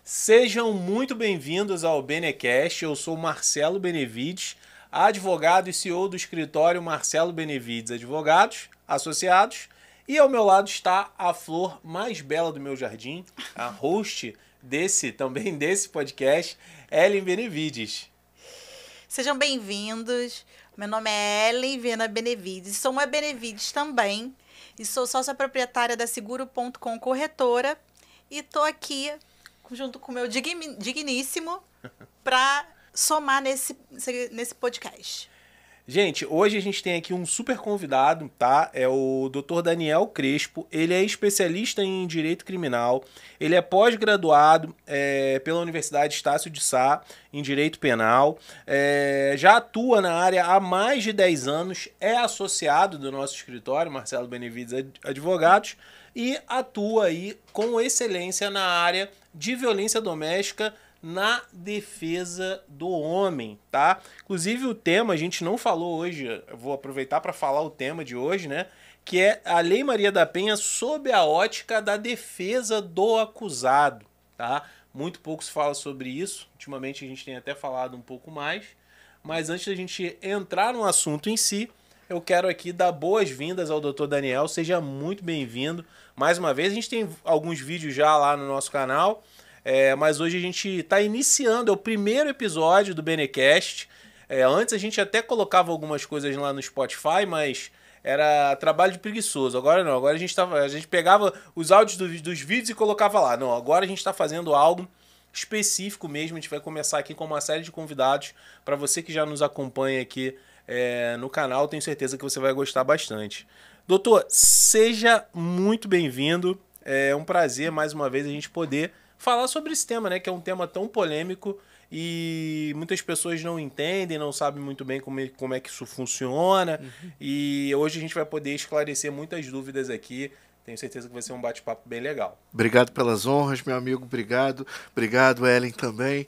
Sejam muito bem-vindos ao Benecast. Eu sou Marcelo Benevides, advogado e CEO do escritório Marcelo Benevides Advogados Associados. E ao meu lado está a flor mais bela do meu jardim, a host desse podcast, Ellen Benevides. Sejam bem-vindos. Meu nome é Ellen Viana Benevides. Sou uma Benevides também e sou sócia proprietária da Seguro.com Corretora e estou aqui junto com o meu digníssimo para somar nesse podcast. Gente, hoje a gente tem aqui um super convidado, tá? É o Dr. Daniel Crespo. Ele é especialista em Direito Criminal. Ele é pós-graduado pela Universidade Estácio de Sá em Direito Penal. Já atua na área há mais de 10 anos. É associado do nosso escritório, Marcelo Benevides Advogados. E atua aí com excelência na área de violência doméstica na defesa do homem, tá? Inclusive o tema, a gente não falou hoje, eu vou aproveitar para falar o tema de hoje, né? Que é a Lei Maria da Penha sob a ótica da defesa do acusado, tá? Muito pouco se fala sobre isso, ultimamente a gente tem até falado um pouco mais, mas antes da gente entrar no assunto em si, eu quero aqui dar boas-vindas ao Dr. Daniel, seja muito bem-vindo. Mais uma vez, a gente tem alguns vídeos já lá no nosso canal, mas hoje a gente está iniciando, é o primeiro episódio do Benecast. Antes a gente até colocava algumas coisas lá no Spotify, mas era trabalho de preguiçoso. Agora não, agora a gente pegava os áudios dos vídeos e colocava lá. Não, agora a gente está fazendo algo específico mesmo, a gente vai começar aqui com uma série de convidados. Para você que já nos acompanha aqui no canal, tenho certeza que você vai gostar bastante. Doutor, seja muito bem-vindo. É um prazer, mais uma vez, a gente poder falar sobre esse tema, né? Que é um tema tão polêmico e muitas pessoas não entendem, não sabem muito bem como é que isso funciona. E hoje a gente vai poder esclarecer muitas dúvidas aqui. Tenho certeza que vai ser um bate-papo bem legal. Obrigado pelas honras, meu amigo. Obrigado. Obrigado, Ellen, também.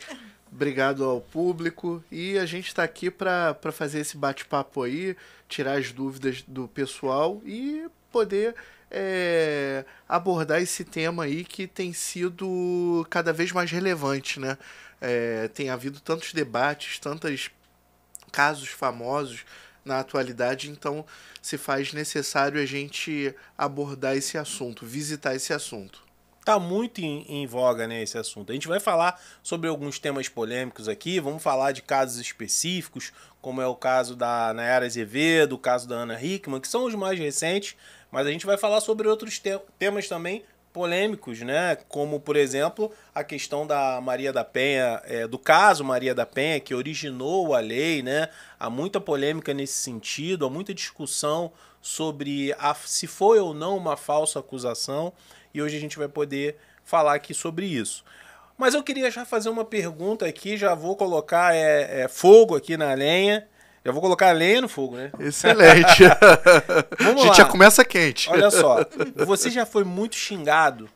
Obrigado ao público. E a gente está aqui para fazer esse bate-papo aí, tirar as dúvidas do pessoal e poder abordar esse tema aí que tem sido cada vez mais relevante, né? Tem havido tantos debates, tantos casos famosos na atualidade, então se faz necessário a gente abordar esse assunto, visitar esse assunto. Tá muito em voga, né, esse assunto. A gente vai falar sobre alguns temas polêmicos aqui, vamos falar de casos específicos, como é o caso da Nayara Azevedo, o caso da Ana Hickman, que são os mais recentes, mas a gente vai falar sobre outros temas também polêmicos, né, como, por exemplo, a questão da Maria da Penha, do caso Maria da Penha, que originou a lei, né, há muita polêmica nesse sentido, há muita discussão sobre se foi ou não uma falsa acusação, e hoje a gente vai poder falar aqui sobre isso. Mas eu queria já fazer uma pergunta aqui, já vou colocar fogo aqui na lenha. Já vou colocar a lenha no fogo, né? Excelente. Vamos a gente lá. já começa quente. Olha só, você já foi muito xingado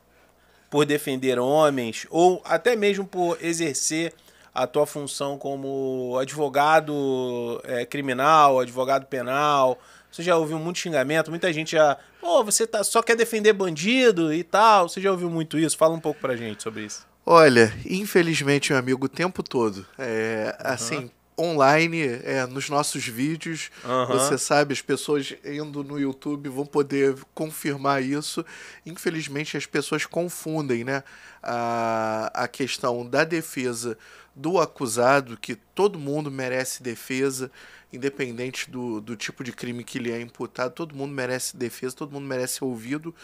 por defender homens, ou até mesmo por exercer a tua função como advogado criminal, advogado penal. Você já ouviu muito xingamento, muita gente já... você só quer defender bandido e tal. Você já ouviu muito isso? Fala um pouco pra gente sobre isso. Olha, infelizmente, meu amigo, o tempo todo. Assim, online, nos nossos vídeos, você sabe, as pessoas indo no YouTube vão poder confirmar isso. Infelizmente, as pessoas confundem, né, a questão da defesa do acusado, que todo mundo merece defesa, independente do tipo de crime que lhe é imputado, todo mundo merece defesa, todo mundo merece ser ouvido,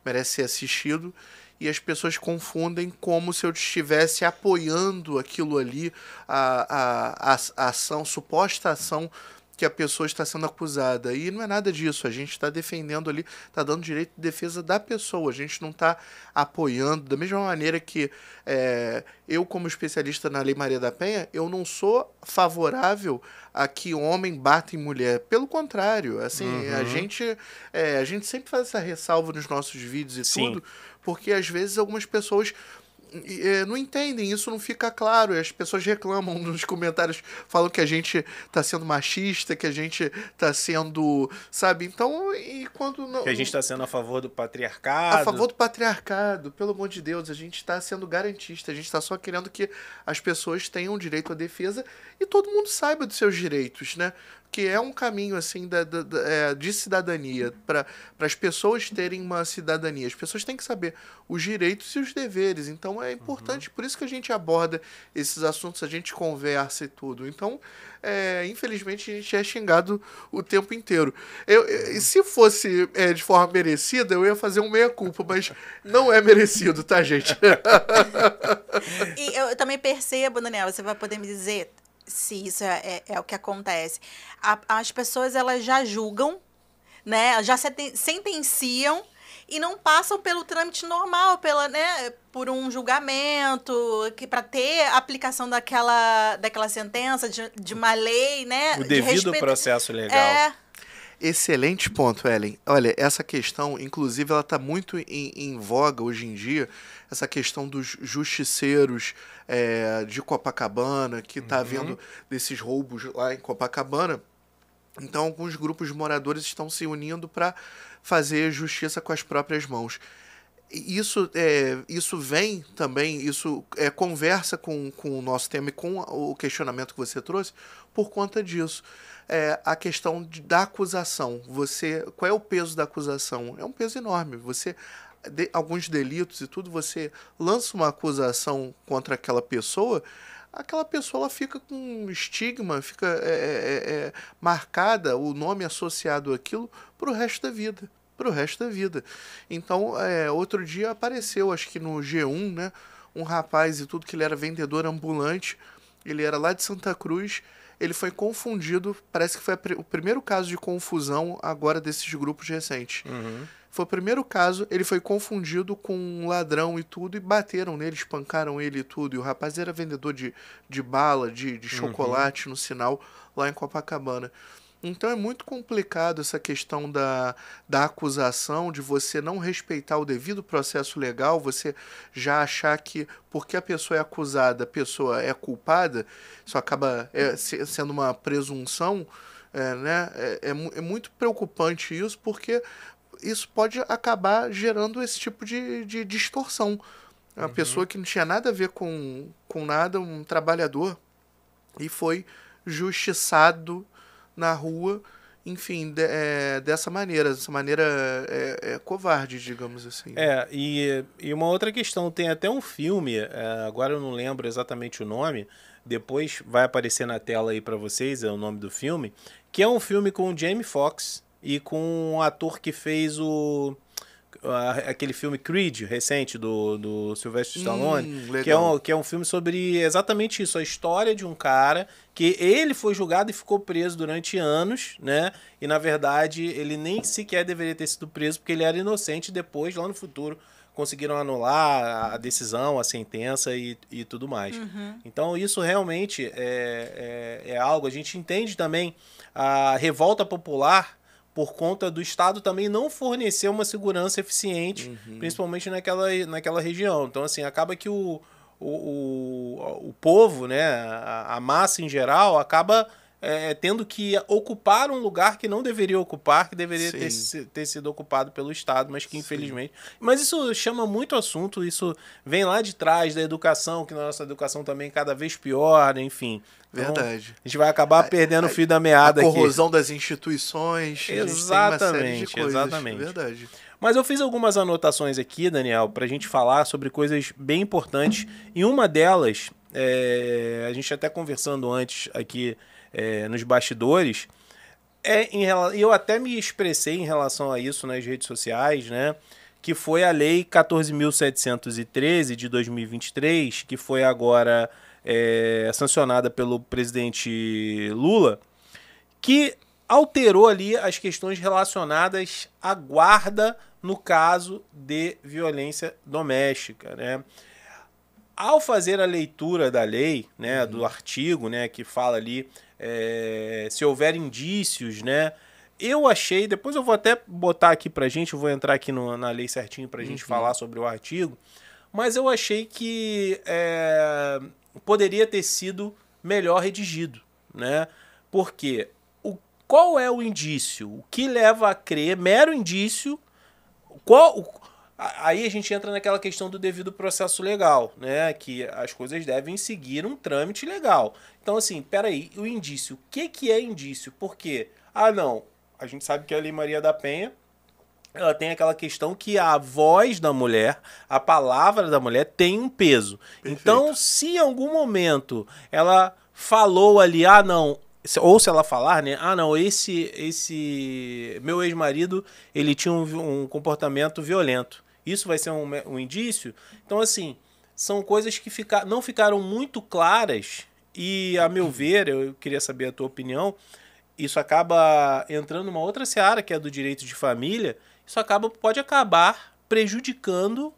merece ser assistido, e as pessoas confundem como se eu estivesse apoiando aquilo ali, a ação, suposta ação que a pessoa está sendo acusada. E não é nada disso, a gente está defendendo ali, está dando direito de defesa da pessoa, a gente não está apoiando, da mesma maneira que eu, como especialista na Lei Maria da Penha, eu não sou favorável a que homem bata em mulher, pelo contrário, assim, a gente sempre faz essa ressalva nos nossos vídeos e tudo, porque às vezes algumas pessoas não entendem, isso não fica claro. E as pessoas reclamam nos comentários, falam que a gente tá sendo machista, que a gente tá sendo, sabe? Então, e quando não... Que a gente tá sendo a favor do patriarcado. A favor do patriarcado, pelo amor de Deus, a gente tá sendo garantista, a gente tá só querendo que as pessoas tenham direito à defesa e todo mundo saiba dos seus direitos, né? Que é um caminho assim de cidadania, para as pessoas terem uma cidadania. As pessoas têm que saber os direitos e os deveres. Então é importante, por isso que a gente aborda esses assuntos, a gente conversa e tudo. Então, infelizmente, a gente é xingado o tempo inteiro. E se fosse de forma merecida, eu ia fazer um meia-culpa, mas não é merecido, tá, gente? E eu também percebo, Daniel, você vai poder me dizer se isso é o que acontece. As pessoas, elas já julgam, né? Já sentenciam e não passam pelo trâmite normal, por um julgamento, que para ter a aplicação daquela sentença, de uma lei, né? O devido processo legal. Excelente ponto, Ellen. Olha, essa questão, inclusive, ela está muito em voga hoje em dia, essa questão dos justiceiros de Copacabana, que está havendo desses roubos lá em Copacabana. Então, alguns grupos de moradores estão se unindo para fazer justiça com as próprias mãos. Isso vem também, isso conversa com o nosso tema e com o questionamento que você trouxe por conta disso. A questão da acusação. Qual é o peso da acusação? É um peso enorme. Alguns delitos e tudo, você lança uma acusação contra aquela pessoa ela fica com um estigma, fica marcada, o nome associado àquilo para o resto da vida. Então, outro dia apareceu, acho que no G1, né, um rapaz e tudo, que ele era vendedor ambulante, ele era lá de Santa Cruz, ele foi confundido, parece que foi o primeiro caso de confusão agora desses grupos recentes. Foi o primeiro caso, ele foi confundido com um ladrão e tudo, e bateram nele, espancaram ele e tudo. E o rapaz era vendedor de bala, de chocolate no sinal, lá em Copacabana. Então é muito complicado essa questão da acusação, de você não respeitar o devido processo legal, você já achar que porque a pessoa é acusada, a pessoa é culpada, isso acaba sendo uma presunção, né? É muito preocupante isso, porque isso pode acabar gerando esse tipo de distorção. Uma pessoa que não tinha nada a ver com nada, um trabalhador, e foi justiçado na rua, enfim, dessa maneira covarde, digamos assim. E uma outra questão, tem até um filme, agora eu não lembro exatamente o nome, depois vai aparecer na tela aí para vocês, é o nome do filme, que é um filme com o Jamie Foxx e com um ator que fez aquele filme Creed, recente, do Sylvester Stallone, que é um filme sobre exatamente isso, a história de um cara que ele foi julgado e ficou preso durante anos, né? E, na verdade, ele nem sequer deveria ter sido preso porque ele era inocente, e depois, lá no futuro, conseguiram anular a decisão, a sentença e tudo mais. Então, isso realmente é algo... A gente entende também a revolta popular por conta do Estado também não fornecer uma segurança eficiente, principalmente naquela região. Então, assim, acaba que o povo, né, a massa em geral, acaba tendo que ocupar um lugar que não deveria ocupar, que deveria ter sido ocupado pelo Estado, mas que infelizmente... Mas isso chama muito assunto, isso vem lá de trás da educação, que na nossa educação também é cada vez pior, enfim. Verdade. Então, a gente vai acabar perdendo o fio da meada aqui. A corrosão das instituições. Exatamente, exatamente. Verdade. Mas eu fiz algumas anotações aqui, Daniel, para a gente falar sobre coisas bem importantes. E uma delas, a gente até conversando antes aqui nos bastidores, e eu até me expressei em relação a isso nas redes sociais, né? Que foi a Lei 14.713 de 2023, que foi agora sancionada pelo presidente Lula, que alterou ali as questões relacionadas à guarda no caso de violência doméstica, né? Ao fazer a leitura da lei, né, do artigo, né, que fala ali se houver indícios, né, eu achei, depois eu vou até botar aqui pra gente, eu vou entrar aqui na lei certinho pra gente falar sobre o artigo, mas eu achei que poderia ter sido melhor redigido, né? Porque qual é o indício? O que leva a crer, mero indício, aí a gente entra naquela questão do devido processo legal, né? Que as coisas devem seguir um trâmite legal. Então, assim, peraí, o indício, o que é indício? Por quê? Não, a gente sabe que a Lei Maria da Penha, ela tem aquela questão que a voz da mulher, a palavra da mulher tem um peso. Perfeito. Então, se em algum momento ela falou ali, não, ou se ela falar, né, não, esse meu ex-marido, ele tinha um comportamento violento. Isso vai ser um indício? Então, assim, são coisas que não ficaram muito claras e, a meu ver, eu queria saber a tua opinião, isso acaba entrando numa outra seara, que é do direito de família. Isso pode acabar prejudicando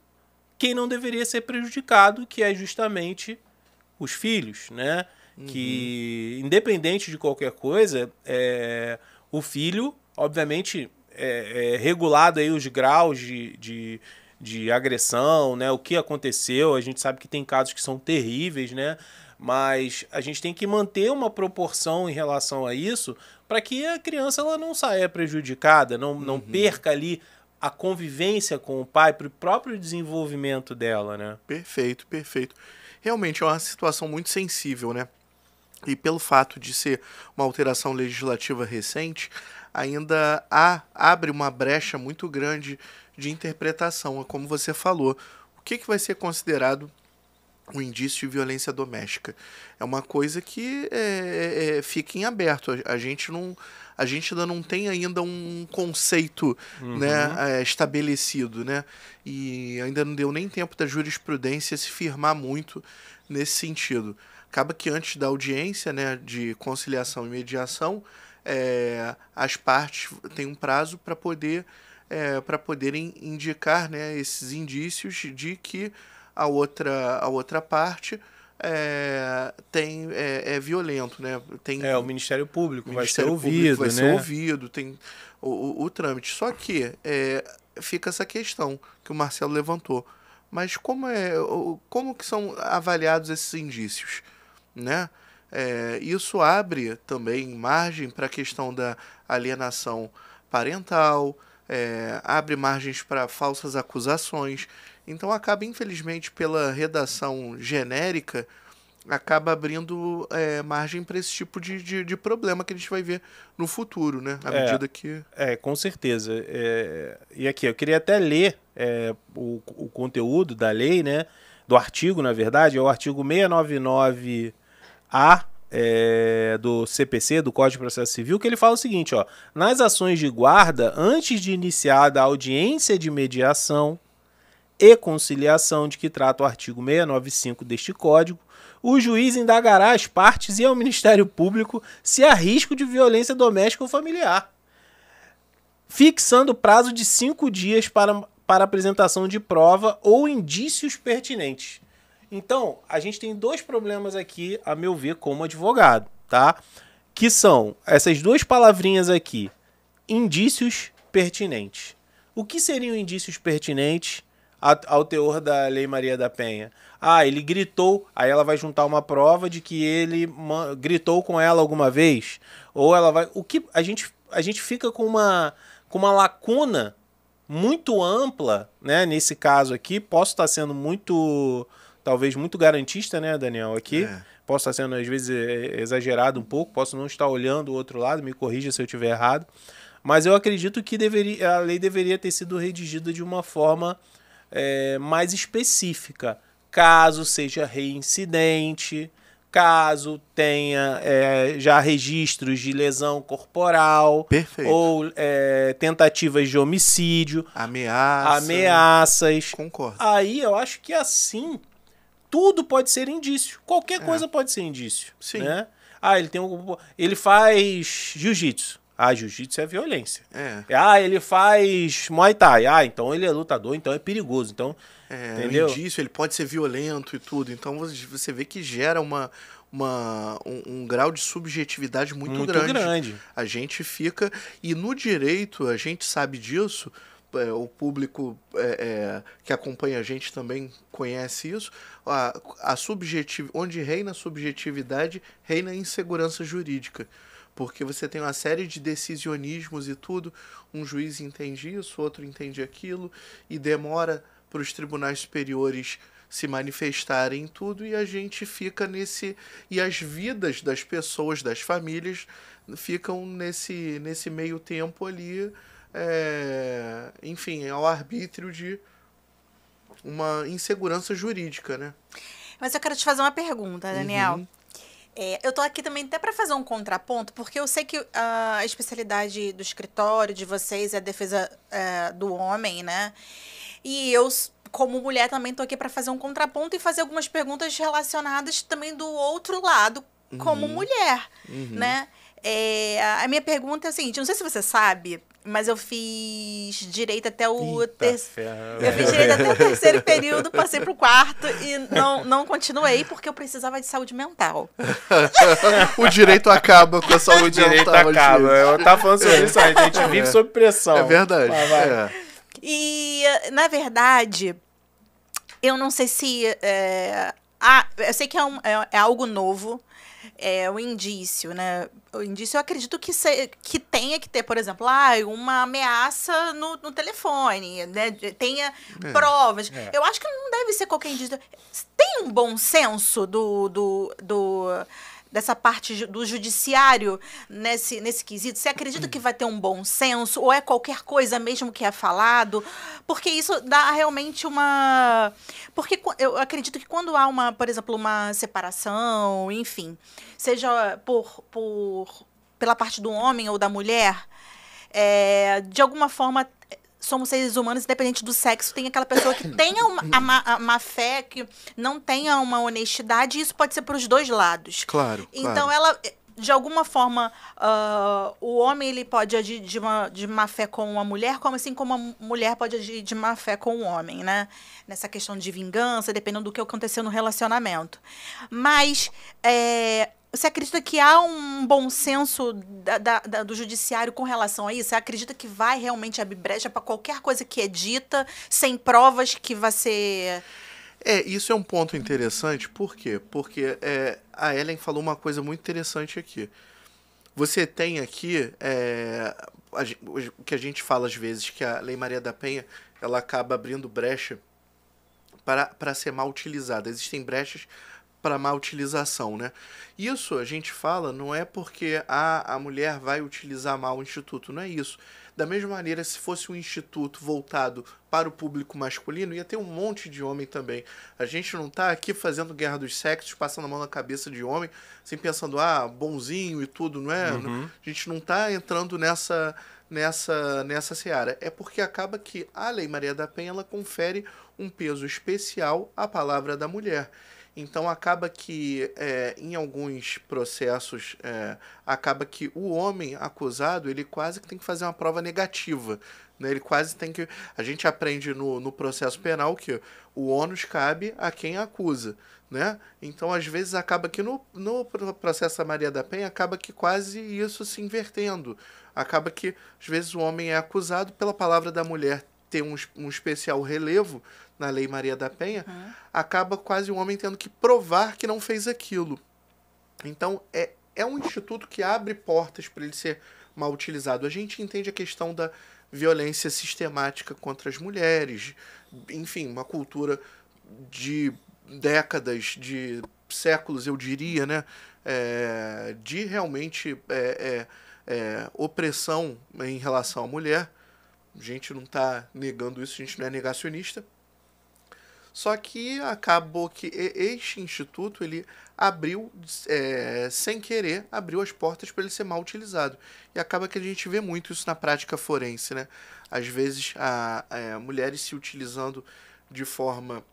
quem não deveria ser prejudicado, que é justamente os filhos, né? Que, independente de qualquer coisa, o filho, obviamente, regulado aí os graus de agressão, né? O que aconteceu, a gente sabe que tem casos que são terríveis, né? Mas a gente tem que manter uma proporção em relação a isso para que a criança ela não saia prejudicada, não perca ali a convivência com o pai para o próprio desenvolvimento dela, né? Perfeito, perfeito. Realmente é uma situação muito sensível, né? E pelo fato de ser uma alteração legislativa recente, ainda abre uma brecha muito grande de interpretação, como você falou. O que vai ser considerado o indício de violência doméstica? É uma coisa que fica em aberto. A gente ainda não tem ainda um conceito né, estabelecido, né? E ainda não deu nem tempo da jurisprudência se firmar muito nesse sentido. Acaba que antes da audiência, né, de conciliação e mediação, as partes têm um prazo para poderem indicar, né, esses indícios de que a outra parte é violento, né? O Ministério Público vai ser ouvido, vai ser ouvido, tem o trâmite. Só que fica essa questão que o Marcelo levantou. Mas como que são avaliados esses indícios, né? Isso abre também margem para a questão da alienação parental, abre margens para falsas acusações. Então acaba, infelizmente, pela redação genérica, acaba abrindo margem para esse tipo de problema que a gente vai ver no futuro, né? À medida que... com certeza. E aqui, eu queria até ler o conteúdo da lei, né? Do artigo, na verdade, é o artigo 699-A do CPC, do Código de Processo Civil, que ele fala o seguinte, nas ações de guarda, antes de iniciada a audiência de mediação e conciliação de que trata o artigo 695 deste Código, o juiz indagará as partes e ao Ministério Público se há risco de violência doméstica ou familiar, fixando prazo de 5 dias para apresentação de prova ou indícios pertinentes. Então, a gente tem 2 problemas aqui, a meu ver, como advogado, tá? Que são essas 2 palavrinhas aqui, indícios pertinentes. O que seriam indícios pertinentes ao teor da Lei Maria da Penha? Ele gritou, aí ela vai juntar uma prova de que ele gritou com ela alguma vez, ou ela vai... O que a gente fica com uma lacuna muito ampla, né? Nesse caso aqui, posso estar sendo talvez muito garantista, né, Daniel, aqui. Posso estar sendo, às vezes, exagerado um pouco, posso não estar olhando o outro lado, me corrija se eu estiver errado, mas eu acredito que a lei deveria ter sido redigida de uma forma mais específica, caso seja reincidente, caso tenha já registros de lesão corporal. Perfeito. Ou tentativas de homicídio, ameaças. Concordo. Aí eu acho que assim tudo pode ser indício. Qualquer coisa pode ser indício. Sim. Né? Ele faz jiu-jitsu. Jiu-jitsu é violência. Ele faz Muay Thai. Então ele é lutador, então é perigoso. Então, entendeu? O indício, ele pode ser violento e tudo. Então você vê que gera um grau de subjetividade muito grande. A gente fica... E no direito, a gente sabe disso, o público que acompanha a gente também conhece isso, onde reina a subjetividade, reina a insegurança jurídica. Porque você tem uma série de decisionismos e tudo, um juiz entende isso, outro entende aquilo, e demora para os tribunais superiores se manifestarem em tudo, e a gente fica e as vidas das pessoas, das famílias, ficam nesse meio tempo ali, enfim, ao arbítrio de uma insegurança jurídica, né? Mas eu quero te fazer uma pergunta, Daniel. Eu tô aqui também até para fazer um contraponto, porque eu sei que a especialidade do escritório de vocês é a defesa do homem, né? E eu, como mulher, também tô aqui para fazer um contraponto e fazer algumas perguntas relacionadas também do outro lado, como mulher, né? A minha pergunta é a seguinte, não sei se você sabe, mas eu fiz direito até o terceiro período, passei pro quarto e não continuei porque eu precisava de saúde mental. O direito acaba com a saúde mental. O direito acaba. Eu tava falando sobre isso, a gente vive sob pressão. É verdade. E, na verdade, eu não sei se... eu sei que é algo novo. É o indício, né? O indício eu acredito que tenha que ter, por exemplo, uma ameaça no telefone, né? Tenha provas. Eu acho que não deve ser qualquer indício. Tem um bom senso dessa parte do judiciário nesse quesito? Você acredita que vai ter um bom senso? Ou é qualquer coisa mesmo que é falado? Porque isso dá realmente uma... Porque eu acredito que quando há, por exemplo, uma separação, enfim, seja pela parte do homem ou da mulher, de alguma forma... Somos seres humanos, independente do sexo, tem aquela pessoa que tenha uma fé, que não tenha uma honestidade, e isso pode ser para os dois lados. Claro. Então, ela, de alguma forma, o homem ele pode agir de má fé com a mulher, assim como a mulher pode agir de má fé com o homem, né? Nessa questão de vingança, dependendo do que aconteceu no relacionamento. Mas... você acredita que há um bom senso do judiciário com relação a isso? Você acredita que vai realmente abrir brecha para qualquer coisa que é dita, sem provas que vai ser... Isso é um ponto interessante. Por quê? Porque a Ellen falou uma coisa muito interessante aqui. Você tem aqui o que a gente fala às vezes, que a Lei Maria da Penha ela acaba abrindo brecha para ser mal utilizada. Existem brechas para má utilização, né? Isso a gente fala não é porque a mulher vai utilizar mal o instituto, não é isso. Da mesma maneira, se fosse um instituto voltado para o público masculino, ia ter um monte de homem também. A gente não tá aqui fazendo guerra dos sexos, passando a mão na cabeça de homem, assim pensando, bonzinho e tudo, não é? A gente não tá entrando nessa seara. É porque acaba que a Lei Maria da Penha ela confere um peso especial à palavra da mulher. Então, acaba que, em alguns processos, acaba que o homem acusado, ele quase que tem que fazer uma prova negativa, né? Ele quase tem que... A gente aprende no processo penal que o ônus cabe a quem acusa, né? Então, às vezes, acaba que no processo da Maria da Penha, acaba que quase isso se invertendo. Acaba que, às vezes, o homem é acusado pela palavra da mulher ter um especial relevo na Lei Maria da Penha, acaba quase o homem tendo que provar que não fez aquilo. Então, é um instituto que abre portas para ele ser mal utilizado. A gente entende a questão da violência sistemática contra as mulheres, enfim, uma cultura de décadas, de séculos, eu diria, né? De realmente opressão em relação à mulher. A gente não está negando isso, a gente não é negacionista. Só que acabou que este instituto, ele abriu, sem querer, abriu as portas para ele ser mal utilizado. E acaba que a gente vê muito isso na prática forense, né? Às vezes, mulheres se utilizando de forma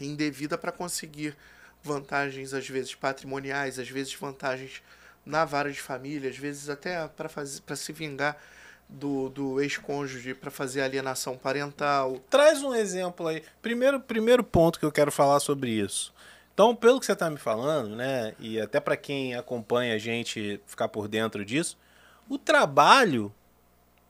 indevida para conseguir vantagens, às vezes patrimoniais, às vezes vantagens na vara de família, às vezes até para se vingar do ex-cônjuge, para fazer alienação parental. Traz um exemplo aí. Primeiro ponto que eu quero falar sobre isso. Então, pelo que você está me falando, né, e até para quem acompanha a gente ficar por dentro disso, o trabalho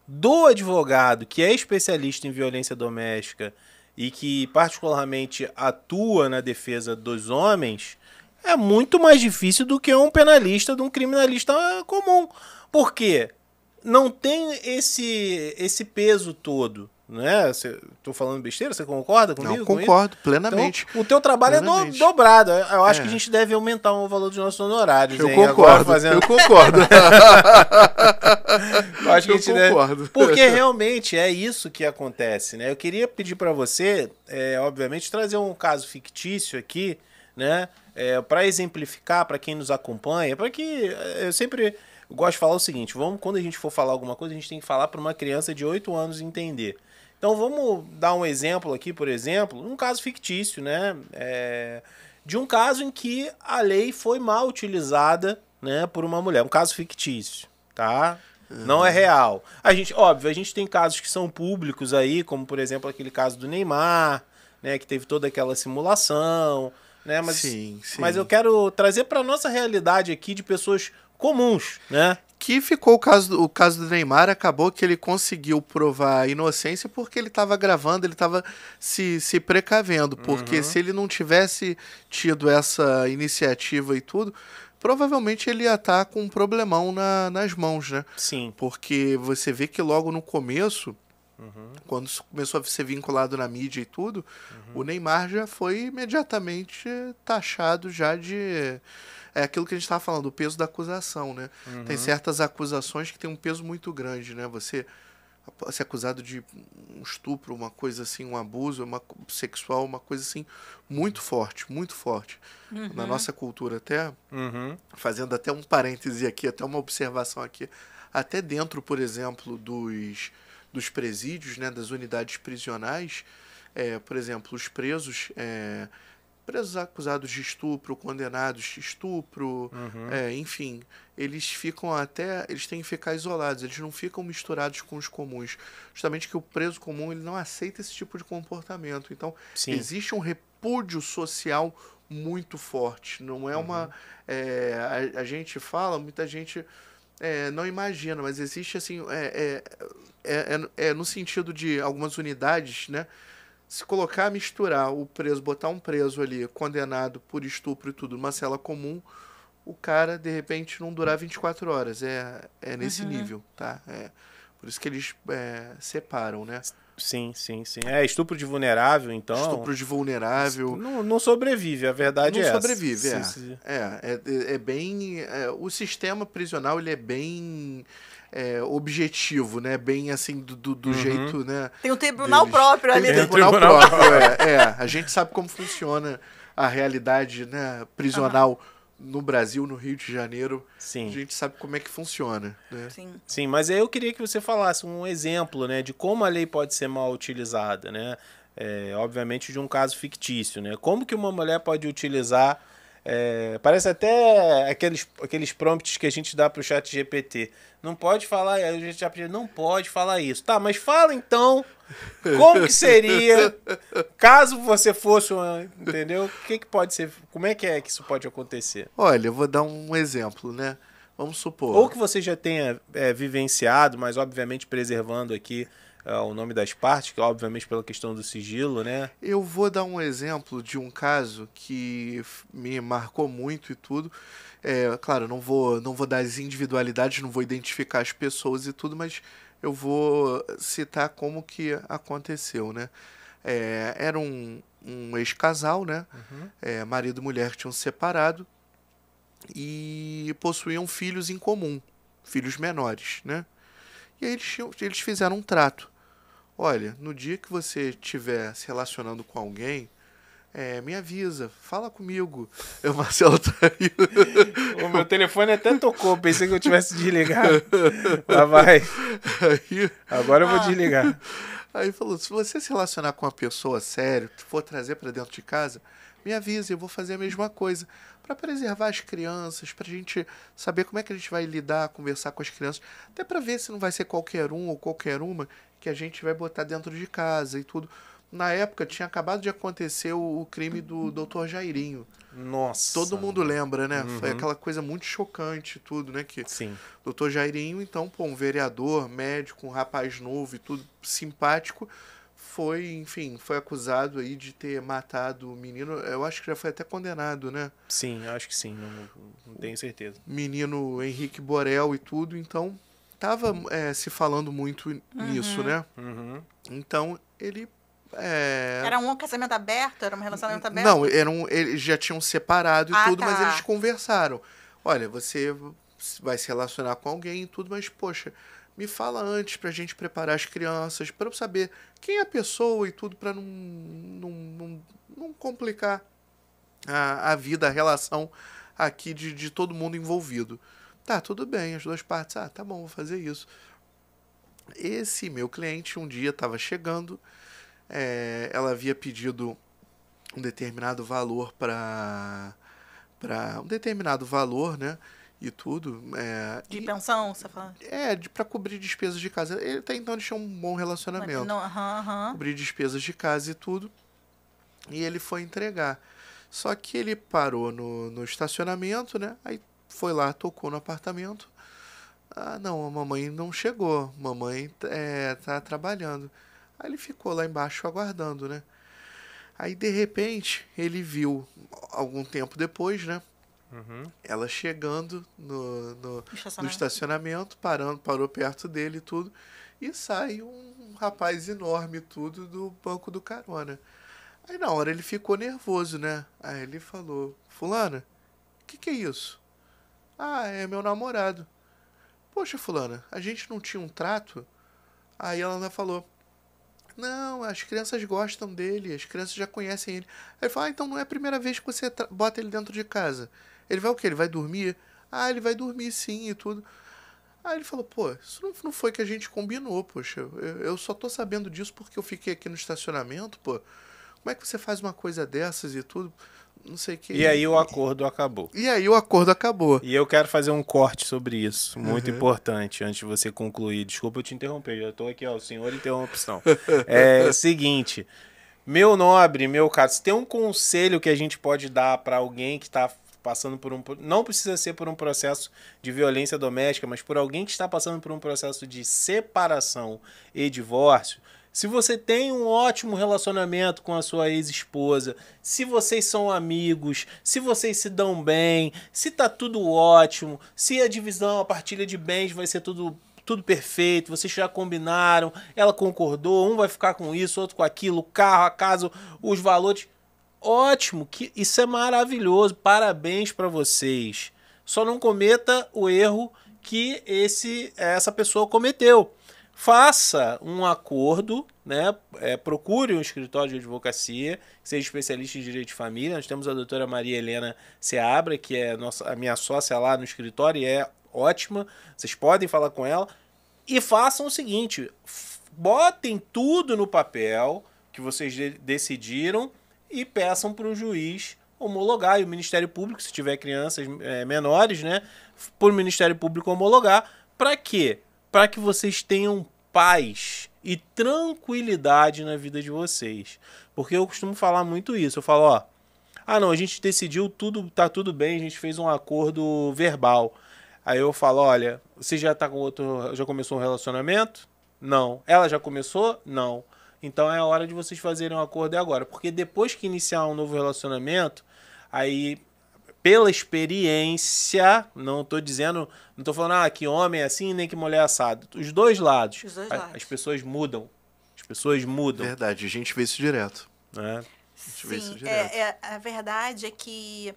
do advogado que é especialista em violência doméstica e que particularmente atua na defesa dos homens é muito mais difícil do que um penalista de um criminalista comum. Por quê? Não tem esse peso todo, né? Tô falando besteira, você concorda comigo? Não, concordo plenamente. Então, o teu trabalho é dobrado. Eu acho que a gente deve aumentar o valor dos nossos honorários. Eu concordo, eu concordo. Eu acho que a gente concordo. Porque realmente é isso que acontece, né? Eu queria pedir para você, obviamente, trazer um caso fictício aqui, né? Para exemplificar para quem nos acompanha, para que eu sempre gosto de falar o seguinte, quando a gente for falar alguma coisa, a gente tem que falar para uma criança de 8 anos entender. Então vamos dar um exemplo aqui, por exemplo, um caso fictício, né? De um caso em que a lei foi mal utilizada, né, por uma mulher. Um caso fictício, tá? Não é real. A gente tem casos que são públicos aí, como por exemplo aquele caso do Neymar, né, que teve toda aquela simulação, né? Mas, sim. Mas eu quero trazer para nossa realidade aqui de pessoas comuns, né? Que ficou o caso do Neymar, acabou que ele conseguiu provar a inocência porque ele estava gravando, ele estava se precavendo, porque se ele não tivesse tido essa iniciativa e tudo, provavelmente ele ia estar com um problemão nas mãos, né? Sim. Porque você vê que logo no começo, quando começou a ser vinculado na mídia e tudo, o Neymar já foi imediatamente taxado já de... É aquilo que a gente estava falando, o peso da acusação, né? Tem certas acusações que tem um peso muito grande, né? Você ser acusado de um estupro, uma coisa assim, um abuso sexual, uma coisa assim, muito forte, muito forte. Na nossa cultura, até fazendo até um parêntese aqui, até uma observação aqui, até dentro, por exemplo, dos presídios, né, das unidades prisionais, por exemplo, os presos acusados de estupro, condenados de estupro, enfim, eles têm que ficar isolados, eles não ficam misturados com os comuns. Justamente que o preso comum ele não aceita esse tipo de comportamento. Então, existe um repúdio social muito forte. Não é uma... a gente fala, muita gente não imagina, mas existe assim... no sentido de algumas unidades, né? Se colocar, misturar o preso, botar um preso ali, condenado por estupro e tudo, numa cela comum, o cara, de repente, não durar 24 horas. É nesse nível, tá? Por isso que eles separam, né? Sim. Estupro de vulnerável, então... Estupro de vulnerável... Não sobrevive, a verdade é essa. Não sobrevive, é bem... o sistema prisional, ele é bem... objetivo, né? Bem assim, do jeito, né? Tem um tribunal próprio ali. Tem um tribunal próprio, A gente sabe como funciona a realidade, né, prisional no Brasil, no Rio de Janeiro. Sim. A gente sabe como é que funciona, né? Sim, mas aí eu queria que você falasse um exemplo, né, de como a lei pode ser mal utilizada, né? Obviamente de um caso fictício, né? Como que uma mulher pode utilizar... parece até aqueles prompts que a gente dá para o chat GPT. Não pode falar, a gente já pediu, não pode falar isso. Tá, mas fala então como que seria caso você fosse entendeu? O que pode ser, como é que isso pode acontecer? Olha, eu vou dar um exemplo, né? Vamos supor. Ou que você já tenha vivenciado, mas obviamente preservando aqui o nome das partes, que obviamente pela questão do sigilo, né? Eu vou dar um exemplo de um caso que me marcou muito e tudo. Claro, não vou dar as individualidades, não vou identificar as pessoas e tudo, mas eu vou citar como que aconteceu, né? Era um ex-casal, né? Marido e mulher tinham se separado e possuíam filhos em comum, filhos menores, né? E aí eles fizeram um trato. Olha, no dia que você estiver se relacionando com alguém, me avisa, fala comigo. O Marcelo tá aí. O meu telefone até tocou, pensei que eu tivesse desligado. Lá vai. Agora eu vou desligar. Aí falou, se você se relacionar com uma pessoa séria, for trazer para dentro de casa, me avisa, eu vou fazer a mesma coisa. Para preservar as crianças, para a gente saber como é que a gente vai lidar, conversar com as crianças. Até para ver se não vai ser qualquer um ou qualquer uma que a gente vai botar dentro de casa e tudo. Na época tinha acabado de acontecer o crime do Dr. Jairinho. Nossa. Todo mundo lembra, né? Foi aquela coisa muito chocante tudo, né? Que Sim. Dr. Jairinho, então, pô, um vereador, médico, um rapaz novo e tudo simpático, foi acusado aí de ter matado o menino. Eu acho que já foi até condenado, né? Sim, acho que sim, não tenho certeza. Menino Henrique Borel e tudo, então tava se falando muito nisso, né? Então ele Era um casamento aberto? Era um relacionamento aberto? Não, eles já tinham separado e tudo, tá. mas eles conversaram. Olha, você vai se relacionar com alguém e tudo, mas, poxa, me fala antes pra gente preparar as crianças, pra eu saber quem é a pessoa e tudo, pra não complicar a vida, a relação aqui de todo mundo envolvido. Tá, tudo bem, as duas partes. Ah, tá bom, vou fazer isso. Esse meu cliente um dia estava chegando, ela havia pedido um determinado valor para um determinado valor, né? E tudo. De pensão, você fala? Para cobrir despesas de casa. Ele até então tinha um bom relacionamento. Cobrir despesas de casa e tudo. E ele foi entregar. Só que ele parou no estacionamento, né? Aí foi lá, tocou no apartamento. Ah, não, a mamãe não chegou. Mamãe tá trabalhando. Aí ele ficou lá embaixo aguardando, né? Aí, de repente, ele viu, algum tempo depois, né? Ela chegando no estacionamento, parou perto dele e tudo. E sai um rapaz enorme tudo do banco do carona. Aí, na hora, ele ficou nervoso, né? Aí ele falou, fulana, o que é isso? Ah, é meu namorado. Poxa, fulana, a gente não tinha um trato? Aí ela ainda falou, não, as crianças gostam dele, as crianças já conhecem ele. Aí ele falou, então não é a primeira vez que você bota ele dentro de casa. Ele vai o quê? Ele vai dormir? Ah, ele vai dormir sim e tudo. Aí ele falou, pô, isso não foi que a gente combinou, poxa. Eu só tô sabendo disso porque eu fiquei aqui no estacionamento, pô. Como é que você faz uma coisa dessas e tudo? Não sei o que. E aí o acordo acabou. E aí o acordo acabou. E eu quero fazer um corte sobre isso, muito importante, antes de você concluir. Desculpa eu te interromper, já tô aqui, ó, o senhor interrupção. É seguinte, meu nobre, meu caro, se tem um conselho que a gente pode dar para alguém que está passando por não precisa ser por um processo de violência doméstica, mas por alguém que está passando por um processo de separação e divórcio. Se você tem um ótimo relacionamento com a sua ex-esposa, se vocês são amigos, se vocês se dão bem, se tá tudo ótimo, se a divisão, a partilha de bens vai ser tudo perfeito, vocês já combinaram, ela concordou, um vai ficar com isso, outro com aquilo, o carro, a casa, os valores. Ótimo, isso é maravilhoso, parabéns para vocês. Só não cometa o erro que essa pessoa cometeu. Faça um acordo, né? Procure um escritório de advocacia, que seja especialista em direito de família. Nós temos a doutora Maria Helena Seabra, que é a minha sócia lá no escritório, e é ótima. Vocês podem falar com ela. E façam o seguinte, botem tudo no papel que vocês decidiram e peçam para o juiz homologar. E o Ministério Público, se tiver crianças menores, né? Por o Ministério Público homologar. Para quê? Para que vocês tenham paz e tranquilidade na vida de vocês. Porque eu costumo falar muito isso. Eu falo, ó, não, a gente decidiu tudo, tá tudo bem, a gente fez um acordo verbal. Aí eu falo, olha, você já tá com já começou um relacionamento? Não. Ela já começou? Não. Então é a hora de vocês fazerem um acordo agora. Porque depois que iniciar um novo relacionamento, aí, pela experiência, não tô falando que homem é assim, nem que mulher é assado. Os dois lados. As pessoas mudam. As pessoas mudam. Verdade, a gente vê isso direto. Sim, a verdade é que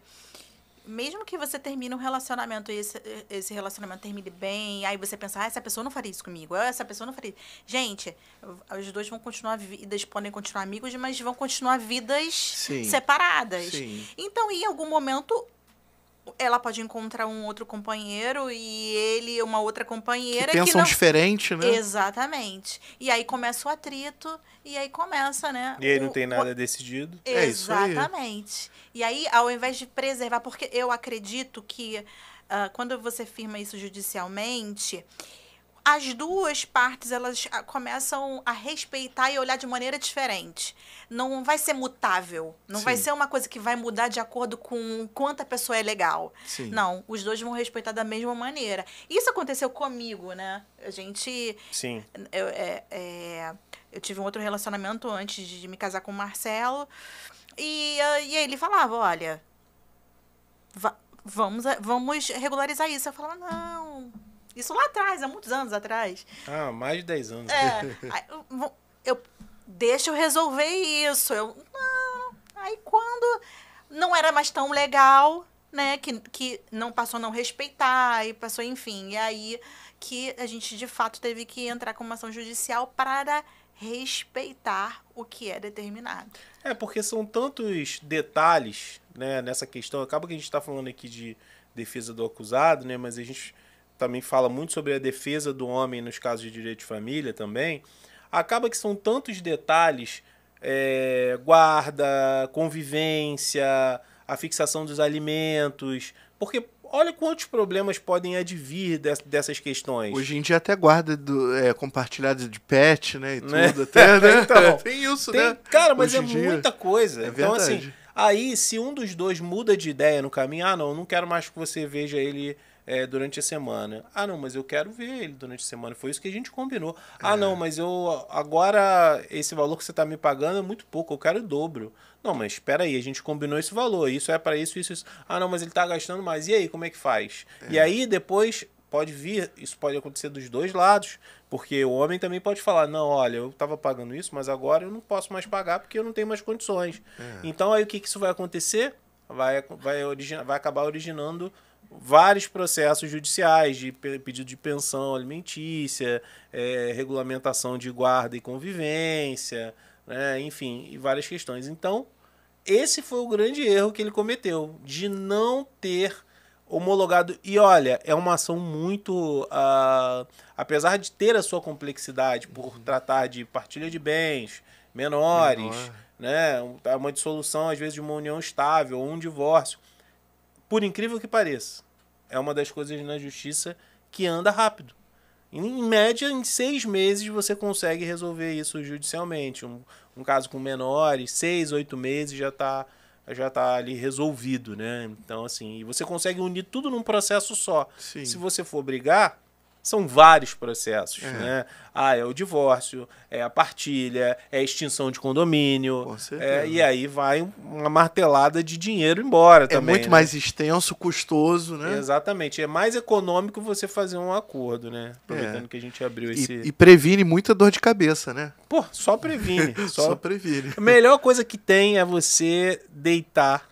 mesmo que você termine um relacionamento e esse relacionamento termine bem, aí você pensa, essa pessoa não faria isso comigo, essa pessoa não faria isso. Gente, os dois vão continuar vidas, podem continuar amigos, mas vão continuar vidas separadas. Sim. Então, em algum momento, ela pode encontrar um outro companheiro e ele uma outra companheira que pensam diferente, né? Exatamente. E aí começa o atrito e aí começa, né? E aí não tem nada decidido. Exatamente. E aí, ao invés de preservar, porque eu acredito que quando você firma isso judicialmente, as duas partes, elas começam a respeitar e olhar de maneira diferente. Não vai ser mutável. Não vai ser uma coisa que vai mudar de acordo com quanto a pessoa é legal. Sim. Não, os dois vão respeitar da mesma maneira. Isso aconteceu comigo, né? A gente... Sim. Eu tive um outro relacionamento antes de me casar com o Marcelo. E aí ele falava, olha, vamos regularizar isso. Eu falava, não... Isso lá atrás, há muitos anos atrás. Ah, mais de 10 anos. Deixa eu resolver isso. Não. Aí quando não era mais tão legal, né? Que não passou a não respeitar, e passou, enfim. E aí que a gente, de fato, teve que entrar com uma ação judicial para respeitar o que é determinado. Porque são tantos detalhes, né, nessa questão. Acaba que a gente está falando aqui de defesa do acusado, né? Mas a gente também fala muito sobre a defesa do homem nos casos de direito de família também. Acaba que são tantos detalhes, guarda, convivência, a fixação dos alimentos, porque olha quantos problemas podem advir dessas questões. Hoje em dia até guarda compartilhada de pet, né, e tudo, até, né? Então, tem isso, né? Cara, mas Hoje em dia, muita coisa. Então, verdade. assim, aí se um dos dois muda de ideia no caminho, não quero mais que você veja ele durante a semana. Não, mas eu quero ver ele durante a semana. Foi isso que a gente combinou. Não, mas agora esse valor que você está me pagando é muito pouco, eu quero o dobro. Não, mas espera aí, a gente combinou esse valor, isso é para isso. Não, mas ele está gastando mais. E aí, como é que faz? E aí, depois, isso pode acontecer dos dois lados, porque o homem também pode falar, não, olha, eu estava pagando isso, mas agora eu não posso mais pagar porque eu não tenho mais condições. Então, aí o que isso vai acontecer? Vai acabar originando vários processos judiciais de pedido de pensão alimentícia, regulamentação de guarda e convivência, né, enfim, e várias questões. Então, esse foi o grande erro que ele cometeu, de não ter homologado. E olha, é uma ação muito... apesar de ter a sua complexidade por tratar de partilha de bens menores, né, uma dissolução, às vezes, de uma união estável ou um divórcio, por incrível que pareça, é uma das coisas na justiça que anda rápido. Em média, em 6 meses, você consegue resolver isso judicialmente. Um caso com menores, 6, 8 meses já tá ali resolvido, né? Então, assim, e você consegue unir tudo num processo só. Sim. Se você for brigar, são vários processos, né? É o divórcio, é a partilha, é a extinção de condomínio. Com certeza. E aí vai uma martelada de dinheiro embora também. É muito mais extenso, custoso, né? Exatamente. É mais econômico você fazer um acordo, né? Aproveitando que a gente abriu esse... E previne muita dor de cabeça, né? Pô, só previne. Só previne. A melhor coisa que tem é você deitar,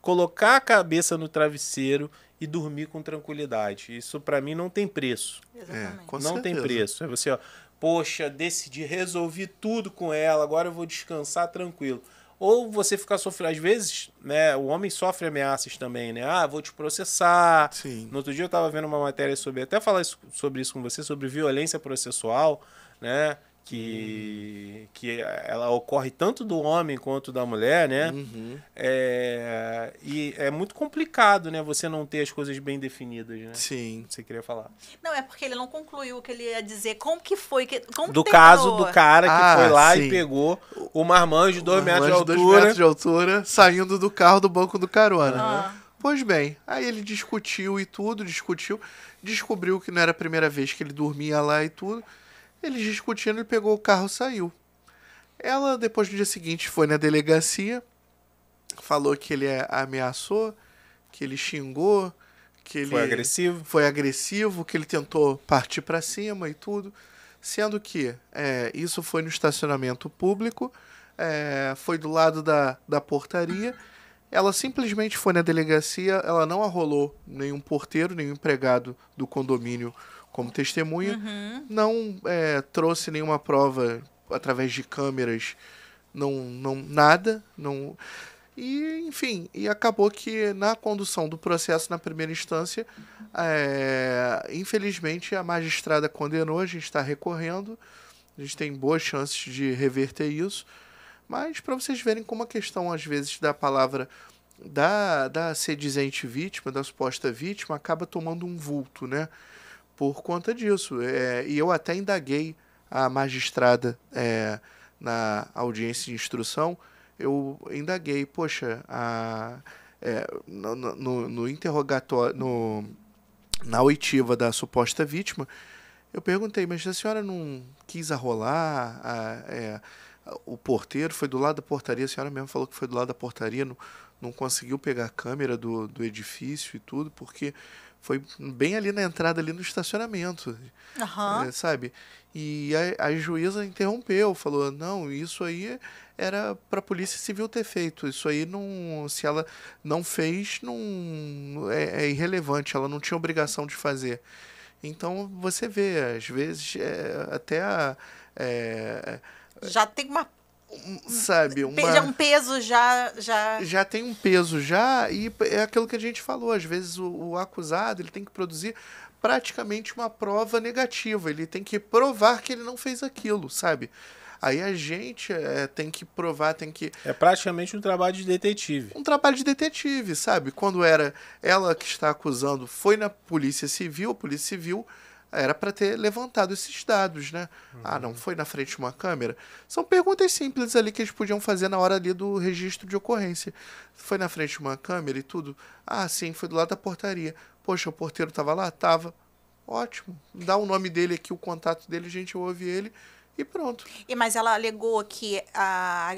colocar a cabeça no travesseiro e dormir com tranquilidade. Isso pra mim não tem preço. Exatamente. Com não certeza. tem preço. É você, poxa, decidi, resolvi tudo com ela, agora eu vou descansar tranquilo. Ou você ficar sofrendo, às vezes, né, o homem sofre ameaças também, né? Vou te processar. Sim. No outro dia eu estava vendo uma matéria até falar sobre isso com você, sobre violência processual, né? Que ela ocorre tanto do homem quanto da mulher, né? E é muito complicado, né? Você não ter as coisas bem definidas, né? Sim. Você queria falar. Não, é porque ele não concluiu o que ele ia dizer. Como que foi? Como Do que caso terminou? do cara que foi lá sim. e pegou o marmanjo de 2 metros de 2 altura. metros de altura, saindo do carro do banco do carona. Uhum. Pois bem, aí ele discutiu e tudo, descobriu que não era a primeira vez que ele dormia lá e tudo. Eles discutindo, ele pegou o carro e saiu. Ela, depois no dia seguinte, foi na delegacia, falou que ele ameaçou, que ele xingou, que ele Foi agressivo. que ele tentou partir para cima e tudo. Sendo que isso foi no estacionamento público, foi do lado da portaria. Ela simplesmente foi na delegacia, ela não arrolou nenhum porteiro, nenhum empregado do condomínio como testemunha, não trouxe nenhuma prova através de câmeras, nada, e enfim, e acabou que na condução do processo na primeira instância, infelizmente a magistrada condenou, a gente está recorrendo, a gente tem boas chances de reverter isso, mas para vocês verem como a questão às vezes da palavra da sedizente vítima, da suposta vítima, acaba tomando um vulto, né? por conta disso. E eu até indaguei a magistrada na audiência de instrução, eu indaguei, poxa, no interrogatório, na oitiva da suposta vítima, eu perguntei, mas a senhora não quis arrolar? O porteiro foi do lado da portaria, a senhora mesmo falou que foi do lado da portaria, não conseguiu pegar a câmera do edifício e tudo, porque foi bem ali na entrada, ali no estacionamento, sabe? E a juíza interrompeu, falou, não, isso aí era para a Polícia Civil ter feito, isso aí, não, se ela não fez, não é irrelevante, ela não tinha obrigação de fazer. Então, você vê, às vezes, já tem uma... sabe, um peso já... Já tem um peso, já, e é aquilo que a gente falou, às vezes o acusado ele tem que produzir praticamente uma prova negativa, ele tem que provar que ele não fez aquilo, sabe? Aí a gente tem que provar, tem que... É praticamente um trabalho de detetive. Um trabalho de detetive, sabe? Quando era ela que está acusando, foi na Polícia Civil, a Polícia Civil era para ter levantado esses dados, né? Não foi na frente de uma câmera? São perguntas simples ali que eles podiam fazer na hora ali do registro de ocorrência. Foi na frente de uma câmera e tudo? Sim, foi do lado da portaria. Poxa, o porteiro estava lá? Tava. Ótimo. Dá o nome dele aqui, o contato dele, a gente ouve ele e pronto. Mas ela alegou que a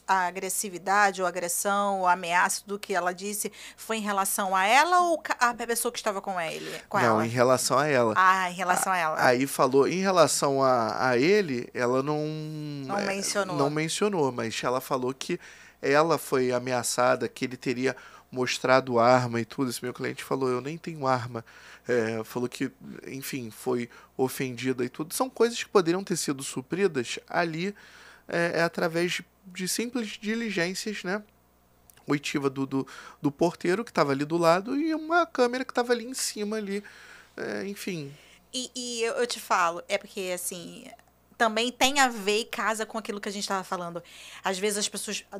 agressividade ou agressão ou ameaça do que ela disse foi em relação a ela ou a pessoa que estava com ele? Não, em relação a ela. Em relação a ela. Aí falou, em relação a ele, ela não mencionou. Não mencionou, mas ela falou que ela foi ameaçada, que ele teria mostrado arma e tudo. Esse meu cliente falou, eu nem tenho arma. Falou que, enfim, foi ofendida e tudo. São coisas que poderiam ter sido supridas ali através de simples diligências, né? Oitiva do porteiro que estava ali do lado e uma câmera que estava ali em cima ali, enfim. E eu te falo, é porque assim... também tem a ver e casa com aquilo que a gente estava falando. Às vezes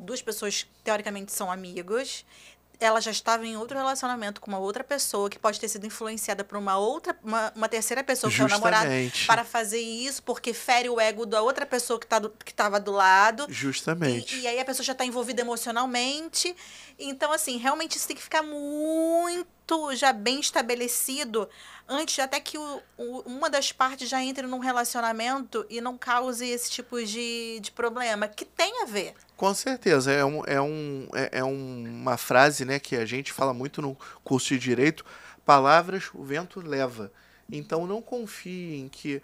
duas pessoas teoricamente são amigos, ela já estava em outro relacionamento com uma outra pessoa que pode ter sido influenciada por uma terceira pessoa, que é o namorado, para fazer isso, porque fere o ego da outra pessoa que estava do lado. Justamente. E aí a pessoa já está envolvida emocionalmente. Então, assim, realmente isso tem que ficar muito já bem estabelecido antes até que uma das partes já entre num relacionamento e não cause esse tipo de problema, que tem a ver. Com certeza, uma frase, né, que a gente fala muito no curso de Direito, palavras o vento leva. Então não confie em que,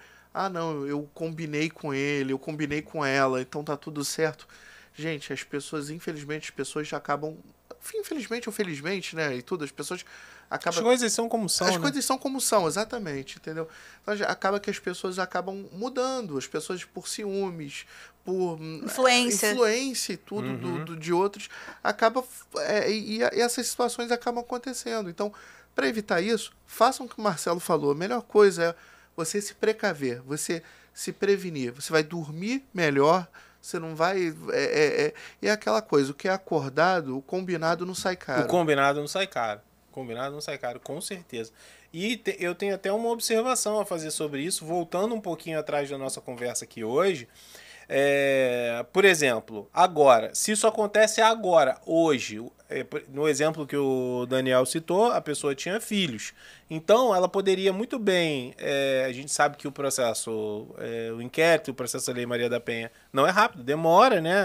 não, eu combinei com ele, eu combinei com ela, então tá tudo certo. Gente, infelizmente, as pessoas já acabam, infelizmente ou felizmente, né, e tudo, as pessoas acabam... As coisas são como são, As coisas são como são, exatamente, entendeu? Então, acaba que as pessoas acabam mudando, as pessoas por ciúmes, por influência e tudo de outros, e essas situações acabam acontecendo. Então, para evitar isso, façam o que o Marcelo falou. A melhor coisa é você se precaver, você se prevenir. Você vai dormir melhor, você não vai... E é aquela coisa, o que é acordado, o combinado não sai caro. O combinado não sai caro. Combinado não sai caro, com certeza. E eu tenho até uma observação a fazer sobre isso, voltando um pouquinho atrás da nossa conversa aqui hoje. Por exemplo, agora, se isso acontece agora, hoje, no exemplo que o Daniel citou, a pessoa tinha filhos. Então, ela poderia muito bem... a gente sabe que o processo, o inquérito, o processo da Lei Maria da Penha não é rápido, demora, né?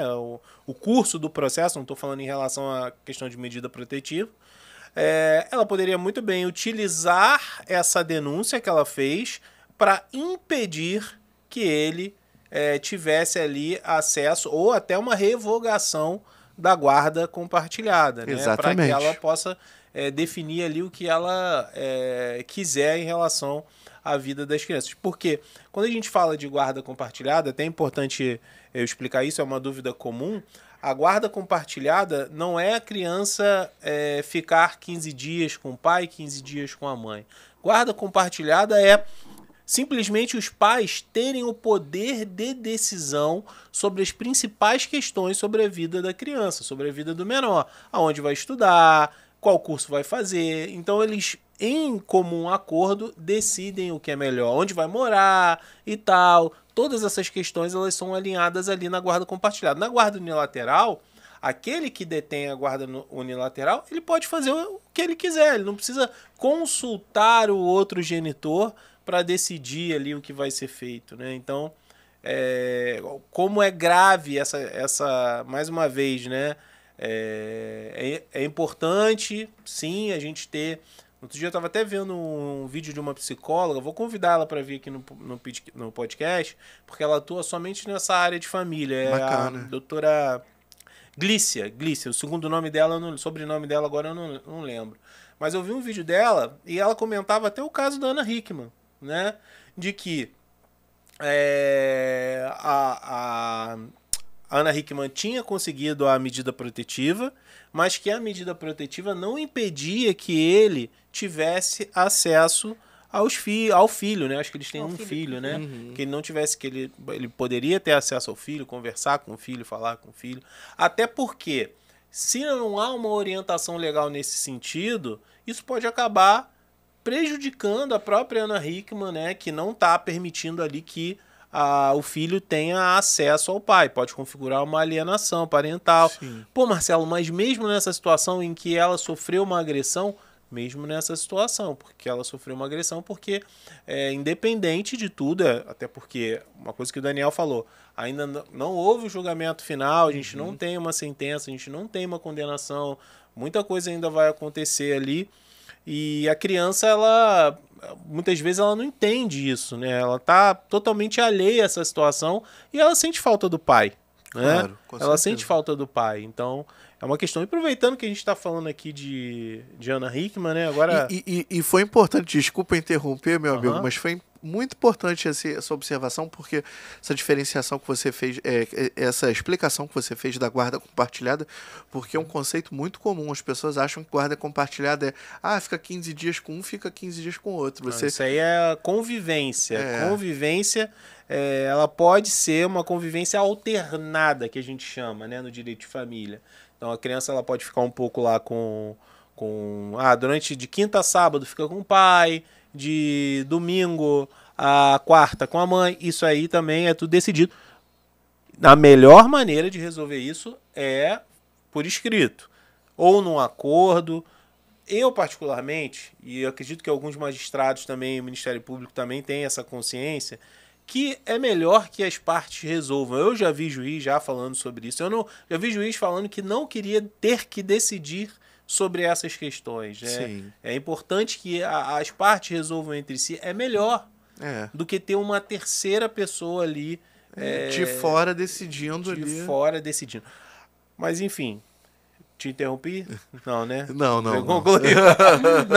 O curso do processo, não estou falando em relação à questão de medida protetiva. Ela poderia muito bem utilizar essa denúncia que ela fez para impedir que ele tivesse ali acesso ou até uma revogação da guarda compartilhada, né? Para que ela possa definir ali o que ela quiser em relação à vida das crianças. Porque quando a gente fala de guarda compartilhada, é até importante eu explicar isso, é uma dúvida comum. A guarda compartilhada não é a criança ficar 15 dias com o pai, 15 dias com a mãe. Guarda compartilhada é simplesmente os pais terem o poder de decisão sobre as principais questões sobre a vida da criança, sobre a vida do menor. Aonde vai estudar, qual curso vai fazer. Então eles em comum acordo, decidem o que é melhor, onde vai morar e tal. Todas essas questões elas são alinhadas ali na guarda compartilhada. Na guarda unilateral, aquele que detém a guarda unilateral, ele pode fazer o que ele quiser. Ele não precisa consultar o outro genitor para decidir ali o que vai ser feito, né? Então, como é grave mais uma vez, né? É importante, sim, a gente ter... Outro dia eu estava até vendo um vídeo de uma psicóloga, vou convidar ela para vir aqui no podcast, porque ela atua somente nessa área de família. É Bacana. a doutora Glícia, o segundo nome dela, o sobrenome dela agora eu não lembro. Mas eu vi um vídeo dela e ela comentava até o caso da Ana Hickman, né? De que a Ana Hickman tinha conseguido a medida protetiva, mas que a medida protetiva não impedia que ele tivesse acesso ao filho, né? Acho que eles têm um filho, né? Uhum. Que ele não tivesse, que ele poderia ter acesso ao filho, conversar com o filho, falar com o filho. Até porque, se não há uma orientação legal nesse sentido, isso pode acabar prejudicando a própria Ana Hickman, né? Que não está permitindo ali que o filho tenha acesso ao pai. Pode configurar uma alienação parental. Sim. Pô, Marcelo, mas mesmo nessa situação em que ela sofreu uma agressão, porque ela sofreu uma agressão, porque independente de tudo, até porque uma coisa que o Daniel falou, ainda não houve o julgamento final, a gente não tem uma sentença, a gente não tem uma condenação, muita coisa ainda vai acontecer ali, e a criança, ela muitas vezes ela não entende isso, né? Ela tá totalmente alheia a essa situação e ela sente falta do pai, né? Claro, com ela certeza. sente falta do pai, então é uma questão. E aproveitando que a gente está falando aqui de Ana Hickman, né? Agora... E foi importante, desculpa interromper, meu amigo, Aham. mas foi muito importante essa observação, porque essa diferenciação que você fez, essa explicação que você fez da guarda compartilhada, porque é um conceito muito comum. As pessoas acham que guarda compartilhada fica 15 dias com um, fica 15 dias com o outro. Isso aí é convivência. É. Convivência, ela pode ser uma convivência alternada, que a gente chama, né, no direito de família. Então a criança ela pode ficar um pouco lá durante de quinta a sábado fica com o pai, de domingo a quarta com a mãe. Isso aí também é tudo decidido. A melhor maneira de resolver isso é por escrito, ou num acordo. Eu, particularmente, e eu acredito que alguns magistrados também, o Ministério Público também tem essa consciência, que é melhor que as partes resolvam. Eu já vi juiz já falando sobre isso. Já vi juiz falando que não queria ter que decidir sobre essas questões. Sim. É importante que as partes resolvam entre si. É melhor do que ter uma terceira pessoa ali de fora decidindo ali. De fora decidindo. Mas, enfim... Te interrompi? Não, né? Não. Não,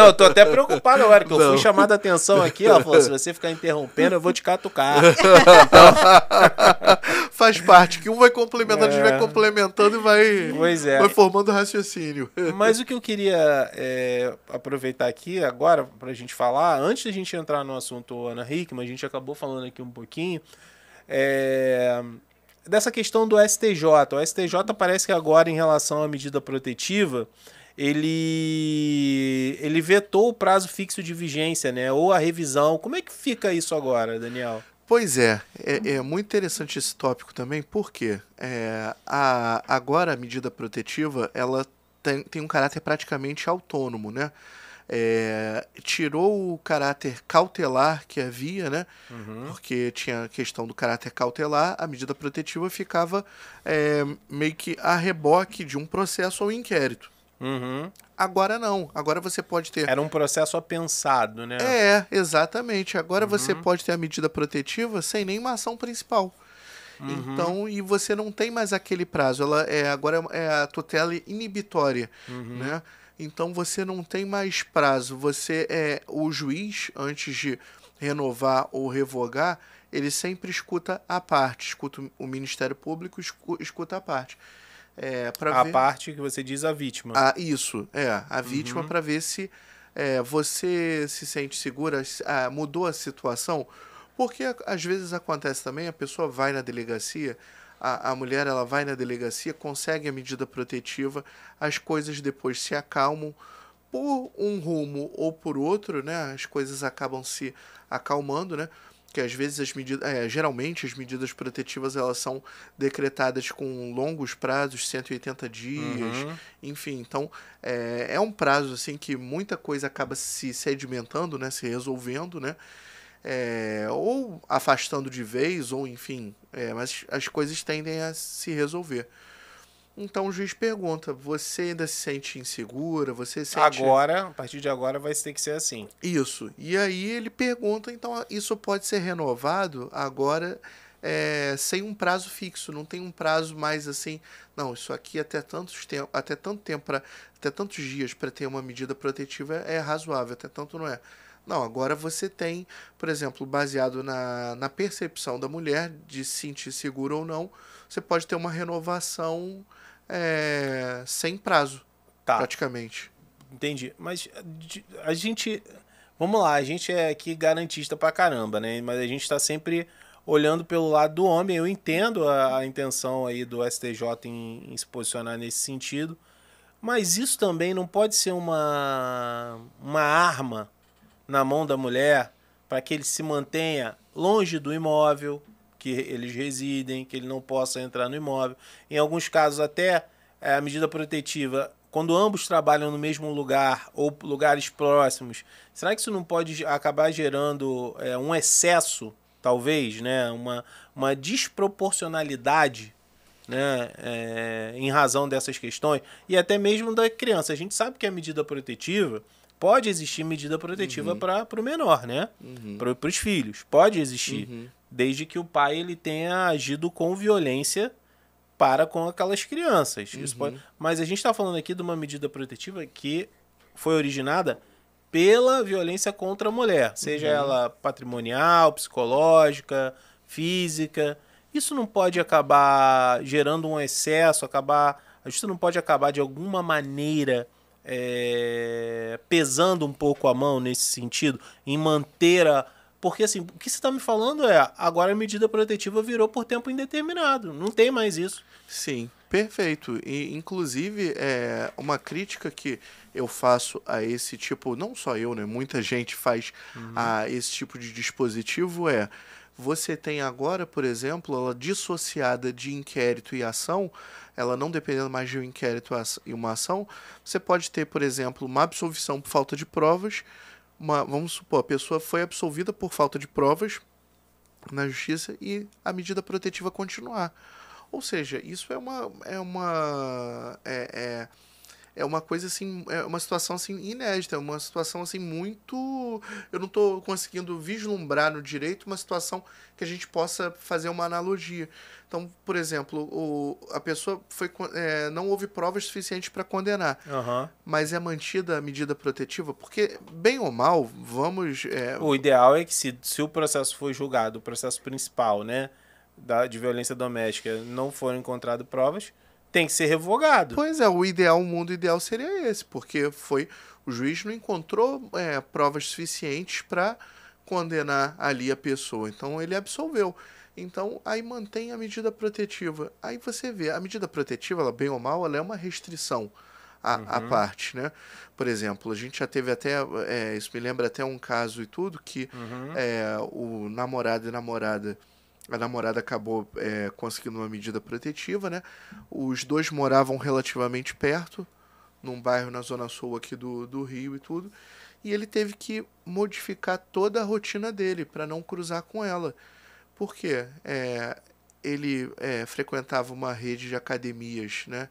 eu tô até preocupado agora, que eu fui chamado a atenção aqui. Ela falou, se você ficar interrompendo, eu vou te catucar. Faz parte, que um vai complementando, a gente vai complementando e vai formando raciocínio. Mas o que eu queria aproveitar aqui agora, pra gente falar, antes da gente entrar no assunto Ana Hickman, a gente acabou falando aqui um pouquinho, dessa questão do STJ. O STJ parece que agora, em relação à medida protetiva, ele vetou o prazo fixo de vigência, né? Ou a revisão. Como é que fica isso agora, Daniel? Pois é muito interessante esse tópico também, porque agora a medida protetiva ela tem um caráter praticamente autônomo, né? Tirou o caráter cautelar que havia, né? Porque tinha a questão do caráter cautelar, a medida protetiva ficava meio que a reboque de um processo ou inquérito. Agora não, agora você pode ter... Era um processo apensado, né? Exatamente. Agora você pode ter a medida protetiva sem nenhuma ação principal. Então, e você não tem mais aquele prazo, agora é a tutela inibitória, né? Então você não tem mais prazo. O juiz, antes de renovar ou revogar, ele sempre escuta a parte, escuta o Ministério Público, escuta a parte. Parte que você diz a vítima. Isso, a vítima, para ver se você se sente segura, mudou a situação. Porque às vezes acontece também, a pessoa vai na delegacia, a mulher ela vai na delegacia, consegue a medida protetiva, as coisas depois se acalmam, por um rumo ou por outro, né, as coisas acabam se acalmando, né? Que às vezes geralmente as medidas protetivas elas são decretadas com longos prazos, 180 dias, enfim. Então, é um prazo assim que muita coisa acaba se sedimentando, né, se resolvendo, né? Ou afastando de vez, ou enfim, mas as coisas tendem a se resolver. Então o juiz pergunta, você ainda se sente insegura? Você sente... Agora, a partir de agora vai ter que ser assim. Isso. E aí ele pergunta, então isso pode ser renovado agora sem um prazo fixo, não tem um prazo mais assim, não, isso aqui até tanto tempo, até tantos dias para ter uma medida protetiva é razoável, até tanto não é. Não, agora você tem, por exemplo, baseado na percepção da mulher de se sentir segura ou não, você pode ter uma renovação sem prazo, praticamente. Entendi. Mas a gente... Vamos lá, a gente é aqui garantista pra caramba, né? Mas a gente tá sempre olhando pelo lado do homem. Eu entendo a intenção aí do STJ em se posicionar nesse sentido. Mas isso também não pode ser uma arma na mão da mulher para que ele se mantenha longe do imóvel que eles residem, que ele não possa entrar no imóvel. Em alguns casos até a medida protetiva, quando ambos trabalham no mesmo lugar ou lugares próximos, será que isso não pode acabar gerando um excesso, talvez, né? uma desproporcionalidade, né? Em razão dessas questões, e até mesmo da criança. A gente sabe que a medida protetiva, pode existir medida protetiva para o menor, né? Para os filhos, pode existir, desde que o pai ele tenha agido com violência para com aquelas crianças. Isso pode... Mas a gente está falando aqui de uma medida protetiva que foi originada pela violência contra a mulher, seja ela patrimonial, psicológica, física. Isso não pode acabar gerando um excesso, a justiça não pode acabar de alguma maneira pesando um pouco a mão nesse sentido, em manter a... Porque assim, o que você está me falando agora a medida protetiva virou por tempo indeterminado, não tem mais isso. Sim, perfeito. E inclusive uma crítica que eu faço a esse tipo, não só eu, né? Muita gente faz a esse tipo de dispositivo você tem agora, por exemplo, ela dissociada de inquérito e ação, ela não dependendo mais de um inquérito e uma ação, você pode ter, por exemplo, uma absolvição por falta de provas. Vamos supor, a pessoa foi absolvida por falta de provas na justiça e a medida protetiva continuar. Ou seja, isso é uma coisa assim, é uma situação assim inédita, é uma situação assim muito... Eu não estou conseguindo vislumbrar no direito uma situação que a gente possa fazer uma analogia. Então, por exemplo, a pessoa não houve provas suficientes para condenar, mas é mantida a medida protetiva, porque, bem ou mal, vamos... O ideal é que se o processo for julgado, o processo principal, né, de violência doméstica, não foram encontradas provas, tem que ser revogado. Pois é, o mundo ideal seria esse, porque o juiz não encontrou provas suficientes para condenar ali a pessoa, então ele absolveu. Então, aí mantém a medida protetiva. Aí você vê, a medida protetiva, ela, bem ou mal, ela é uma restrição à parte, né? Por exemplo, a gente já teve até, isso me lembra até um caso e tudo, que o namorado e a namorada acabou conseguindo uma medida protetiva, né? Os dois moravam relativamente perto, num bairro na Zona Sul aqui do Rio e tudo, e ele teve que modificar toda a rotina dele para não cruzar com ela. Por quê? Ele frequentava uma rede de academias, né?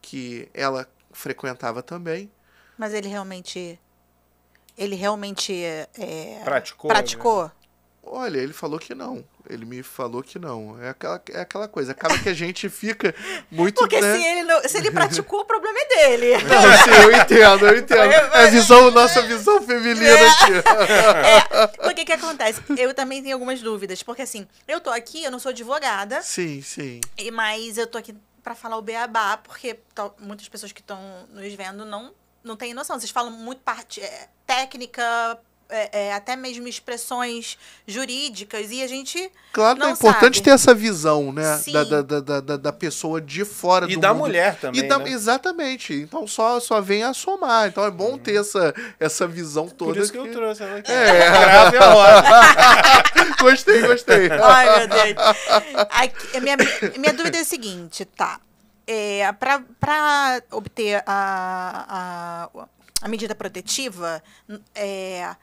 Que ela frequentava também. Mas ele realmente praticou? Né? Olha, ele falou que não. Ele me falou que não. É aquela coisa. Acaba que a gente fica muito... Porque né? se ele praticou, o problema é dele. Não, sim, eu entendo. Nossa visão feminina aqui. Porque que acontece? Eu também tenho algumas dúvidas. Porque assim, eu tô aqui, eu não sou advogada. Sim, sim. Mas eu tô aqui pra falar o beabá, porque muitas pessoas que estão nos vendo não têm noção. Vocês falam muito parte técnica, até mesmo expressões jurídicas, e a gente Claro, não é importante sabe. ter essa visão, né? Sim. Da pessoa de fora E do da mundo. mulher também, né? Exatamente. Então só vem a somar. Então é bom ter essa visão toda. Por isso que eu trouxe ela aqui. É. Grave a roda. Gostei. Ai, meu Deus. Minha dúvida é a seguinte, tá? Para obter a medida protetiva,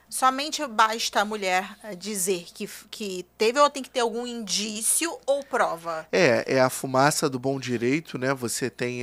somente basta a mulher dizer que teve, ou tem que ter algum indício ou prova? É a fumaça do bom direito, né? Você tem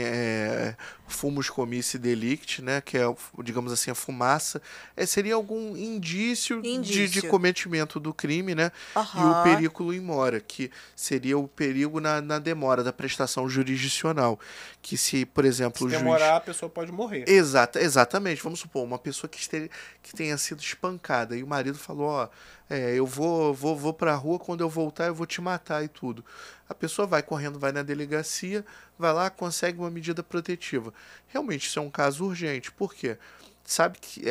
fumus comissi delicti, né? Que é, digamos assim, a fumaça. Seria algum indício. De cometimento do crime, né? E o periculo in mora, que seria o perigo na demora da prestação jurisdicional. Que se, por exemplo, Se demorar, a pessoa pode morrer. Exatamente. Vamos supor, uma pessoa que tenha sido espancada e o marido falou, ó, eu vou pra rua, quando eu voltar eu vou te matar e tudo. A pessoa vai correndo, vai na delegacia, vai lá, consegue uma medida protetiva. Realmente, isso é um caso urgente. Por quê? Sabe que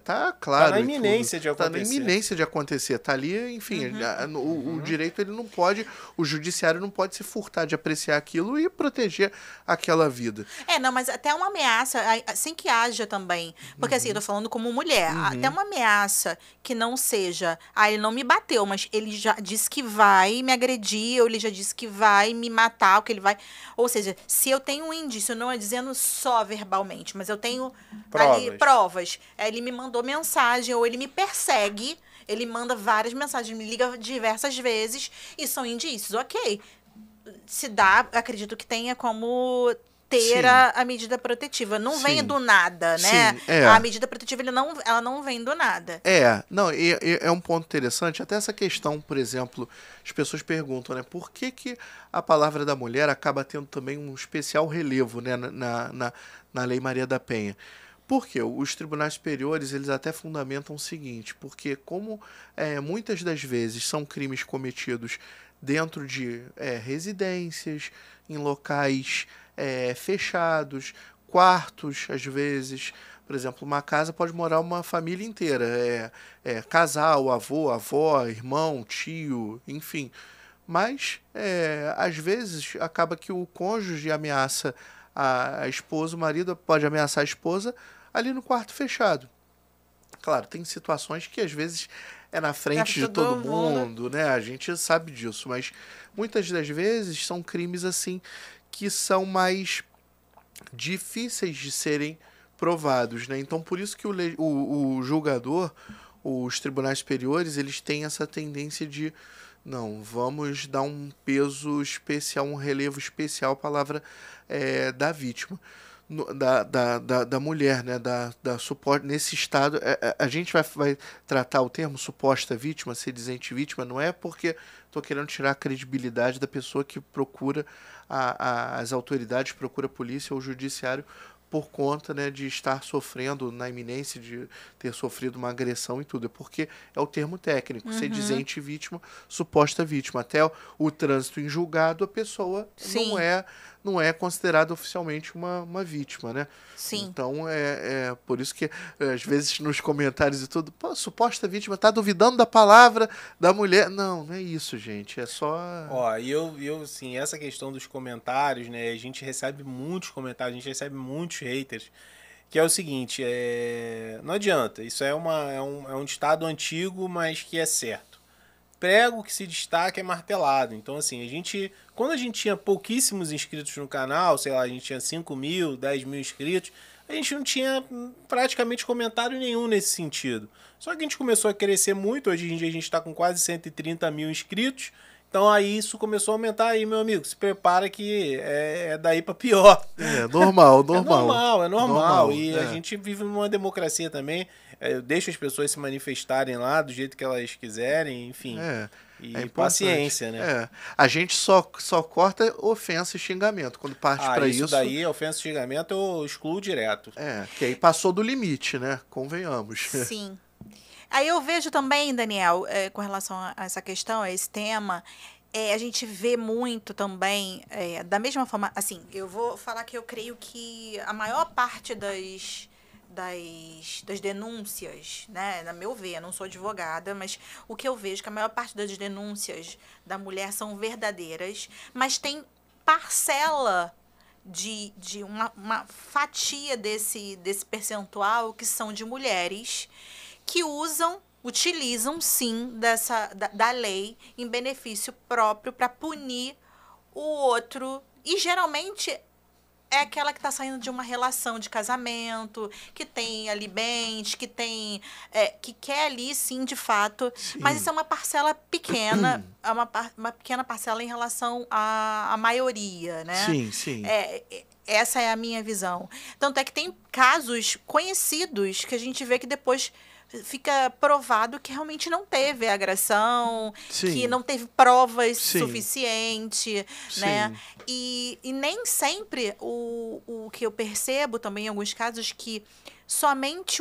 tá claro. Tá na iminência de acontecer. Tá na iminência de acontecer. Tá ali, enfim, o direito, ele não pode, o judiciário não pode se furtar de apreciar aquilo e proteger aquela vida. Não, mas até uma ameaça, sem que haja também, porque assim, eu tô falando como mulher, até uma ameaça que não seja, ele não me bateu, mas ele já disse que vai me agredir, ou ele já disse que vai me matar, ou que ele vai, ou seja, se eu tenho um indício, não é dizendo só verbalmente, mas eu tenho provas. Ele me mandou mensagem, ou ele me persegue, ele manda várias mensagens, me liga diversas vezes, e são indícios, ok. Se dá, acredito que tenha como ter a medida protetiva. Não vem do nada, né? A medida protetiva, ela não vem do nada. É um ponto interessante, até essa questão, por exemplo, as pessoas perguntam, né, por que a palavra da mulher acaba tendo também um especial relevo, né, na Lei Maria da Penha? Porque os tribunais superiores, eles até fundamentam o seguinte, porque como muitas das vezes são crimes cometidos dentro de residências, em locais fechados, quartos, às vezes, por exemplo, uma casa pode morar uma família inteira, casal, avô, avó, irmão, tio, enfim. Mas, às vezes, acaba que o cônjuge ameaça a esposa, o marido pode ameaçar a esposa ali no quarto fechado. Claro, tem situações que às vezes é na frente de todo mundo, né? A gente sabe disso, mas muitas das vezes são crimes assim que são mais difíceis de serem provados, né? Então, por isso que o julgador, os tribunais superiores, eles têm essa tendência de não, vamos dar um peso especial, um relevo especial à palavra da vítima. Da mulher, né, da suporte nesse estado, a gente vai tratar o termo suposta vítima, sedizente vítima, não é porque estou querendo tirar a credibilidade da pessoa que procura as autoridades, procura a polícia ou o judiciário por conta, né, de estar sofrendo, na iminência de ter sofrido uma agressão e tudo. É porque é o termo técnico, sedizente vítima, suposta vítima. Até o trânsito em julgado, a pessoa não é considerada oficialmente uma vítima, né? Sim. Então, por isso que, às vezes, nos comentários e tudo, pô, suposta vítima, tá duvidando da palavra da mulher. Não é isso, gente. É só... E eu assim, essa questão dos comentários, né? A gente recebe muitos comentários, a gente recebe muitos haters, que é o seguinte, não adianta, isso é um ditado antigo, mas que é certo. Prego que se destaca é martelado. Então, assim, quando a gente tinha pouquíssimos inscritos no canal, sei lá, a gente tinha 5 mil, 10 mil inscritos, a gente não tinha praticamente comentário nenhum nesse sentido. Só que a gente começou a crescer muito, hoje em dia a gente está com quase 130 mil inscritos, então aí isso começou a aumentar aí, meu amigo, se prepara que é daí para pior. Normal. É normal. E a gente vive numa democracia também, deixa as pessoas se manifestarem lá do jeito que elas quiserem, enfim. E paciência, né? A gente só corta ofensa e xingamento. Quando parte para isso... Isso daí, ofensa e xingamento, eu excluo direto. Que aí passou do limite, né? Convenhamos. Sim. Aí eu vejo também, Daniel, com relação a essa questão, a esse tema, a gente vê muito também, da mesma forma, assim, eu vou falar que eu creio que a maior parte das denúncias, né? Na meu ver, eu não sou advogada, mas o que eu vejo é que a maior parte das denúncias da mulher são verdadeiras, mas tem parcela de uma fatia desse percentual que são de mulheres que utilizam sim da lei em benefício próprio para punir o outro. E geralmente é aquela que está saindo de uma relação de casamento, que tem ali bens, que tem. Que quer ali, sim, de fato. Sim. Mas isso é uma parcela pequena, é uma pequena parcela em relação à maioria, né? Sim, sim. Essa é a minha visão. Tanto é que tem casos conhecidos que a gente vê que depois fica provado que realmente não teve agressão, Sim. que não teve provas Sim. suficiente, Sim. né? E nem sempre o que eu percebo também em alguns casos que somente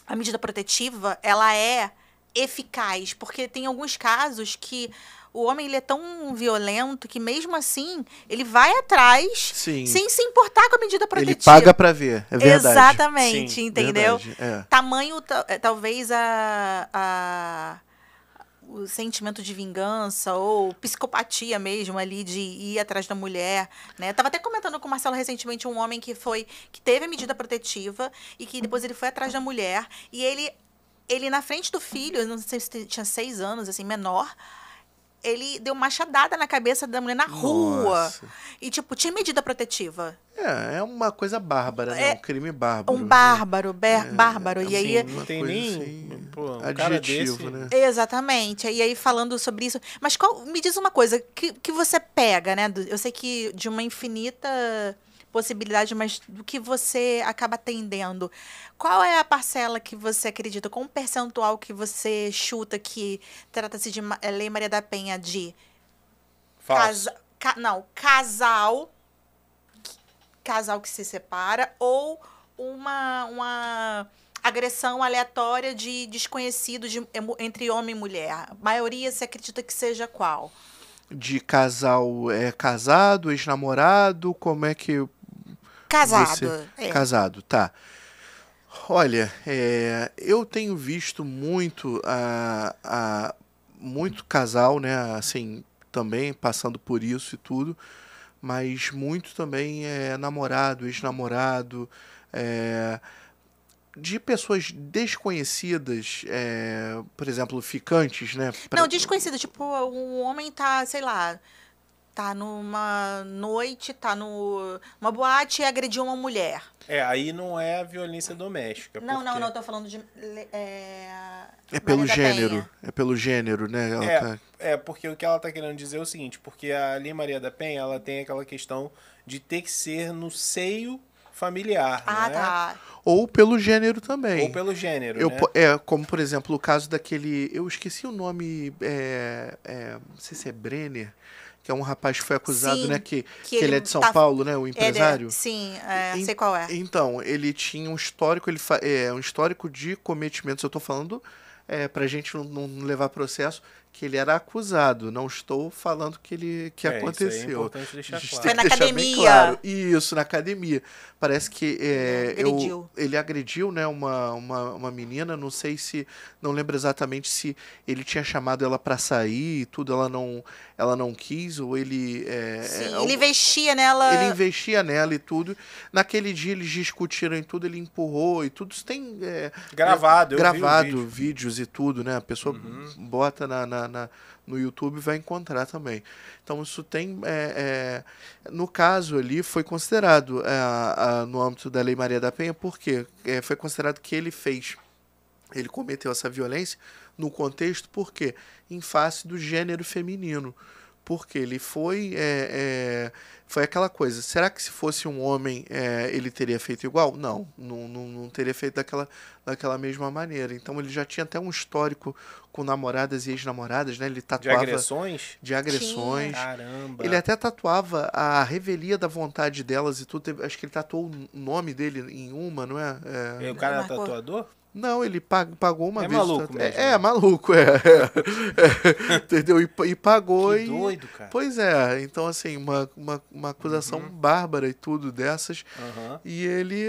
a medida protetiva ela é eficaz, porque tem alguns casos que o homem ele é tão violento que mesmo assim ele vai atrás Sim. sem se importar com a medida protetiva. Ele paga pra ver, é verdade. Exatamente, Sim, entendeu? verdade, Tamanho, talvez o sentimento de vingança ou psicopatia mesmo ali de ir atrás da mulher, né? Tava até comentando com o Marcelo recentemente um homem que teve a medida protetiva e que depois ele foi atrás da mulher e ele na frente do filho, eu não sei se tinha 6 anos, assim, menor, ele deu machadada na cabeça da mulher na rua. Nossa. E, tipo, tinha medida protetiva. É uma coisa bárbara, né? Um crime bárbaro. Um bárbaro, bárbaro. E aí... Não tem nem assim, pô, um cara adjetivo, desse... né? Exatamente. E aí, falando sobre isso... Mas me diz uma coisa, que você pega, né? Eu sei que de uma infinita possibilidade, mas do que você acaba atendendo. Qual é a parcela que você acredita, qual o percentual que você chuta que trata-se de Lei Maria da Penha de Falso. casal que se separa ou uma agressão aleatória de desconhecido entre homem e mulher? A maioria você acredita que seja qual? De casal casado, ex-namorado, como é que... Casado. Casado, tá. Olha, eu tenho visto muito muito casal, né, assim, também passando por isso e tudo, mas muito também namorado, ex-namorado, de pessoas desconhecidas, por exemplo, ficantes, né? Não, desconhecido, tipo, um homem tá, sei lá, tá numa noite, tá numa boate e agrediu uma mulher. Aí não é a violência doméstica. Não, porque... não, tô falando de... É pelo Maria da gênero, Penha. é pelo gênero, né? Porque o que ela tá querendo dizer é o seguinte, porque a Lei Maria da Penha, ela tem aquela questão de ter que ser no seio familiar, Ah, né? tá. Ou pelo gênero também. Ou pelo gênero, né? Como, por exemplo, o caso daquele... Eu esqueci o nome... não sei se é Brenner, que é um rapaz que foi acusado, Sim, né? Que que ele ele é de São tá- Paulo, né? O empresário. Sim, sei qual é. Então, ele tinha um histórico, um histórico de cometimentos. Eu estou falando pra gente não levar processo, que ele era acusado. Não estou falando que Isso aí é aconteceu. importante deixar A gente claro. tem Foi na que deixar bem academia. claro. Isso, na academia. Parece que Agrediu. ele agrediu, né, uma menina, não lembro exatamente se ele tinha chamado ela para sair e tudo, ela não quis, ou ele... Sim, ele investia nela. Ele investia nela e tudo. Naquele dia eles discutiram em tudo, ele empurrou e tudo. Isso tem Gravado, eu vi o gravado, vídeo. vídeos e tudo, né? A pessoa bota no YouTube e vai encontrar também. Então isso tem... no caso ali foi considerado no âmbito da Lei Maria da Penha, porque foi considerado que ele cometeu essa violência no contexto, porque em face do gênero feminino. Porque ele foi aquela coisa. Será que se fosse um homem ele teria feito igual? Não teria feito daquela mesma maneira. Então ele já tinha até um histórico com namoradas e ex-namoradas, né? Ele tatuava... De agressões? Agressões. Caramba. Ele até tatuava a revelia da vontade delas e tudo. Acho que ele tatuou o nome dele em uma, não é? O cara era Marcou. tatuador? Não, ele pagou uma vez. Maluco mesmo. Maluco, entendeu? E pagou. Que doido, cara. Pois é, então assim, uma acusação bárbara e tudo dessas. E ele,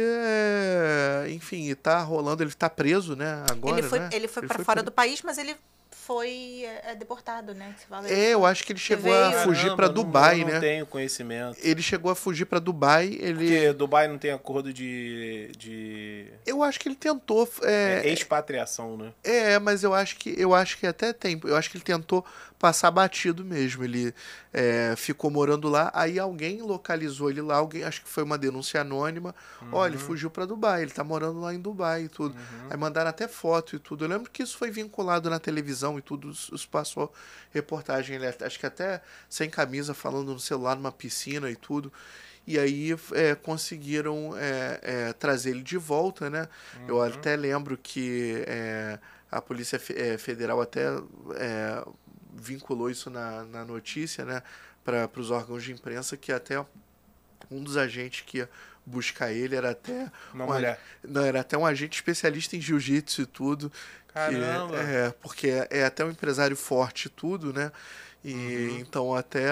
enfim, tá rolando, ele tá preso, né, agora, ele foi para fora do país, mas ele foi deportado, né? Que você fala eu acho que ele chegou a fugir para Dubai, né? Não tenho conhecimento. Ele chegou a fugir para Dubai. Porque Dubai não tem acordo de... Eu acho que ele tentou... expatriação, né? Mas eu acho que até tem. Eu acho que ele tentou passar batido mesmo. Ele ficou morando lá, aí alguém localizou ele lá, acho que foi uma denúncia anônima. Olha, ele fugiu para Dubai, ele tá morando lá em Dubai e tudo. Aí mandaram até foto e tudo. Eu lembro que isso foi vinculado na televisão e tudo, isso passou reportagem. Ele acho que até sem camisa, falando no celular numa piscina e tudo. E aí conseguiram trazer ele de volta, né? Eu até lembro que a Polícia Federal até vinculou isso na notícia, né? Para os órgãos de imprensa, que até um dos agentes que ia buscar ele era até uma mulher. Não, era até um agente especialista em jiu-jitsu e tudo. Caramba! Porque é até um empresário forte e tudo, né? E então até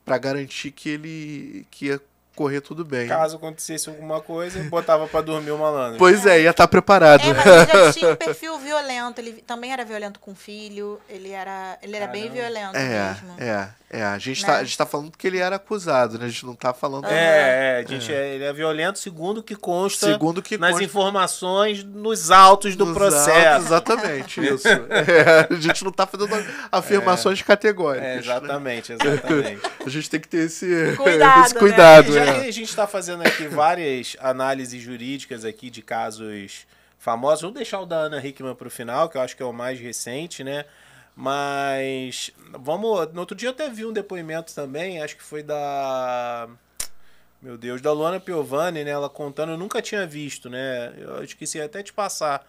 para garantir que ia correr tudo bem. Caso acontecesse alguma coisa, botava pra dormir o malandro. Pois ia estar preparado. Mas ele já tinha um perfil violento, ele também era violento com o filho, ele era bem violento mesmo. A gente tá falando que ele era acusado, né? A gente não tá falando... Ele é violento segundo o que consta nas informações nos autos do processo. Exatamente, isso. A gente não tá fazendo afirmações categóricas. Exatamente. A gente tem que ter esse cuidado. Já que a gente tá fazendo aqui várias análises jurídicas aqui de casos famosos, vou deixar o da Ana Hickman pro final, que eu acho que é o mais recente, né? Mas no outro dia eu até vi um depoimento também, acho que foi da Luana Piovani, né? Ela contando, eu nunca tinha visto, né? Eu esqueci até de passar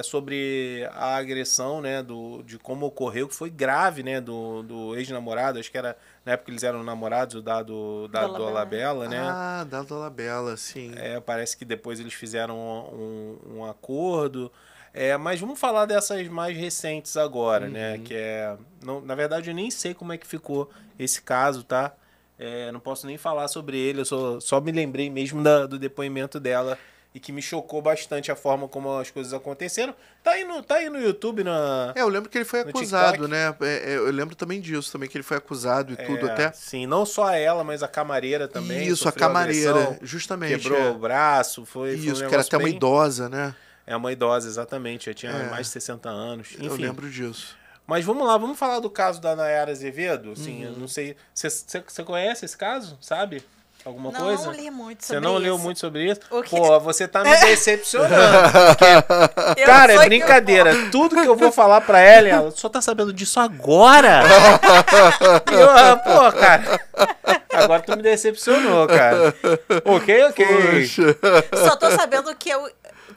sobre a agressão, né? De como ocorreu, que foi grave, né? Do ex-namorado, acho que era na época que eles eram namorados, o Dado Dolabella, né? Ah, Dado Dolabella, sim. Parece que depois eles fizeram um acordo. Mas vamos falar dessas mais recentes agora, né? Que na verdade, eu nem sei como é que ficou esse caso, tá? Não posso nem falar sobre ele, eu só me lembrei mesmo do depoimento dela e que me chocou bastante a forma como as coisas aconteceram. Tá aí no YouTube, eu lembro que ele foi acusado, né? Eu lembro também disso, também que ele foi acusado e tudo até. Sim, não só ela, mas a camareira também. Isso, a camareira, justamente. Quebrou o braço, foi isso, que era até uma idosa, né? É uma idosa, exatamente. Já tinha mais de 60 anos. Enfim. Eu lembro disso. Mas vamos lá, vamos falar do caso da Nayara Azevedo. Assim, eu não sei. Você conhece esse caso? Sabe? Alguma coisa? Não li muito sobre isso. Você não leu muito sobre isso? O quê? Pô, você tá me decepcionando. Porque, cara, é brincadeira. Tudo que eu vou falar pra ela só tá sabendo disso agora. Pô, cara. Agora tu me decepcionou, cara. Ok. Poxa. Só tô sabendo que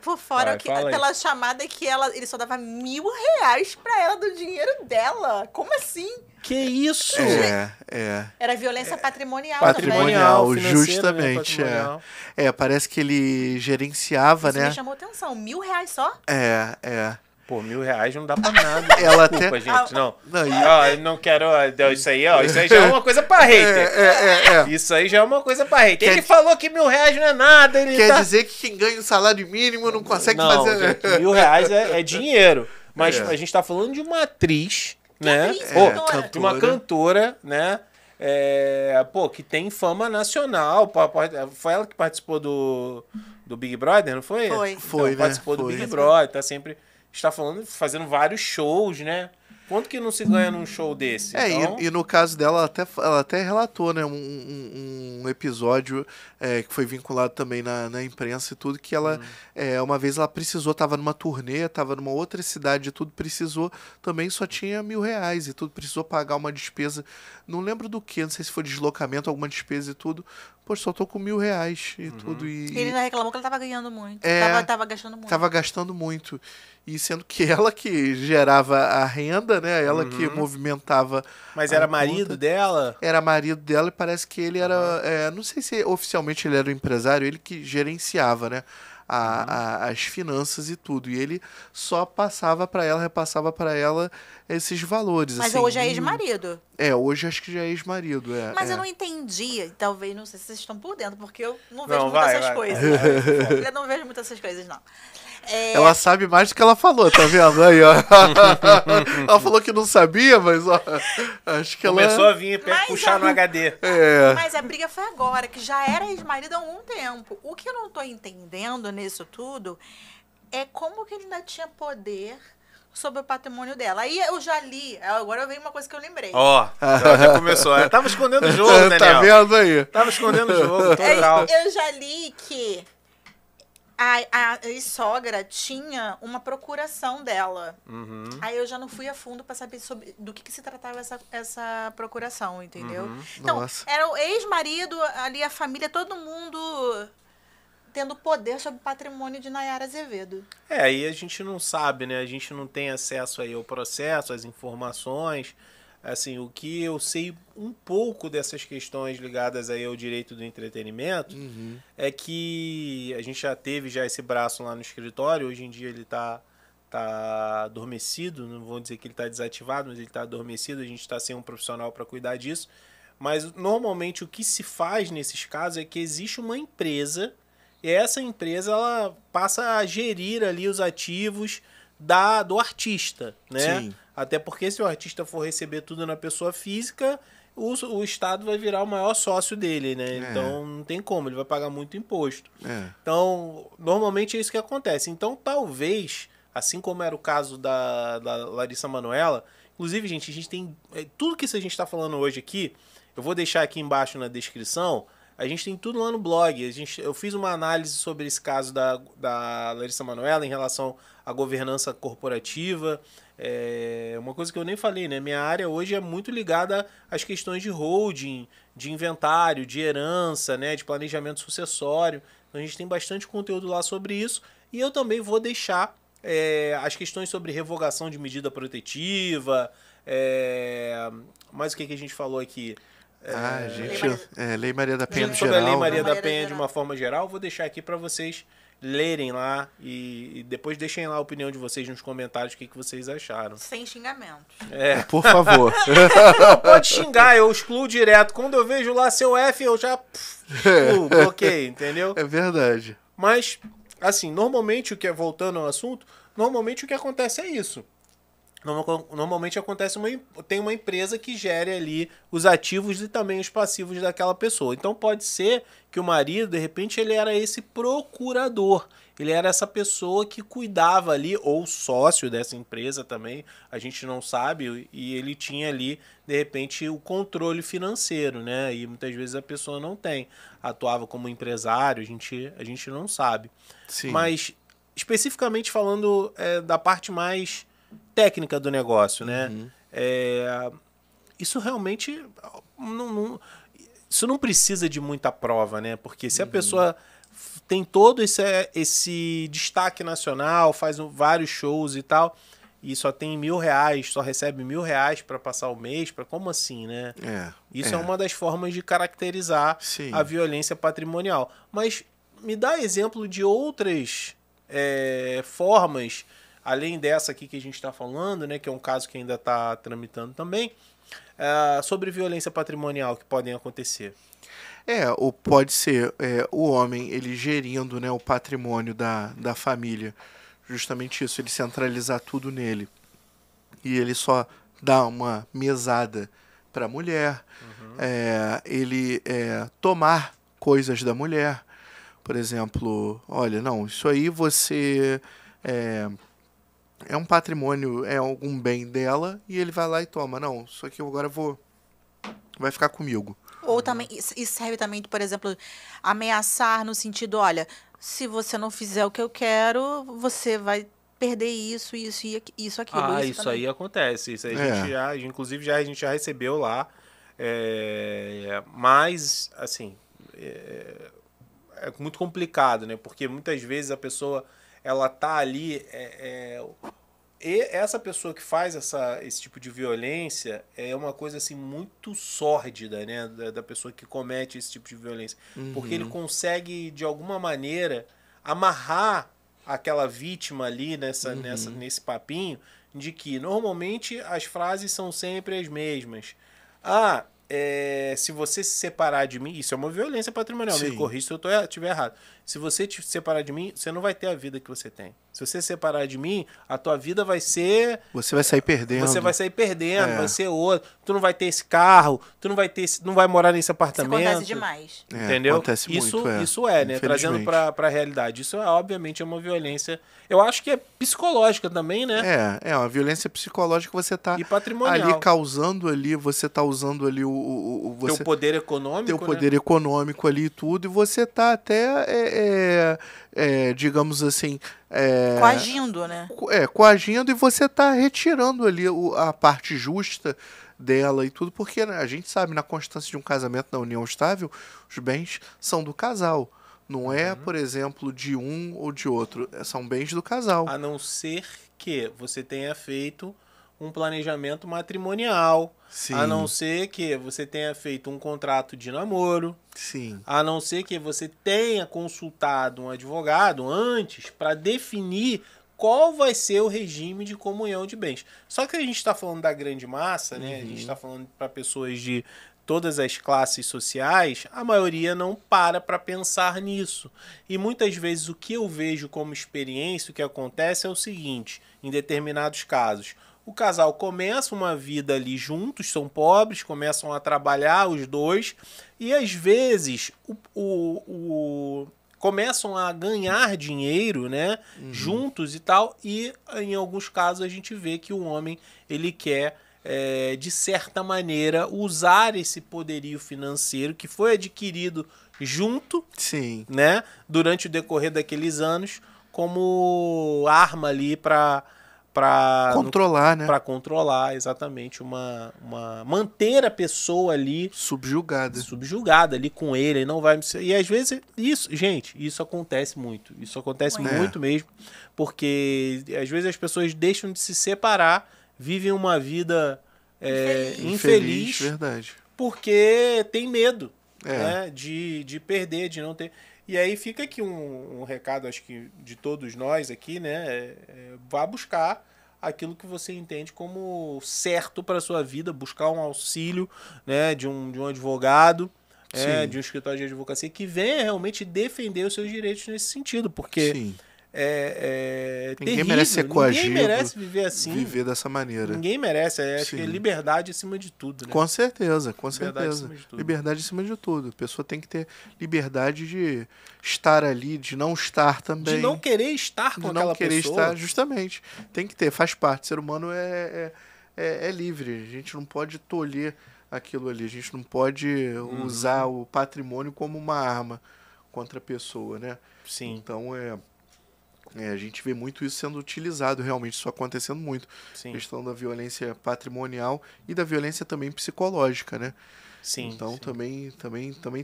por fora, Vai, pela chamada que ele só dava R$1.000 pra ela do dinheiro dela. Como assim? Que isso? Era violência patrimonial patrimonial, também. justamente. Patrimonial. Parece que ele gerenciava, Isso né? me chamou atenção. R$1.000 só? Pô, R$1.000 não dá pra nada. Ela Desculpa, gente, não. Não, não quero... Isso aí já é uma coisa pra hater. Isso aí já é uma coisa pra hater. Ele falou que R$1.000 não é nada. Quer dizer que quem ganha o salário mínimo não consegue fazer... Gente, R$1.000 é dinheiro. Mas a gente tá falando de uma atriz, né? De uma cantora, né? Que tem fama nacional. Foi ela que participou do Big Brother, não foi? Foi, né? Participou do Big Brother, tá sempre... está fazendo vários shows, né? Quanto que não se ganha num show desse? E no caso dela, ela até relatou, né, um episódio que foi vinculado também na imprensa e tudo, que ela, uma vez ela precisou, tava numa turnê, tava numa outra cidade e tudo, precisou, também só tinha R$1.000 e tudo, precisou pagar uma despesa, não lembro do que, não sei se foi deslocamento, alguma despesa e tudo, só tô com R$1.000 e tudo. Ele ainda reclamou que ela tava ganhando muito, tava gastando muito. Tava gastando muito. E sendo que ela que gerava a renda, né? Ela que movimentava. Mas era marido dela? Era marido dela e parece que ele era... não sei se oficialmente ele era o empresário, ele que gerenciava, né? as finanças e tudo. E ele só passava para ela, repassava para ela esses valores. Mas assim, hoje é ex-marido. Hoje acho que já é ex-marido. Mas eu não entendi, talvez, não sei se vocês estão por dentro, porque eu não Não, vejo muito vai, essas vai. coisas. Eu não vejo muito essas coisas, não. Ela sabe mais do que ela falou, tá vendo? Aí, ó. Ela falou que não sabia, mas ó, acho que Começou a vir Mas puxar no HD. Mas a briga foi agora, que já era ex-marido há algum tempo. O que eu não tô entendendo nisso tudo é como que ele ainda tinha poder sobre o patrimônio dela. Aí eu já li, agora veio uma coisa que eu lembrei. Ó, já começou. Eu tava escondendo o jogo, Daniel. Tá vendo aí? Tava escondendo o jogo, total. Eu já li que a ex-sogra tinha uma procuração dela. Aí eu já não fui a fundo pra saber do que se tratava essa procuração, entendeu? Então, Nossa. era o ex-marido, ali a família, todo mundo tendo poder sobre o patrimônio de Nayara Azevedo. Aí a gente não sabe, né? A gente não tem acesso aí ao processo, às informações. Assim, o que eu sei um pouco dessas questões ligadas aí ao direito do entretenimento é que a gente já teve esse braço lá no escritório. Hoje em dia ele tá adormecido, não vou dizer que ele está desativado, mas ele está adormecido. A gente está sem um profissional para cuidar disso. Mas normalmente o que se faz nesses casos é que existe uma empresa e essa empresa ela passa a gerir ali os ativos do artista, né? Sim. Até porque se o artista for receber tudo na pessoa física, o Estado vai virar o maior sócio dele, né? Então não tem como, ele vai pagar muito imposto. Então, normalmente é isso que acontece. Então, talvez, assim como era o caso da Larissa Manoela, inclusive, gente, a gente tem tudo que a gente está falando hoje aqui, eu vou deixar aqui embaixo na descrição. A gente tem tudo lá no blog. Eu fiz uma análise sobre esse caso da Larissa Manoela em relação à governança corporativa. Uma coisa que eu nem falei, né? Minha área hoje é muito ligada às questões de holding, de inventário, de herança, né? De planejamento sucessório. Então a gente tem bastante conteúdo lá sobre isso. E eu também vou deixar as questões sobre revogação de medida protetiva. Mas o que a gente falou aqui? Lei Maria da Penha no sobre geral. a Lei Maria né? da Penha de uma forma geral, vou deixar aqui para vocês lerem lá e depois deixem lá a opinião de vocês nos comentários, o que vocês acharam. Sem xingamentos. Por favor. Não, pode xingar, eu excluo direto. Quando eu vejo lá seu F, eu já excluo, bloqueio, entendeu? É verdade. Mas, assim, normalmente voltando ao assunto, normalmente o que acontece é isso. Normalmente tem uma empresa que gere ali os ativos e também os passivos daquela pessoa. Então pode ser que o marido, de repente, ele era esse procurador. Ele era essa pessoa que cuidava ali, ou sócio dessa empresa também, a gente não sabe, e ele tinha ali, de repente, o controle financeiro, né? E muitas vezes a pessoa não tem. Atuava como empresário, a gente não sabe. Sim. Mas, especificamente falando da parte mais técnica do negócio, né? Isso realmente isso não precisa de muita prova, né? Porque se a pessoa tem todo esse destaque nacional, faz vários shows e tal, e só tem R$1.000, só recebe R$1.000 para passar o mês, como assim, né? Isso é uma das formas de caracterizar a violência patrimonial. Mas me dá exemplo de outras formas, além dessa aqui que a gente está falando, né, que é um caso que ainda está tramitando também, sobre violência patrimonial que podem acontecer. Ou pode ser o homem ele gerindo, né, o patrimônio da família. Justamente isso, ele centralizar tudo nele. E ele só dá uma mesada para a mulher. Ele tomar coisas da mulher. Por exemplo, olha, não, isso aí você... é um patrimônio, é algum bem dela, e ele vai lá e toma. Não, isso aqui eu agora vai ficar comigo. Ou também, isso serve também, por exemplo, ameaçar no sentido, olha, se você não fizer o que eu quero, você vai perder isso, aquilo. Isso aí acontece. Isso aí inclusive a gente já recebeu lá. Mas, assim, é muito complicado, né? Porque muitas vezes a pessoa, ela tá ali... E essa pessoa que faz esse tipo de violência é uma coisa assim muito sórdida, né? Da pessoa que comete esse tipo de violência. Porque ele consegue, de alguma maneira, amarrar aquela vítima ali nesse papinho de que normalmente as frases são sempre as mesmas. Se você se separar de mim, isso é uma violência patrimonial, me corrija se eu estiver errado. Se você te separar de mim, você não vai ter a vida que você tem. Se você se separar de mim, a tua vida vai ser... Você vai sair perdendo. Você vai sair perdendo, vai ser outro. Tu não vai ter esse carro, tu não vai morar nesse apartamento. Isso acontece demais. Entendeu? Acontece muito, isso né? Trazendo pra realidade. Isso, obviamente, é uma violência... Eu acho que é psicológica também, né? É uma violência psicológica que você tá e patrimonial. ali causando ali, você tá usando ali teu poder econômico, teu poder econômico ali e tudo, e você tá até, digamos assim... coagindo, né? Coagindo, e você tá retirando ali a parte justa dela e tudo, porque, né, a gente sabe, na constância de um casamento, na união estável, os bens são do casal. Não é, por exemplo, de um ou de outro. São bens do casal. A não ser que você tenha feito um planejamento matrimonial. Sim. A não ser que você tenha feito um contrato de namoro. Sim. A não ser que você tenha consultado um advogado antes para definir qual vai ser o regime de comunhão de bens. Só que a gente está falando da grande massa, né? A gente está falando para pessoas de todas as classes sociais, a maioria não para pensar nisso. E muitas vezes o que eu vejo como experiência, o que acontece é o seguinte, em determinados casos, o casal começa uma vida ali juntos, são pobres, começam a trabalhar os dois, e às vezes começam a ganhar dinheiro, né, juntos e tal, e em alguns casos a gente vê que o homem, ele quer de certa maneira, usar esse poderio financeiro que foi adquirido junto, Sim, né, durante o decorrer daqueles anos, como arma ali para controlar, né? Para controlar, exatamente, manter a pessoa ali subjugada ali com ele, não vai. E às vezes isso acontece muito. Isso acontece muito mesmo, porque às vezes as pessoas deixam de se separar, vivem uma vida infeliz, verdade. Porque tem medo, né, de perder, de não ter. E aí fica aqui um recado, acho que de todos nós aqui, né? Vá buscar aquilo que você entende como certo para a sua vida, buscar um auxílio, né, de um advogado, de um escritório de advocacia que venha realmente defender os seus direitos nesse sentido, porque... Sim. Ninguém terrível. Merece ser coagido, ninguém merece viver assim. Viver dessa maneira. Ninguém merece. Acho que é liberdade acima de tudo. Né? Com certeza, com liberdade certeza. Acima de tudo. Liberdade acima de tudo. A pessoa tem que ter liberdade de estar ali, de não estar também. De não querer estar com aquela pessoa. De não querer estar, justamente. Tem que ter, faz parte. O ser humano é livre. A gente não pode tolher aquilo ali. A gente não pode usar o patrimônio como uma arma contra a pessoa, né? Sim. Então, a gente vê muito isso sendo utilizado, realmente, isso acontecendo muito. Sim. A questão da violência patrimonial e da violência também psicológica, né? Sim. Então, também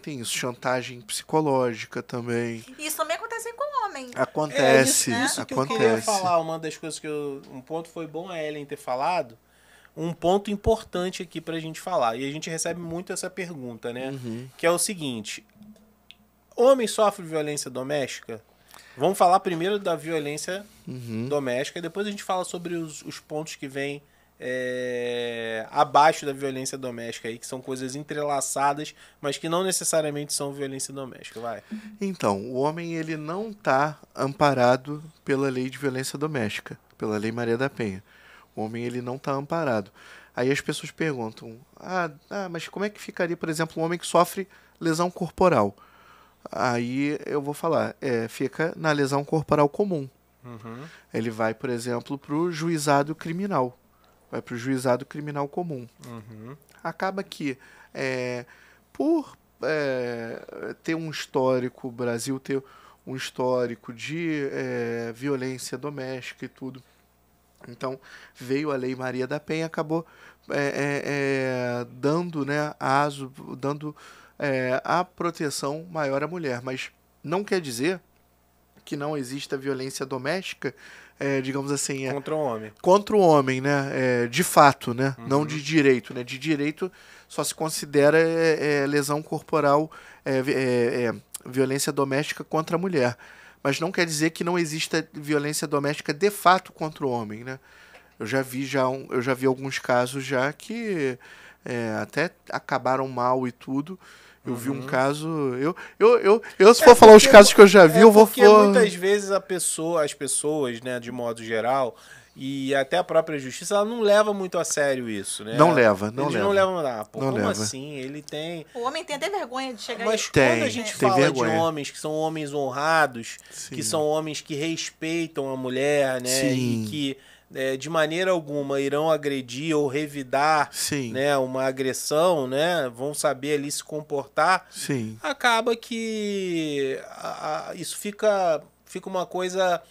tem isso. Chantagem psicológica também. Isso também acontece com o homem. Acontece, isso que acontece. eu queria falar, uma das coisas um ponto foi bom a Ellen ter falado, um ponto importante aqui pra gente falar, e a gente recebe muito essa pergunta, né? Que é o seguinte, homem sofre violência doméstica? Vamos falar primeiro da violência doméstica e depois a gente fala sobre os pontos que vêm abaixo da violência doméstica, aí, que são coisas entrelaçadas, mas que não necessariamente são violência doméstica. Vai. Então, o homem ele não está amparado pela lei de violência doméstica, pela lei Maria da Penha. O homem ele não está amparado. Aí as pessoas perguntam, mas como é que ficaria, por exemplo, um homem que sofre lesão corporal? Aí eu vou falar, fica na lesão corporal comum. Ele vai, por exemplo, para o juizado criminal. Vai para o juizado criminal comum. Acaba que, por ter um histórico, o Brasil ter um histórico de violência doméstica e tudo, então veio a Lei Maria da Penha, acabou dando, né, dando a proteção maior à mulher, mas não quer dizer que não exista violência doméstica, digamos assim, contra o homem. Contra o homem, né? De fato, né? Não de direito, né? De direito só se considera lesão corporal, violência doméstica contra a mulher. mas não quer dizer que não exista violência doméstica de fato contra o homem, né? Eu já vi alguns casos já que até acabaram mal e tudo. Eu vi um caso. Se for falar os casos que eu já vi, eu vou falar. Porque muitas vezes as pessoas, né, de modo geral, e até a própria justiça, ela não leva muito a sério isso, né? Não leva. Eles não levam nada. Pô, como assim? Ele tem... O homem tem até vergonha de chegar Mas quando a gente fala vergonha. De homens que são homens honrados, Sim. que são homens que respeitam a mulher, né? Sim. E que de maneira alguma irão agredir ou revidar, né, uma agressão, né? Vão saber ali se comportar. Sim. Acaba que isso fica uma coisa...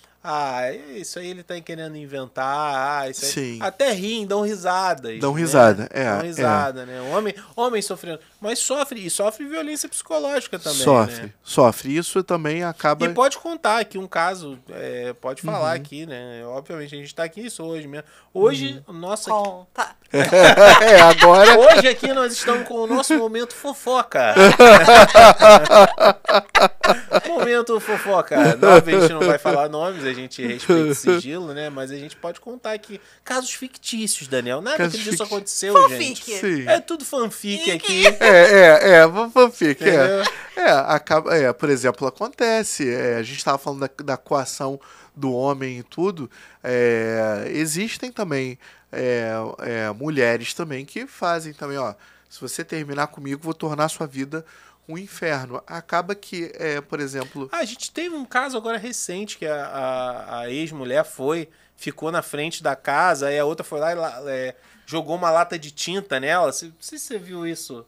isso aí ele tá querendo inventar. Isso aí. Sim. Até riem, dão risadas. Dão risada, né? Dão risada, né? Homem sofrendo. Mas sofre violência psicológica também. Sofre. Isso também acaba. E pode contar aqui um caso, pode falar aqui, né? Obviamente, a gente tá aqui isso hoje mesmo. Hoje, nossa. Conta. Agora. Hoje aqui nós estamos com o nosso momento fofoca. Momento fofoca. Não, a gente não vai falar nomes, a gente respeita o sigilo, né? Mas a gente pode contar aqui casos fictícios, Daniel. Nada disso aconteceu, gente. Fanfic. É tudo fanfic aqui. Fanfic. Acaba, por exemplo, acontece. A gente estava falando da coação do homem e tudo. Existem também mulheres também que fazem também, ó. Se você terminar comigo, vou tornar sua vida um inferno. Acaba que, por exemplo... A gente teve um caso agora recente que a ex-mulher ficou na frente da casa, aí a outra foi lá e jogou uma lata de tinta nela. Não sei se você viu isso.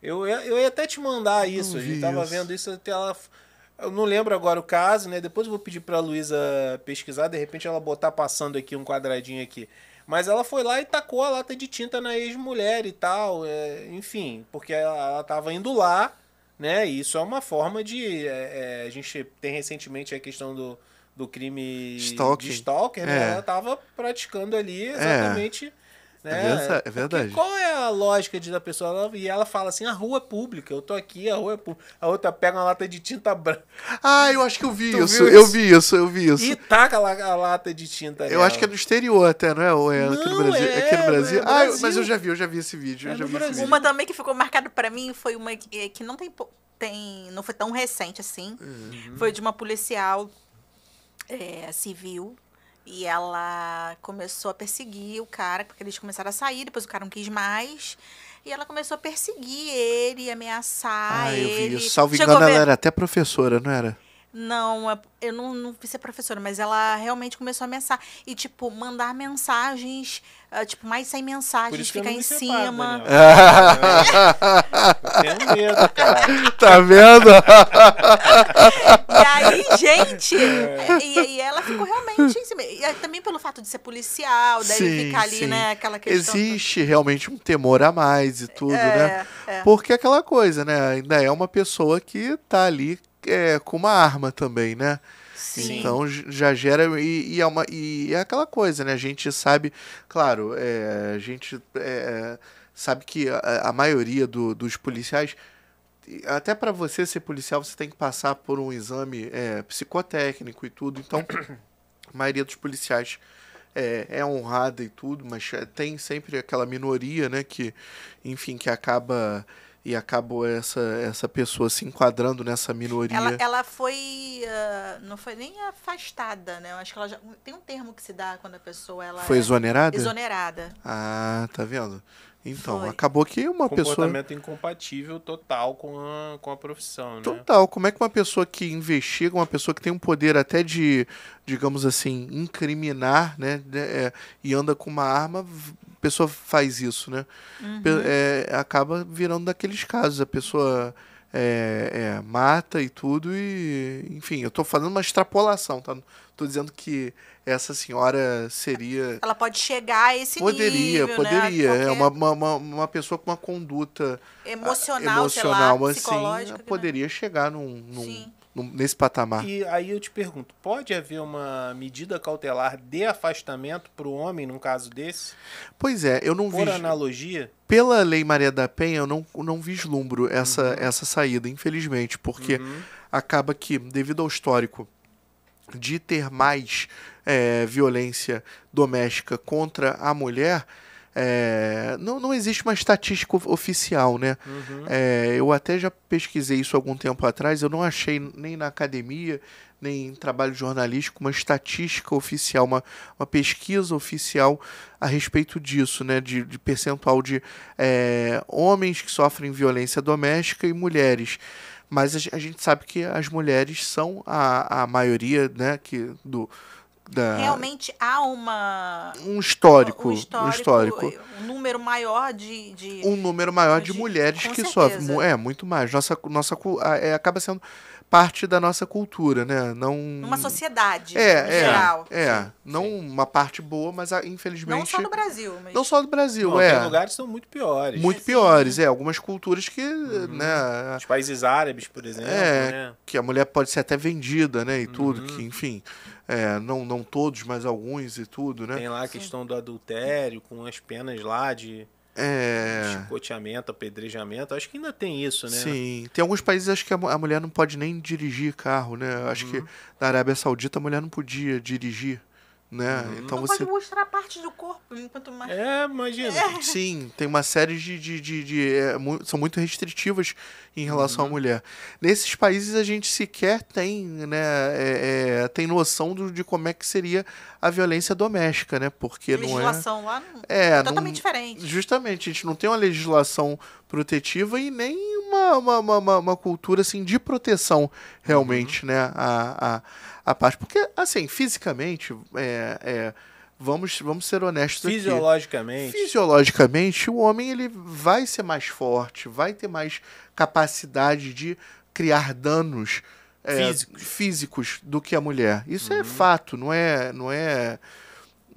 Eu ia até te mandar isso. A gente tava vendo isso até ela... Eu não lembro agora o caso, né? Depois eu vou pedir pra Luísa pesquisar, de repente ela botar passando aqui um quadradinho aqui. Mas ela foi lá e tacou a lata de tinta na ex-mulher e tal. Enfim, porque ela tava indo lá, né? E isso é uma forma de... a gente tem recentemente a questão do crime de stalker, né? Ela tava praticando ali exatamente... Né? É verdade. Porque qual é a lógica da pessoa? Ela fala assim, a rua é pública, eu tô aqui, a rua é pública. A outra pega uma lata de tinta branca. Eu acho que eu vi isso. Eu vi isso. E taca a lata de tinta Eu acho que é no exterior até, não é? Ou aqui no Brasil? Aqui no Brasil. Brasil. Mas eu já vi esse vídeo. Uma também que ficou marcada pra mim foi uma que não não foi tão recente assim. Foi de uma policial civil. E ela começou a perseguir o cara, porque eles começaram a sair, depois o cara não quis mais. E ela começou a perseguir ele, ameaçar ele. Eu vi isso. Salvo engano, ela era até professora, não era? Não, eu não vi ser professora, mas ela realmente começou a ameaçar. E, tipo, mandar mensagens, mais 100 mensagens, ficar em cima. Eu tenho medo, cara. Tá vendo? E aí, gente, e ela ficou realmente em cima. E também pelo fato de ser policial, daí ficar ali, né, aquela questão. Existe realmente um temor a mais e tudo, né? Porque aquela coisa, né, ainda é uma pessoa que tá ali com uma arma também, né? Sim. Então já gera e é aquela coisa, né? A gente sabe, claro, a gente sabe que a maioria dos policiais, até para você ser policial, você tem que passar por um exame psicotécnico e tudo. Então, a maioria dos policiais é honrada e tudo, mas tem sempre aquela minoria, né? Que, enfim, que acaba... E acabou essa pessoa se enquadrando nessa minoria. Ela foi... não foi nem afastada, né? Eu acho que ela já... Tem um termo que se dá quando a pessoa... Foi exonerada? Exonerada. Ah, tá vendo? Então, acabou que uma pessoa... Comportamento incompatível total com a profissão, né? Total. Como é que uma pessoa que investiga, uma pessoa que tem um poder até de, digamos assim, incriminar, né? E anda com uma arma... A pessoa faz isso, né? Acaba virando daqueles casos. A pessoa mata e tudo e... Enfim, eu tô fazendo uma extrapolação, tá? Tô dizendo que essa senhora seria... Ela pode chegar a esse nível, Poderia. Né? Uma pessoa com uma conduta emocional sei lá, assim, psicológica. Poderia chegar nesse patamar. E aí eu te pergunto, pode haver uma medida cautelar de afastamento para o homem num caso desse? Pois é, eu não vi... Por analogia? Pela Lei Maria da Penha, eu não vislumbro essa saída, infelizmente, porque acaba que, devido ao histórico de ter mais violência doméstica contra a mulher, não existe uma estatística oficial, né? Eu até já pesquisei isso algum tempo atrás, eu não achei nem na academia, nem em trabalho jornalístico, uma estatística oficial, uma pesquisa oficial a respeito disso, né? De percentual de homens que sofrem violência doméstica e mulheres. Mas a gente sabe que as mulheres são a maioria, né? Realmente há um histórico, um número maior um número maior de mulheres que certeza. sofrem. Muito mais. Acaba sendo parte da nossa cultura, né? Não uma sociedade em geral. Não uma parte boa, mas infelizmente não só no Brasil, mas... não só no Brasil, Tem lugares que são muito piores. Muito piores, algumas culturas que, né, os países árabes, por exemplo, né? Que a mulher pode ser até vendida, né, e tudo, que enfim, não todos, mas alguns e tudo, né? Tem lá a questão do adultério, com as penas lá de chicoteamento, apedrejamento. Acho que ainda tem isso, né? Sim. Tem alguns países, acho que a mulher não pode nem dirigir carro, né? Acho que na Arábia Saudita a mulher não podia dirigir, né? Então não pode mostrar parte do corpo, enquanto mais... imagina. Sim, tem uma série são muito restritivas em relação à mulher. Nesses países a gente sequer tem, né, tem noção de como é que seria a violência doméstica, né? Porque a legislação lá totalmente diferente. Justamente, a gente não tem uma legislação protetiva e nem uma cultura assim de proteção realmente, né? A parte, porque assim, fisicamente, vamos ser honestos aqui. Fisiologicamente, o homem ele vai ser mais forte, vai ter mais capacidade de criar danos físicos do que a mulher. Isso é fato, não é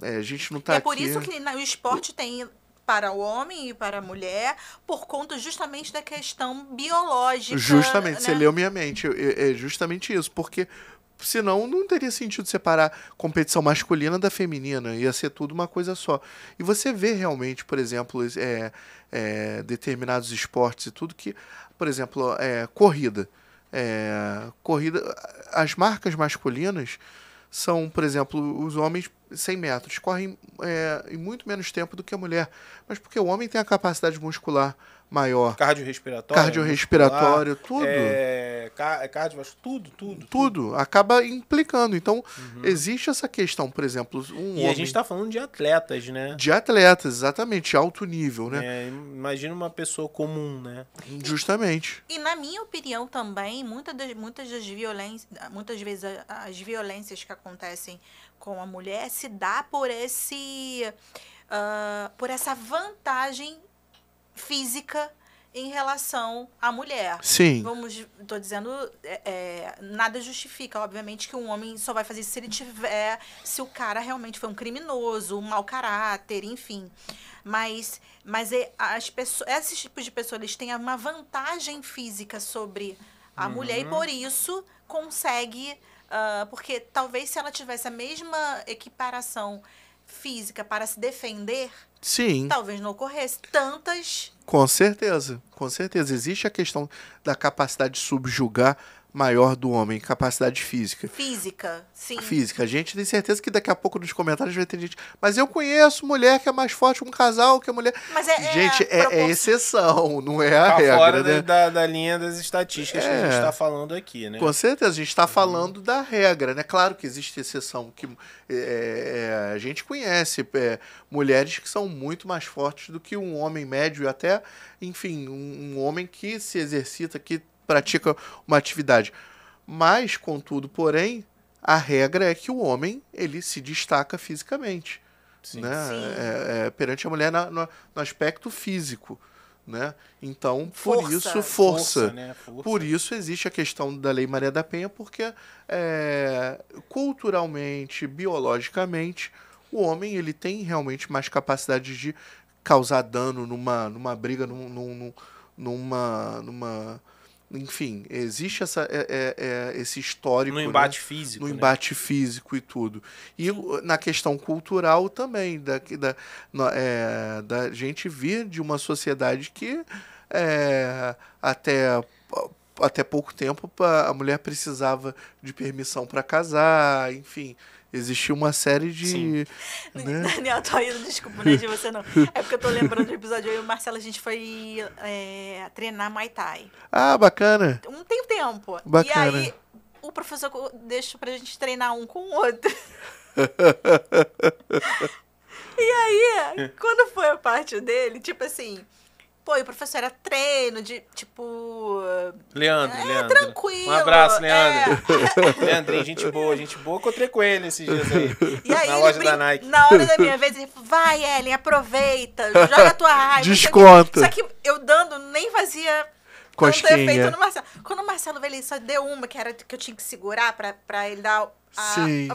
a gente não tá aqui... É por isso que o esporte tem para o homem e para a mulher, por conta justamente da questão biológica. Justamente, né? Você leu minha mente. É justamente isso, porque senão não teria sentido separar competição masculina da feminina. Ia ser tudo uma coisa só. E você vê realmente, por exemplo, determinados esportes e tudo que, por exemplo, corrida. As marcas masculinas são, por exemplo, os homens 100 metros correm em muito menos tempo do que a mulher. Mas porque o homem tem a capacidade muscular maior. Cardiorrespiratório, tudo. Tudo. Acaba implicando. Então, existe essa questão, por exemplo, a gente está falando de atletas, né? De atletas, exatamente, alto nível, né? Imagina uma pessoa comum, né? Justamente. E na minha opinião também, muitas das violências, muitas vezes as violências que acontecem com a mulher se dá por essa vantagem física em relação à mulher. Sim. Estou dizendo, nada justifica, obviamente, que um homem só vai fazer isso se o cara realmente foi um criminoso, um mau caráter, enfim. Mas esses tipos de pessoas, eles têm uma vantagem física sobre a mulher e por isso consegue, porque talvez se ela tivesse a mesma equiparação física para se defender, sim, talvez não ocorresse tantas... Com certeza. Existe a questão da capacidade de subjugar maior do homem, capacidade física. Sim. A gente tem certeza que daqui a pouco nos comentários vai ter gente, mas eu conheço mulher que é mais forte, um casal que a mulher... Mas gente, é exceção, não é a regra, fora, né? da linha das estatísticas que a gente está falando aqui, né? Com certeza, a gente está falando da regra, né? Claro que existe exceção, que a gente conhece mulheres que são muito mais fortes do que um homem médio e até, enfim, um homem que se exercita, que pratica uma atividade. Mas, contudo, porém, a regra é que o homem ele se destaca fisicamente. Sim. Né? Sim. Perante a mulher no aspecto físico. Né? Então, por isso, força. Né? Por isso existe a questão da Lei Maria da Penha, porque culturalmente, biologicamente, o homem ele tem realmente mais capacidade de causar dano numa briga, enfim, existe esse histórico... No embate físico. No embate físico e tudo. E na questão cultural também, da gente vir de uma sociedade que até até pouco tempo, a mulher precisava de permissão para casar, enfim. Existia uma série de... Né? Daniel, tô indo, desculpa, não é de você não. É porque eu tô lembrando do episódio, eu e o Marcelo, a gente foi treinar Muay Thai. Ah, bacana. Tem tempo. Bacana. E aí, o professor deixou pra gente treinar um com o outro. E aí, quando foi a parte dele, tipo assim... Pô, e o professor era treino de, tipo... Leandro. Tranquilo. Um abraço, Leandro. Leandrinho, gente boa. Encontrei com ele esses dias aí. E aí na loja da Nike. Na hora da minha vez, ele falou, vai, Ellen, aproveita, joga a tua raiva. Desconta. Só que eu dando, nem fazia tanto efeito no Marcelo. Quando o Marcelo veio, ele só deu uma, que eu tinha que segurar pra ele dar Sim.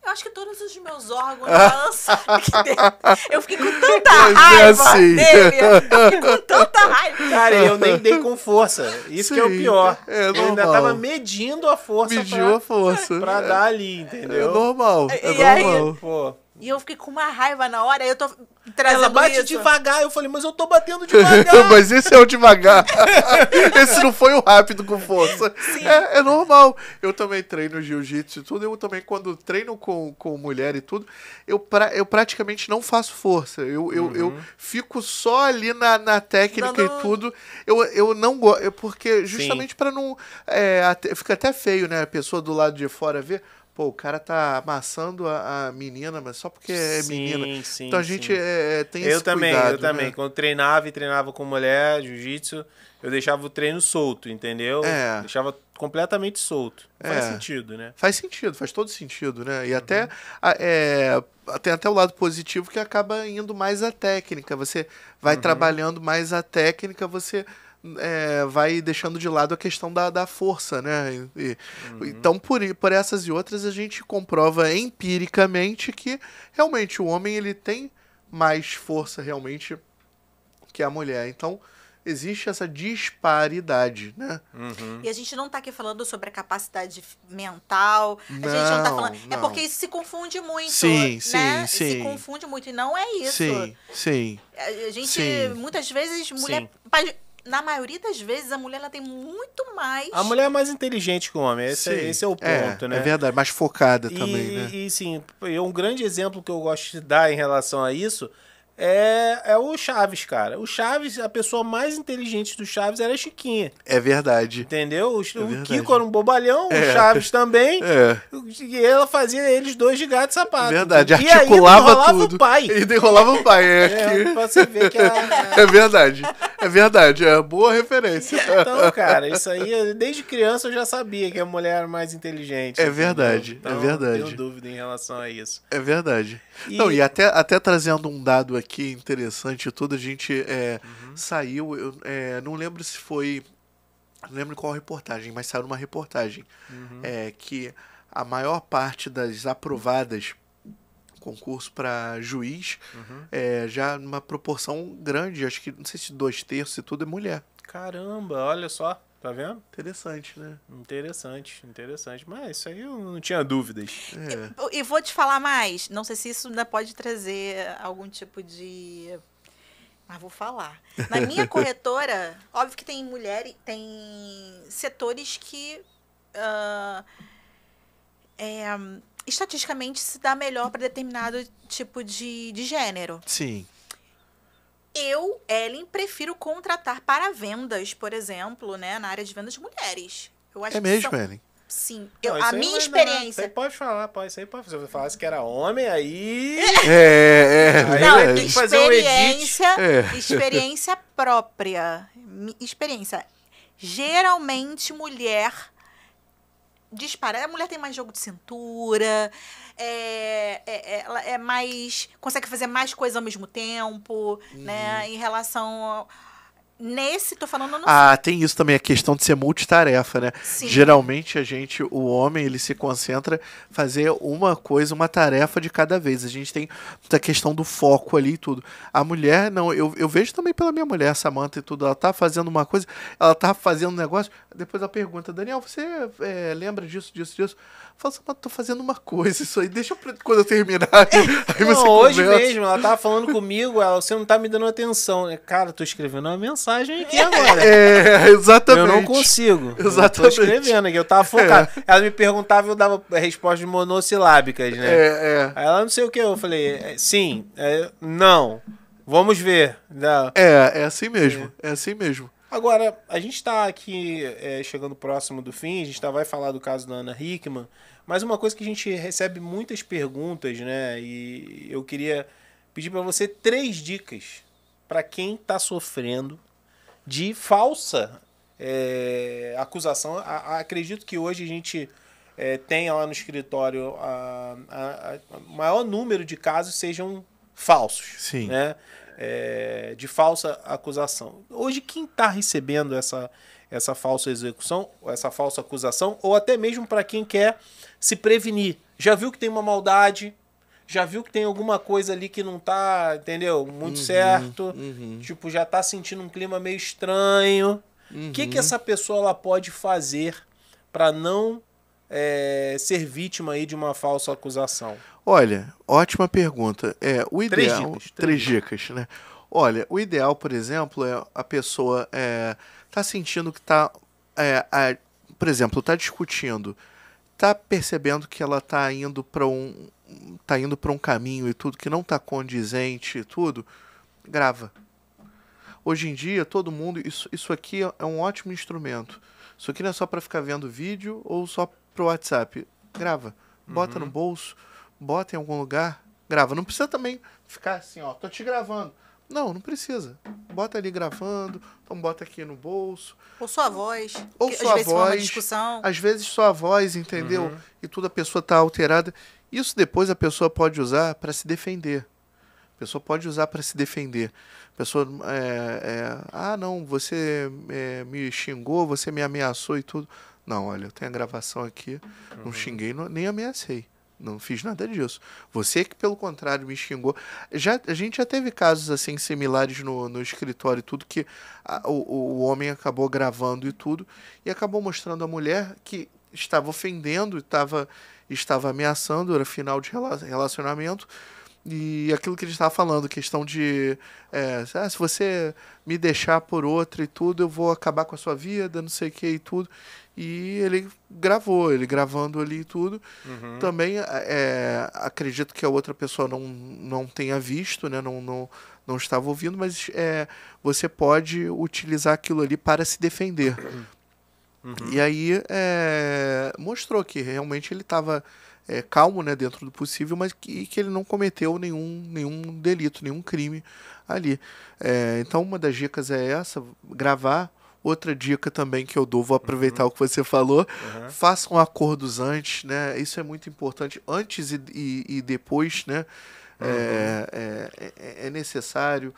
Eu acho que todos os meus órgãos balançaram aqui dentro. Eu fiquei com tanta raiva dele. Eu fiquei com tanta raiva. Cara, eu nem dei com força. Isso que é o pior. É eu ainda tava medindo a força. Mediu a força. Pra dar ali, entendeu? É normal. Aí, pô... E eu fiquei com uma raiva na hora, aí eu tô trazendo Ela bate isso. devagar, eu falei, mas eu tô batendo devagar. Mas esse é o devagar. Esse não foi o rápido com força. É normal. Eu também treino jiu-jitsu e tudo. Eu também, quando treino com mulher e tudo, eu praticamente não faço força. Eu fico só ali na técnica e tudo. Eu não gosto, porque justamente pra não... fica até feio, né? A pessoa do lado de fora ver... Pô, o cara tá amassando a menina, mas só porque é menina. Sim, então a gente tem esse Eu também. Né? Quando treinava com mulher, jiu-jitsu, eu deixava o treino solto, entendeu? Deixava completamente solto. Faz sentido, né? Faz todo sentido, né? E até tem até o lado positivo que acaba indo mais a técnica. Você vai trabalhando mais a técnica, você... vai deixando de lado a questão da força, né? Então, por essas e outras, a gente comprova empiricamente que realmente o homem ele tem mais força realmente que a mulher. Então, existe essa disparidade, né? E a gente não tá aqui falando sobre a capacidade mental. A gente não tá falando... Não. É porque isso se confunde muito, sim, né? Sim. Se confunde muito, e não é isso. Sim. A gente, muitas vezes, mulher... Na maioria das vezes, a mulher ela tem muito mais... A mulher é mais inteligente que o homem. Esse é o ponto, né? É verdade, mais focada também, né? E sim, um grande exemplo que eu gosto de dar em relação a isso é o Chaves, cara. O Chaves, a pessoa mais inteligente do Chaves era a Chiquinha. É verdade. Entendeu? O Kiko era um bobalhão, o Chaves também. E ela fazia eles dois de gato e sapato. Verdade, e articulava aí, tudo. O pai. E enrolava o pai. Pra você ver que É verdade. É boa referência. Então, cara, isso aí, desde criança eu já sabia que a mulher era mais inteligente. É verdade, então, é verdade. Não tenho dúvida em relação a isso. É verdade. E até trazendo um dado aqui interessante e tudo, a gente saiu, eu não lembro se foi, não lembro qual reportagem, mas saiu numa reportagem que a maior parte das aprovadas concurso para juiz já numa proporção grande, acho que não sei se 2/3 e tudo é mulher. Caramba, olha só. Tá vendo? Interessante, né? Interessante. Mas isso aí eu não tinha dúvidas. E vou te falar mais. Não sei se isso ainda pode trazer algum tipo de... Mas vou falar. Na minha corretora, óbvio que tem mulher, tem setores que estatisticamente se dá melhor para determinado tipo de gênero. Sim. Eu, Ellen, prefiro contratar para vendas, por exemplo, né, na área de vendas de mulheres. Eu acho mesmo, Ellen? Sim. A minha experiência... Isso aí pode falar, isso aí pode. Se você falasse que era homem, aí... Aí não, tem que fazer um edit. Experiência própria. Experiência. Geralmente, mulher... dispara. A mulher tem mais jogo de cintura, ela é mais... consegue fazer mais coisas ao mesmo tempo, né? Em relação... tô falando no... tem isso também, a questão de ser multitarefa, né? Sim. Geralmente o homem, ele se concentra em fazer uma tarefa de cada vez. A gente tem a questão do foco ali e tudo. A mulher, não, eu vejo também pela minha mulher, Samantha e tudo, ela tá fazendo uma coisa, ela tá fazendo um negócio, depois ela pergunta, Daniel, você lembra disso? Fala, Samantha, tô fazendo uma coisa, isso aí, deixa quando eu terminar. Aí não, você hoje conversa. mesmo, ela tava falando comigo, você não tá me dando atenção. Cara, tô escrevendo uma mensagem. mensagem aqui agora. Exatamente. Eu não consigo. Exatamente. Eu tô escrevendo aqui, eu tava focado. Ela me perguntava e eu dava respostas monossilábicas, né? Aí ela não sei o que, eu falei, sim, não, vamos ver. Não. É assim mesmo, é assim mesmo. Agora, a gente tá aqui chegando próximo do fim, a gente vai falar do caso da Ana Hickman, mas uma coisa que a gente recebe muitas perguntas, né? E eu queria pedir para você 3 dicas para quem está sofrendo de falsa acusação. Acredito que hoje a gente tenha lá no escritório o maior número de casos sejam falsos. Sim. Né? De falsa acusação. Hoje, quem está recebendo essa falsa execução, essa falsa acusação, ou até mesmo para quem quer se prevenir, já viu que tem uma maldade, já viu que tem alguma coisa ali que não tá, entendeu, muito certo, tipo, já tá sentindo um clima meio estranho. O que essa pessoa ela pode fazer para não ser vítima aí de uma falsa acusação? Olha, ótima pergunta. O ideal, 3 dicas, né? Olha, o ideal, por exemplo, é a pessoa tá sentindo que tá, por exemplo, tá discutindo, tá percebendo que ela tá indo para um caminho e tudo que não tá condizente e tudo, grava. Hoje em dia, todo mundo, isso aqui é um ótimo instrumento. Isso aqui não é só para ficar vendo vídeo ou só pro WhatsApp. Grava, bota no bolso, bota em algum lugar, grava. Não precisa também ficar assim, ó, tô te gravando. Não precisa. Bota ali gravando, então bota aqui no bolso. Ou sua voz. Ou que sua às vezes voz. Uma discussão. Às vezes sua voz, entendeu? E tudo a pessoa tá alterada. Isso depois a pessoa pode usar para se defender. A pessoa pode usar para se defender. A pessoa, não, você me xingou, você me ameaçou e tudo. Não, olha, eu tenho a gravação aqui, não xinguei, nem ameacei. Não fiz nada disso. Você que, pelo contrário, me xingou. A gente já teve casos assim similares no escritório e tudo, que o homem acabou gravando e tudo, e acabou mostrando a mulher que estava ofendendo, estava ameaçando, era final de relacionamento. E aquilo que ele estava falando, questão de se você me deixar por outra e tudo, eu vou acabar com a sua vida, não sei o que e tudo. E ele gravando ali e tudo. Também acredito que a outra pessoa não tenha visto, né? Não estava ouvindo, mas você pode utilizar aquilo ali para se defender. E aí mostrou que realmente ele estava calmo, né, dentro do possível, mas que ele não cometeu nenhum delito, nenhum crime ali. Então uma das dicas é essa, gravar. Outra dica também que eu dou, vou aproveitar o que você falou, façam acordos antes, né? Isso é muito importante, antes e depois, né? É necessário.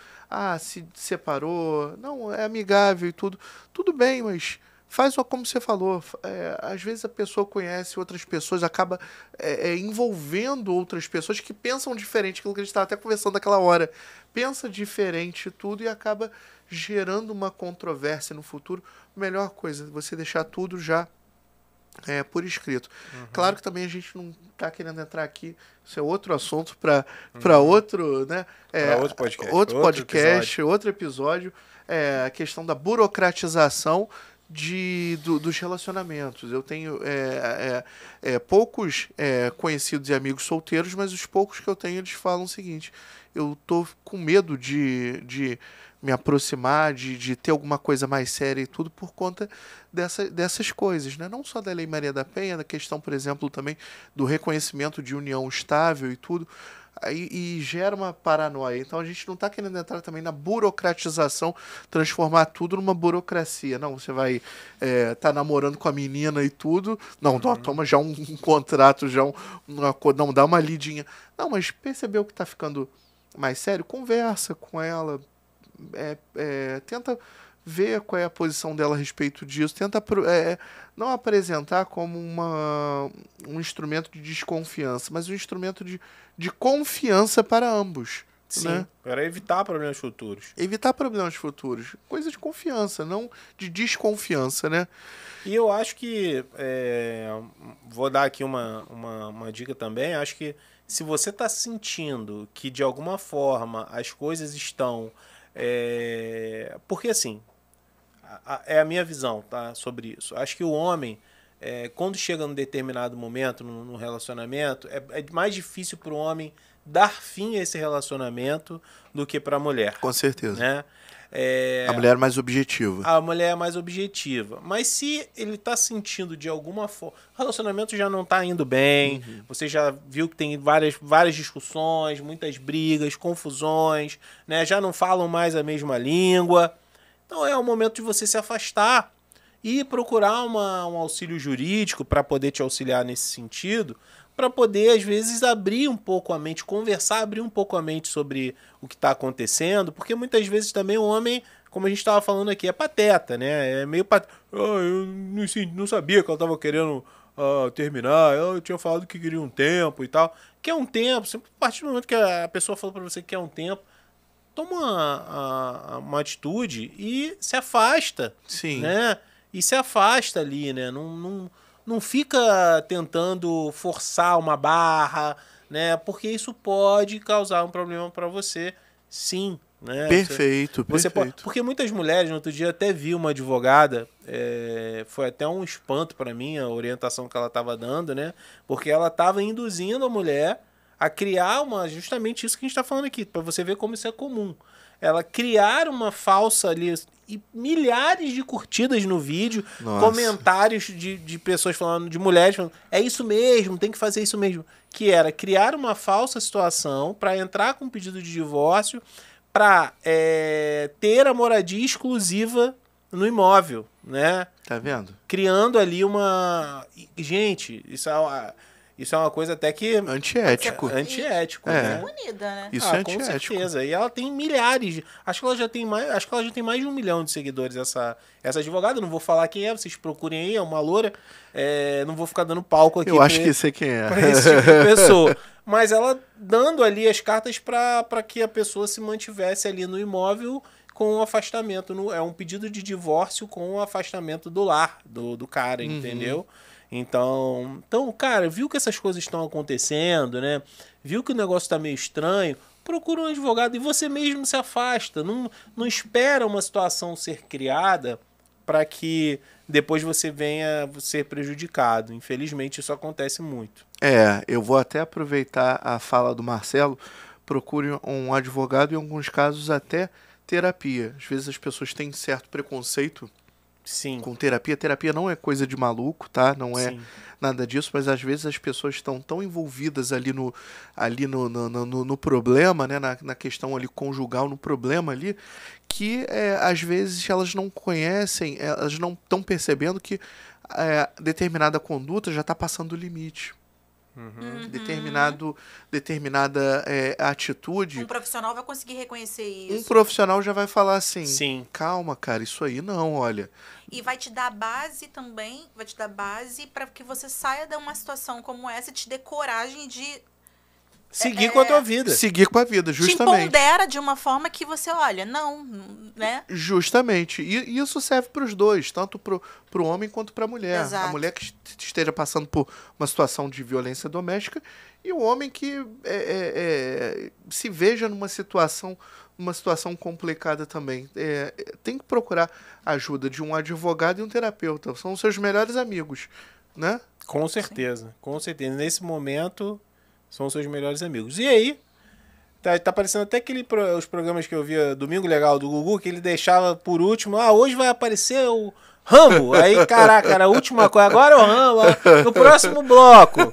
Se separou, não, é amigável e tudo. Tudo bem, mas faz como você falou. Às vezes a pessoa conhece outras pessoas, acaba envolvendo outras pessoas que pensam diferente, aquilo que a gente estava até conversando naquela hora. Pensa diferente e tudo e acaba gerando uma controvérsia no futuro. Melhor coisa, você deixar tudo já por escrito. Claro que também a gente não está querendo entrar aqui, isso é outro assunto para outro, né? Outro podcast, outro episódio. A questão da burocratização dos relacionamentos. Eu tenho poucos conhecidos e amigos solteiros, mas os poucos que eu tenho, eles falam o seguinte: eu tô com medo de me aproximar, de ter alguma coisa mais séria e tudo por conta dessas coisas, né? Não só da Lei Maria da Penha, da questão, por exemplo, também do reconhecimento de união estável e tudo, e gera uma paranoia. Então a gente não está querendo entrar também na burocratização, transformar tudo numa burocracia. Não, você vai tá namorando com a menina e tudo, não, toma já um contrato, já não, dá uma lidinha. Não, mas percebeu que está ficando mais sério? Conversa com ela, tenta ver qual é a posição dela a respeito disso, tenta não apresentar como um instrumento de desconfiança, mas um instrumento de confiança para ambos. Sim, né? Para evitar problemas futuros. Evitar problemas futuros. Coisa de confiança, não de desconfiança, né? E eu acho que, vou dar aqui uma dica também, acho que se você está sentindo que de alguma forma as coisas estão Porque assim, é a minha visão, tá, sobre isso. Acho que o homem, quando chega num determinado momento no relacionamento, é mais difícil para o homem dar fim a esse relacionamento do que para a mulher. Com certeza. Né? A mulher é mais objetiva. A mulher é mais objetiva. Mas se ele está sentindo de alguma forma... O relacionamento já não está indo bem. Você já viu que tem várias discussões, muitas brigas, confusões. Né? Já não falam mais a mesma língua. Então é o momento de você se afastar e procurar um auxílio jurídico para poder te auxiliar nesse sentido, para poder, às vezes, abrir um pouco a mente, conversar, abrir um pouco a mente sobre o que está acontecendo, porque muitas vezes também o homem, como a gente estava falando aqui, é pateta, né? É meio pateta. Eu não sabia que ela estava querendo terminar, eu tinha falado que queria um tempo e tal. Quer um tempo, a partir do momento que a pessoa falou para você que quer um tempo, toma uma atitude e se afasta. Sim. Né? E se afasta ali, né? Não fica tentando forçar uma barra, né? Porque isso pode causar um problema para você, sim. Né? Perfeito, você perfeito. Porque muitas mulheres, no outro dia até vi uma advogada, foi até um espanto para mim a orientação que ela estava dando, né? Porque ela estava induzindo a mulher a criar justamente isso que a gente está falando aqui, para você ver como isso é comum. Ela criar uma falsa ali, e milhares de curtidas no vídeo, Nossa. Comentários de pessoas falando, de mulheres falando, é isso mesmo, tem que fazer isso mesmo. Que era criar uma falsa situação para entrar com um pedido de divórcio, para ter a moradia exclusiva no imóvel, né? Tá vendo? Criando ali uma... Gente, isso é uma coisa até que... Antiético. Antiético, né? Unida, né? Isso é Com antiético. certeza. E ela tem milhares. Acho que ela já tem mais de 1 milhão de seguidores, essa advogada. Não vou falar quem é, vocês procurem aí, é uma loura. Não vou ficar dando palco aqui. Eu acho que sei quem é. Pra esse tipo de pessoa. Mas ela dando ali as cartas para que a pessoa se mantivesse ali no imóvel com o afastamento. É um pedido de divórcio com o afastamento do lar do cara, entendeu? Então, cara, viu que essas coisas estão acontecendo, né? Viu que o negócio tá meio estranho, procura um advogado e você mesmo se afasta. Não espera uma situação ser criada para que depois você venha ser prejudicado. Infelizmente, isso acontece muito. Eu vou até aproveitar a fala do Marcelo. Procure um advogado e, em alguns casos, até terapia. Às vezes as pessoas têm certo preconceito. Sim. Com terapia. Terapia não é coisa de maluco, tá? Não é Sim. nada disso, mas às vezes as pessoas estão tão envolvidas ali no problema, né? Na questão ali conjugal, no problema ali, que às vezes elas não conhecem, elas não estão percebendo que determinada conduta já está passando o limite. Determinada atitude. Um profissional vai conseguir reconhecer isso. Um profissional já vai falar assim, Sim. Calma, cara, isso aí não, olha. E vai te dar base também, para que você saia de uma situação como essa e te dê coragem de Seguir com a tua vida. Seguir com a vida, justamente. Te empodera de uma forma que você, olha, não, né? Justamente. E isso serve para os dois, tanto pro homem quanto para a mulher. Exato. A mulher que esteja passando por uma situação de violência doméstica e o homem que se veja numa situação complicada também. Tem que procurar a ajuda de um advogado e um terapeuta. São os seus melhores amigos, né? Com certeza, com certeza. Nesse momento... São seus melhores amigos. E aí, tá parecendo até os programas que eu via Domingo Legal do Gugu, que ele deixava por último, hoje vai aparecer o Rambo. Aí, caraca, era a última coisa. Agora é o Rambo, no próximo bloco.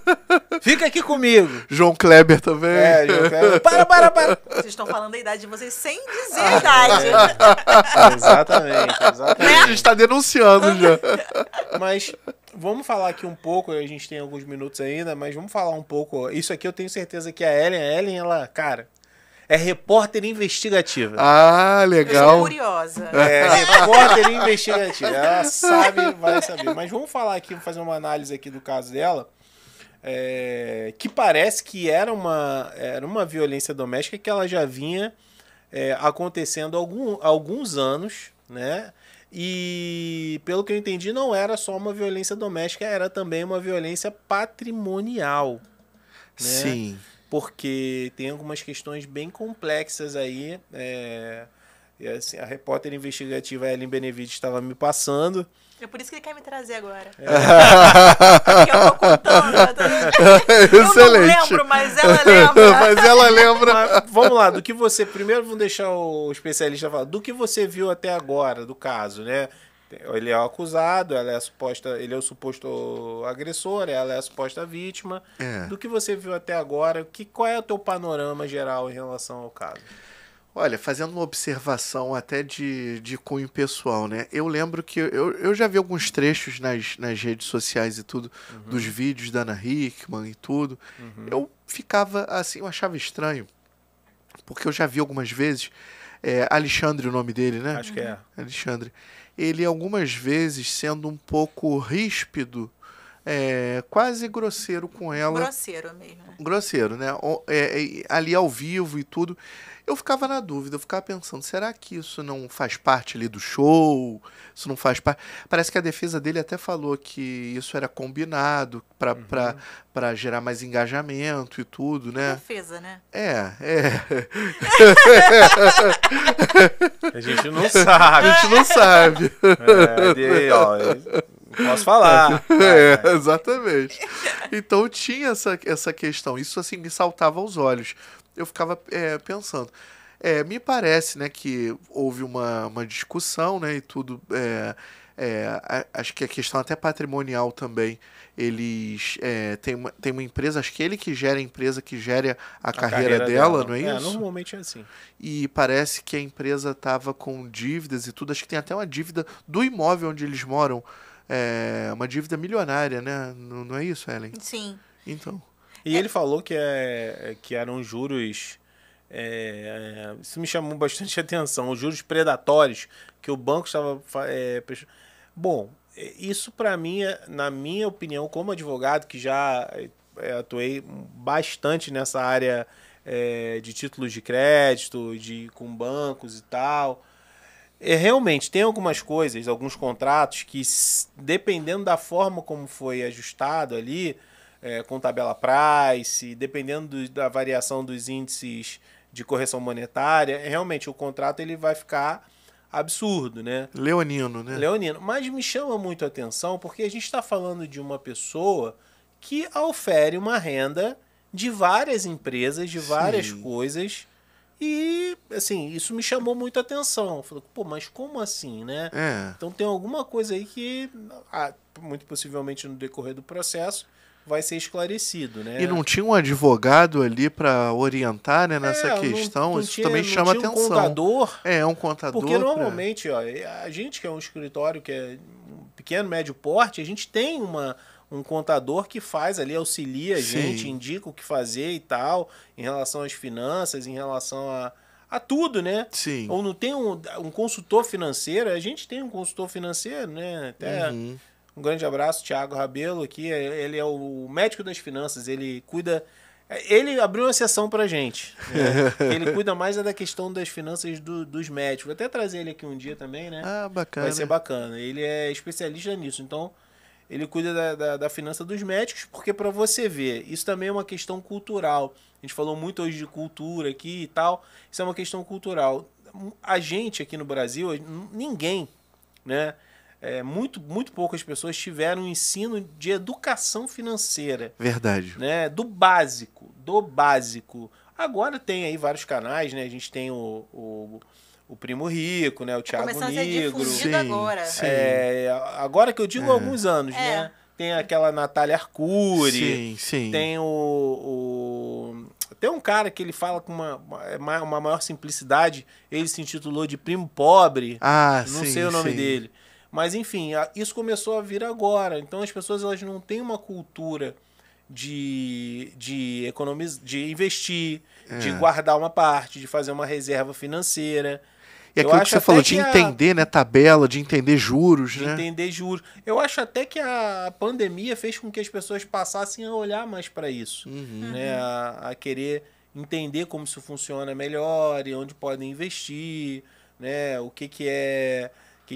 Fica aqui comigo. João Kleber também. João Kleber. Para. Vocês estão falando da idade de vocês sem dizer a idade. Exatamente. A gente tá denunciando já. Mas... Vamos falar aqui um pouco, a gente tem alguns minutos ainda, mas vamos falar um pouco. Isso aqui eu tenho certeza que a Ellen, ela, cara, é repórter investigativa. Ah, legal. Eu sou curiosa. Repórter investigativa. Ela vai saber. Mas vamos falar aqui, vamos fazer uma análise aqui do caso dela, que parece que era uma violência doméstica que ela já vinha acontecendo há alguns anos, né? E, pelo que eu entendi, não era só uma violência doméstica, era também uma violência patrimonial. Né? Sim. Porque tem algumas questões bem complexas aí E assim, a repórter investigativa Ellen Benevides estava me passando. É por isso que ele quer me trazer agora. Porque eu vou contando. Eu não lembro, mas ela lembra. Mas ela lembra. Mas, vamos lá, do que você... Primeiro vamos deixar o especialista falar. Do que você viu até agora do caso, né? Ele é o acusado, ele é o suposto agressor, ela é a suposta vítima. Do que você viu até agora, qual é o teu panorama geral em relação ao caso? Olha, fazendo uma observação até de cunho pessoal, né? Eu lembro que eu já vi alguns trechos nas redes sociais e tudo, dos vídeos da Ana Hickman e tudo. Eu ficava assim, eu achava estranho, porque eu já vi algumas vezes, Alexandre o nome dele, né? Acho que é. Alexandre. Ele algumas vezes sendo um pouco ríspido, quase grosseiro com ela. Grosseiro mesmo. Grosseiro, né? Ali ao vivo e tudo. Eu ficava na dúvida, eu ficava pensando, será que isso não faz parte ali do show? Isso não faz parte... Parece que a defesa dele até falou que isso era combinado para gerar mais engajamento e tudo, né? Defesa, né? A gente não sabe. A gente não sabe. Posso falar. Exatamente. Então tinha essa questão. Isso assim me saltava aos olhos. Eu ficava pensando. Me parece, né, que houve uma discussão, né, e tudo. Acho que a questão até patrimonial também. Eles tem uma empresa, acho que ele que gera a empresa que gera a carreira dela, não é isso? Normalmente é assim. E parece que a empresa estava com dívidas e tudo. Acho que tem até uma dívida do imóvel onde eles moram. Uma dívida milionária, né? Não é isso, Ellen? Sim. Então. E ele falou que eram juros... isso me chamou bastante atenção. Os juros predatórios que o banco estava... Bom, isso para mim, na minha opinião, como advogado, que já atuei bastante nessa área de títulos de crédito, com bancos e tal... realmente, tem algumas coisas, alguns contratos que, dependendo da forma como foi ajustado ali, com tabela price, dependendo da variação dos índices de correção monetária, realmente o contrato ele vai ficar absurdo, né? Leonino, né? Leonino. Mas me chama muito a atenção porque a gente está falando de uma pessoa que ofere uma renda de várias empresas, de várias coisas. E, assim, isso me chamou muito a atenção. Falei, pô, mas como assim, né? Então tem alguma coisa aí que, muito possivelmente no decorrer do processo, vai ser esclarecido, né? E não tinha um advogado ali para orientar, né, nessa questão? Não isso tinha, também chama atenção. Um contador. Um contador. Porque normalmente, a gente que é um escritório que é um pequeno, médio porte, a gente tem um contador que faz ali, auxilia a gente, indica o que fazer e tal, em relação às finanças, em relação a tudo, né? Sim. Ou não tem um consultor financeiro, a gente tem um consultor financeiro, né? Até um grande abraço, Thiago Rabelo aqui, ele é o médico das finanças, ele cuida... Ele abriu uma sessão pra gente, né? Ele cuida mais da questão das finanças dos médicos. Vou até trazer ele aqui um dia também, né? Bacana. Vai ser bacana. Ele é especialista nisso, então... Ele cuida da finança dos médicos, porque para você ver, isso também é uma questão cultural. A gente falou muito hoje de cultura aqui e tal. Isso é uma questão cultural. A gente aqui no Brasil, ninguém, né? Muito poucas pessoas tiveram um ensino de educação financeira. Verdade. Né? Do básico. Agora tem aí vários canais, né? A gente tem o Primo Rico, né? O Thiago Nigro. Agora. Agora que eu digo há alguns anos, né? Tem aquela Natália Arcuri. Sim. Tem tem um cara que ele fala com uma maior simplicidade. Ele se intitulou de Primo Pobre. Não sei o nome dele. Mas, enfim, isso começou a vir agora. Então, as pessoas elas não têm uma cultura de economizar, de investir, de guardar uma parte, de fazer uma reserva financeira. E aquilo que você falou, de entender, né, tabela, de entender juros, né? De entender juros. Eu acho até que a pandemia fez com que as pessoas passassem a olhar mais para isso, né? A querer entender como isso funciona melhor e onde podem investir, né? O que é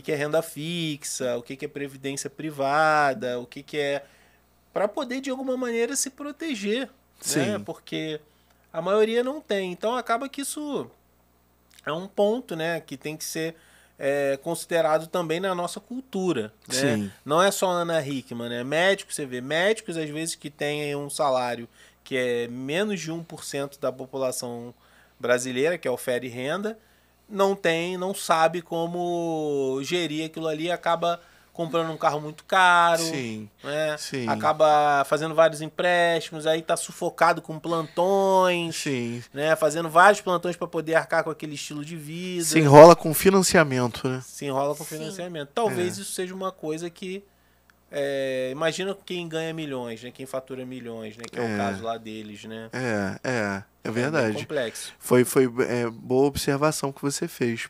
renda fixa, o que é previdência privada, o que é... para poder, de alguma maneira, se proteger, né? Porque a maioria não tem. Então, acaba que isso é um ponto, né, que tem que ser considerado também na nossa cultura. Né? Sim. Não é só Ana Hickman, né? Médicos, você vê médicos, às vezes, que têm um salário que é menos de 1% da população brasileira, que ofere renda, não sabe como gerir aquilo ali, acaba comprando um carro muito caro, Sim, né? sim. Acaba fazendo vários empréstimos, aí tá sufocado com plantões, Sim. né? Fazendo vários plantões para poder arcar com aquele estilo de vida. Se enrola com financiamento, né? Se enrola com financiamento. Talvez isso seja uma coisa que... imagina quem ganha milhões, né? Quem fatura milhões, né? Que é o caso lá deles, né? É verdade. Bem complexo. Foi boa observação que você fez.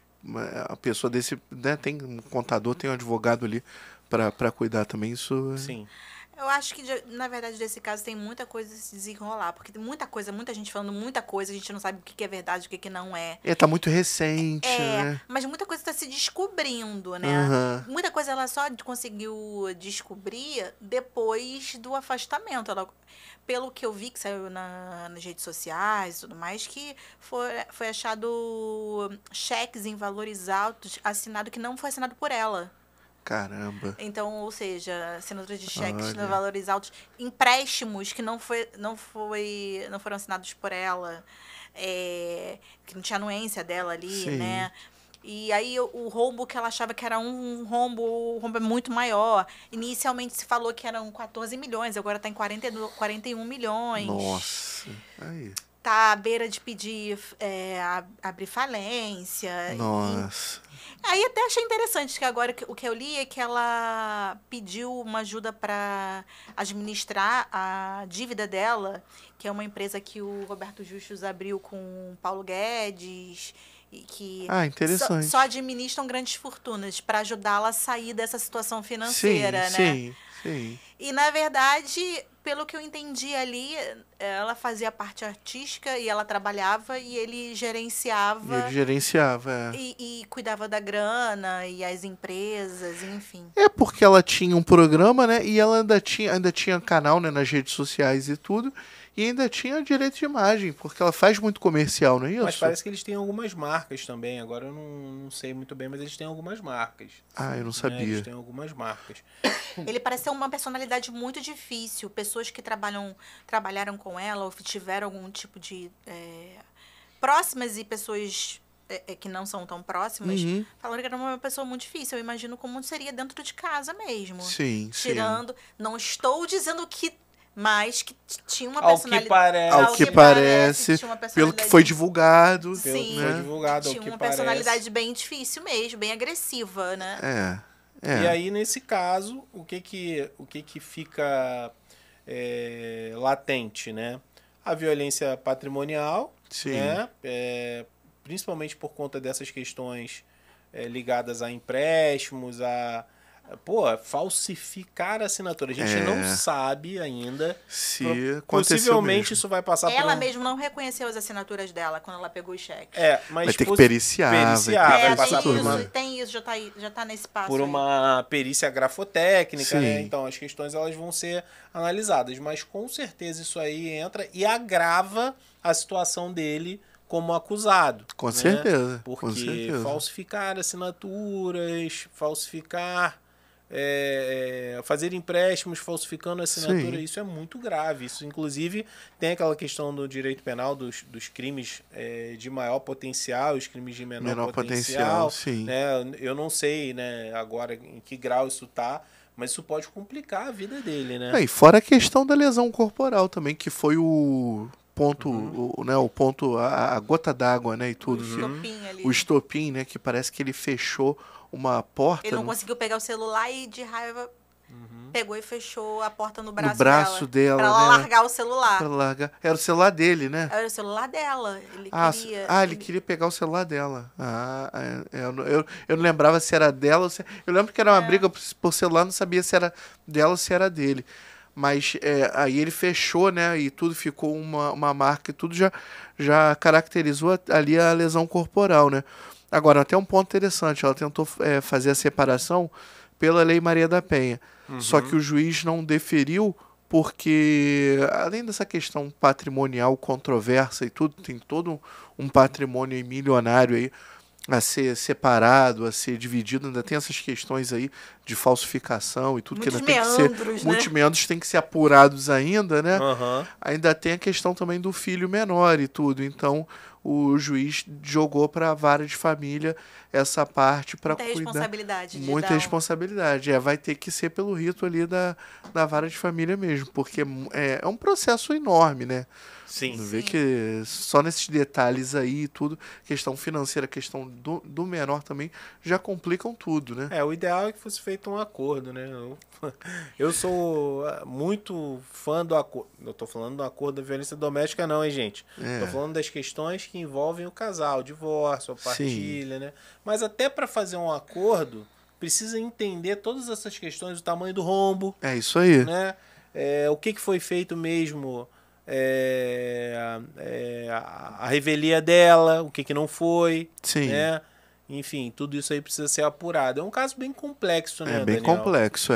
A pessoa desse, né, tem um contador, tem um advogado ali para cuidar também. Isso. Sim. Eu acho que, na verdade, nesse caso tem muita coisa a se desenrolar, porque tem muita coisa, muita gente falando muita coisa, a gente não sabe o que é verdade, o que não é. Tá muito recente, né? Mas muita coisa está se descobrindo, né? Uhum. Muita coisa ela só conseguiu descobrir depois do afastamento. Ela, pelo que eu vi, que saiu nas redes sociais e tudo mais, que foi achado cheques em valores altos assinado que não foi assinado por ela. Caramba. Então, ou seja, assinaturas de cheques Olha. de valores altos, empréstimos que não foram assinados por ela, que não tinha anuência dela ali, Sim. né? E aí o rombo que ela achava que era o rombo é muito maior. Inicialmente se falou que eram 14 milhões, agora está em 41 milhões. Nossa. Aí. Tá à beira de pedir abrir falência. Nossa. Aí até achei interessante que agora o que eu li é que ela pediu uma ajuda para administrar a dívida dela, que é uma empresa que o Roberto Justus abriu com o Paulo Guedes e que interessante. só administram grandes fortunas para ajudá-la a sair dessa situação financeira, né? Sim. E, na verdade, pelo que eu entendi ali, ela fazia a parte artística e ela trabalhava e ele gerenciava. E cuidava da grana e as empresas, enfim. Porque ela tinha um programa, né? E ela ainda tinha canal, né, nas redes sociais e tudo. E ainda tinha direito de imagem, porque ela faz muito comercial, não é isso? Mas parece que eles têm algumas marcas também. Agora eu não sei muito bem, mas eles têm algumas marcas. Eu não sabia. Eles têm algumas marcas. Ele parece ser uma personalidade muito difícil. Pessoas que trabalharam com ela ou tiveram algum tipo de... próximas e pessoas que não são tão próximas, falaram que era uma pessoa muito difícil. Eu imagino como seria dentro de casa mesmo. Sim. Não estou dizendo que... Mas que tinha uma personalidade. Ao que parece, pelo que foi divulgado. Sim, né? Foi divulgado, tinha uma personalidade bem difícil mesmo, bem agressiva, né? E aí, nesse caso, o que fica latente, né? A violência patrimonial, Sim. né? Principalmente por conta dessas questões ligadas a empréstimos, falsificar a assinatura. A gente não sabe ainda se possivelmente isso vai passar ela mesmo não reconheceu as assinaturas dela quando ela pegou os cheques. vai Mas ter que periciar. Vai passar por tem isso, já tá nesse passo. Por uma perícia grafotécnica, né? Sim. Então as questões elas vão ser analisadas, mas com certeza isso aí entra e agrava a situação dele como acusado. Com certeza. Porque falsificar assinaturas, fazer empréstimos falsificando a assinatura, Sim. isso é muito grave. Isso, inclusive, tem aquela questão do direito penal dos crimes de maior potencial, os crimes de menor potencial. Sim. Né? Eu não sei, né, agora em que grau isso está, mas isso pode complicar a vida dele, né? E fora a questão da lesão corporal também, que foi o ponto, a gota d'água, né, e tudo. O estopim, né, que parece que ele fechou uma porta. Ele não conseguiu pegar o celular e de raiva pegou e fechou a porta no braço, dela. Pra ela largar o celular. Pra largar. Era o celular dele, né? Era o celular dela. Ele queria pegar o celular dela. Eu não lembrava se era dela ou se... Eu lembro que era uma briga por celular, não sabia se era dela ou se era dele. Mas aí ele fechou, né? E tudo ficou uma marca e tudo já caracterizou ali a lesão corporal, né? Agora, até um ponto interessante. Ela tentou fazer a separação pela Lei Maria da Penha. Só que o juiz não deferiu porque além dessa questão patrimonial controversa e tudo, tem todo um patrimônio aí milionário aí a ser separado, a ser dividido, ainda tem essas questões aí de falsificação e tudo, Muitos que ainda tem que meandros, ser, né? muitos meandros têm que ser apurados ainda, né? Aham. Ainda tem a questão também do filho menor e tudo, então o juiz jogou para a vara de família essa parte para Muita cuidar. responsabilidade. De Muita dar responsabilidade. Vai ter que ser pelo rito ali da vara de família mesmo, porque é um processo enorme, né? Sim. Vê que só nesses detalhes aí e tudo, questão financeira, questão do menor também, já complicam tudo, né? O ideal é que fosse feito um acordo, né? Eu sou muito fã do acordo. Eu tô falando do acordo da violência doméstica, não, hein, gente? Tô falando das questões que envolvem o casal, o divórcio, a partilha, né? Mas até para fazer um acordo, precisa entender todas essas questões, o tamanho do rombo, É isso aí. né? O que foi feito mesmo, a revelia dela, o que não foi, Sim. né? Enfim, tudo isso aí precisa ser apurado. É um caso bem complexo, né, É bem Daniel? complexo,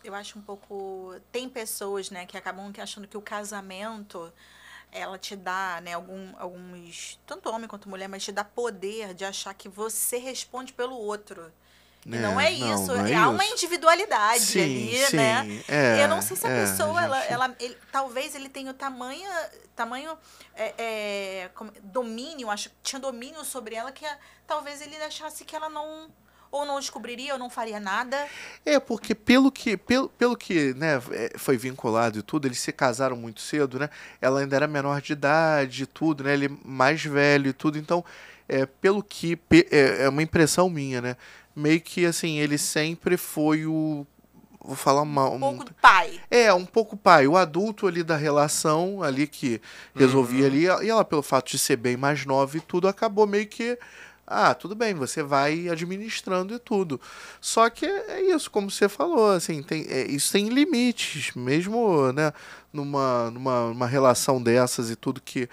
eu acho um pouco... Tem pessoas, né, que acabam achando que o casamento, ela te dá, né, alguns... Tanto homem quanto mulher, mas te dá poder de achar que você responde pelo outro. E não é isso. Não é Há uma isso. individualidade ali, né? É, eu não sei se a pessoa, a gente... talvez ele tenha o tamanho domínio, tinha domínio sobre ela, que talvez ele achasse que ela não descobriria, ou não faria nada. Porque pelo que né, foi vinculado e tudo, eles se casaram muito cedo, né? Ela ainda era menor de idade e tudo, né? Ele mais velho e tudo, então, pelo que... É uma impressão minha, né? Meio que, assim, ele sempre foi o... Vou falar um pouco do pai. Um pouco pai. O adulto ali da relação, ali que resolvia ali. E ela, pelo fato de ser bem mais nova e tudo, acabou meio que... tudo bem, você vai administrando e tudo. Só que é isso, como você falou, assim, isso tem limites. Mesmo, né, numa relação dessas e tudo que...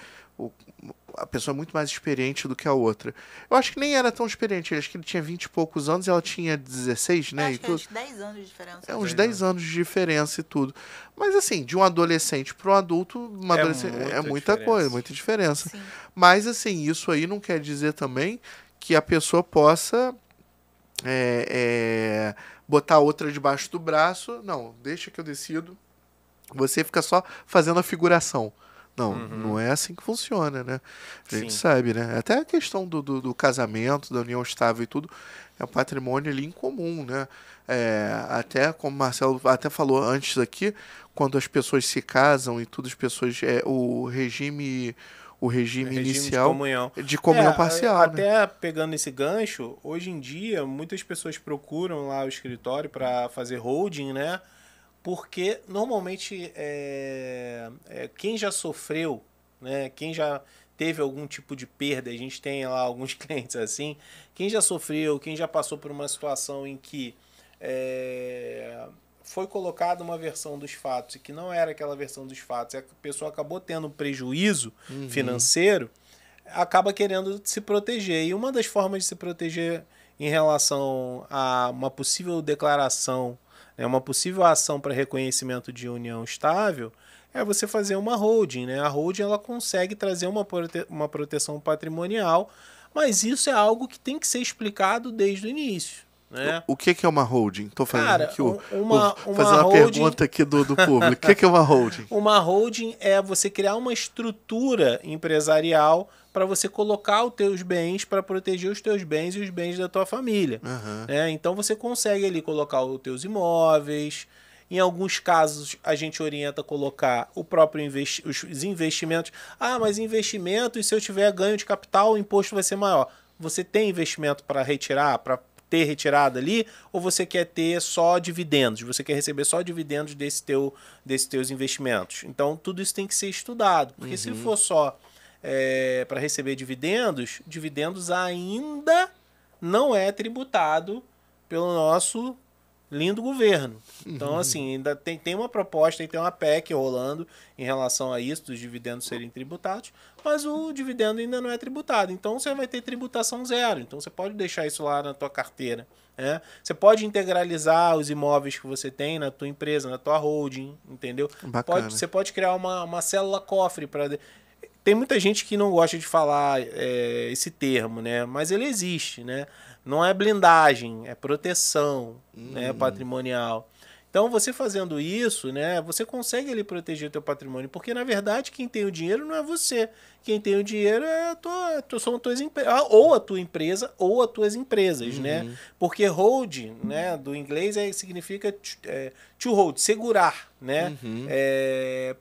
A pessoa é muito mais experiente do que a outra. Eu acho que nem era tão experiente. Acho que ele tinha 20 e poucos anos e ela tinha 16, né? Acho que uns 10 anos de diferença. Uns 10 anos de diferença e tudo. Mas assim, de um adolescente para um adulto, é muita coisa, muita diferença. Sim. Mas assim, isso aí não quer dizer também que a pessoa possa botar outra debaixo do braço. Não, deixa que eu decido. Você fica só fazendo a figuração. Não é assim que funciona, né? A gente sabe, né? Até a questão do casamento, da união estável e tudo, é um patrimônio ali em comum, né? Até como o Marcelo até falou antes aqui, quando as pessoas se casam e tudo, as pessoas... o regime inicial de comunhão parcial. Até pegando esse gancho, hoje em dia, muitas pessoas procuram lá o escritório para fazer holding, né? Porque normalmente quem já sofreu, né, quem já teve algum tipo de perda, a gente tem lá alguns clientes assim, quem já sofreu, quem já passou por uma situação em que foi colocada uma versão dos fatos e que não era aquela versão dos fatos, e a pessoa acabou tendo um prejuízo financeiro, acaba querendo se proteger. E uma das formas de se proteger em relação a uma possível declaração, uma possível ação para reconhecimento de união estável, é você fazer uma holding, né? A holding ela consegue trazer uma proteção patrimonial, mas isso é algo que tem que ser explicado desde o início, né? O que é uma holding? Estou fazendo aqui fazer uma pergunta aqui do público. O que é uma holding? Uma holding é você criar uma estrutura empresarial para você colocar os teus bens, para proteger os teus bens e os bens da tua família. Né? Então você consegue ali colocar os teus imóveis. Em alguns casos a gente orienta a colocar o próprio os investimentos. Mas investimento, e se eu tiver ganho de capital, o imposto vai ser maior. Você tem investimento para retirar, para ter retirada ali, ou você quer ter só dividendos? Você quer receber só dividendos desses teus investimentos? Então tudo isso tem que ser estudado, porque se for só para receber dividendos ainda não é tributado pelo nosso lindo governo. Então, assim, ainda tem uma proposta, tem uma PEC rolando em relação a isso, dos dividendos serem tributados, mas o dividendo ainda não é tributado. Então, você vai ter tributação zero. Então, você pode deixar isso lá na tua carteira, né? Você pode integralizar os imóveis que você tem na tua empresa, na tua holding, entendeu? Você pode criar uma célula cofre para... Tem muita gente que não gosta de falar esse termo, né? Mas ele existe, né? Não é blindagem, é proteção, né, patrimonial. Então, você fazendo isso, né, você consegue ali proteger o teu patrimônio, porque, na verdade, quem tem o dinheiro não é você. Quem tem o dinheiro são tuas ou a tua empresa ou as tuas empresas, né? Porque hold, né, do inglês significa to hold, segurar, né?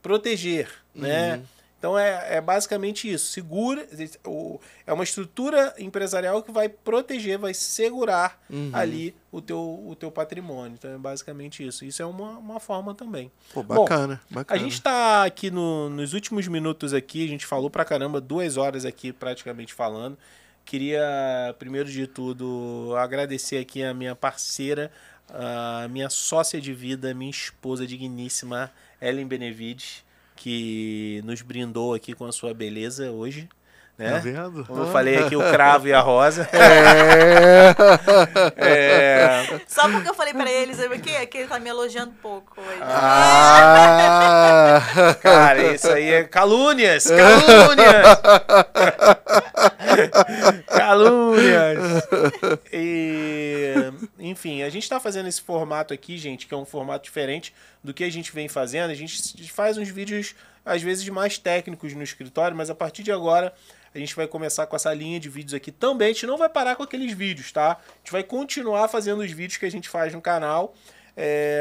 Proteger, né? Então é basicamente isso. Segura, é uma estrutura empresarial que vai proteger, vai segurar ali o teu patrimônio. Então é basicamente isso. Isso é uma forma também. Pô, bacana, bacana. A gente está aqui nos últimos minutos aqui, a gente falou pra caramba, 2 horas aqui praticamente falando. Queria, primeiro de tudo, agradecer aqui a minha parceira, a minha sócia de vida, minha esposa digníssima, Ellen Benevides, que nos brindou aqui com a sua beleza hoje, né? Tá vendo? Como eu falei aqui, o cravo e a rosa. Só porque eu falei pra eles, sabe o quê? Que ele tá me elogiando pouco hoje. Cara, isso aí é calúnias! Calúnias! Calúnias! Enfim, a gente tá fazendo esse formato aqui, gente, que é um formato diferente do que a gente vem fazendo. A gente faz uns vídeos, às vezes, mais técnicos no escritório, mas a partir de agora a gente vai começar com essa linha de vídeos aqui também. A gente não vai parar com aqueles vídeos, tá? A gente vai continuar fazendo os vídeos que a gente faz no canal,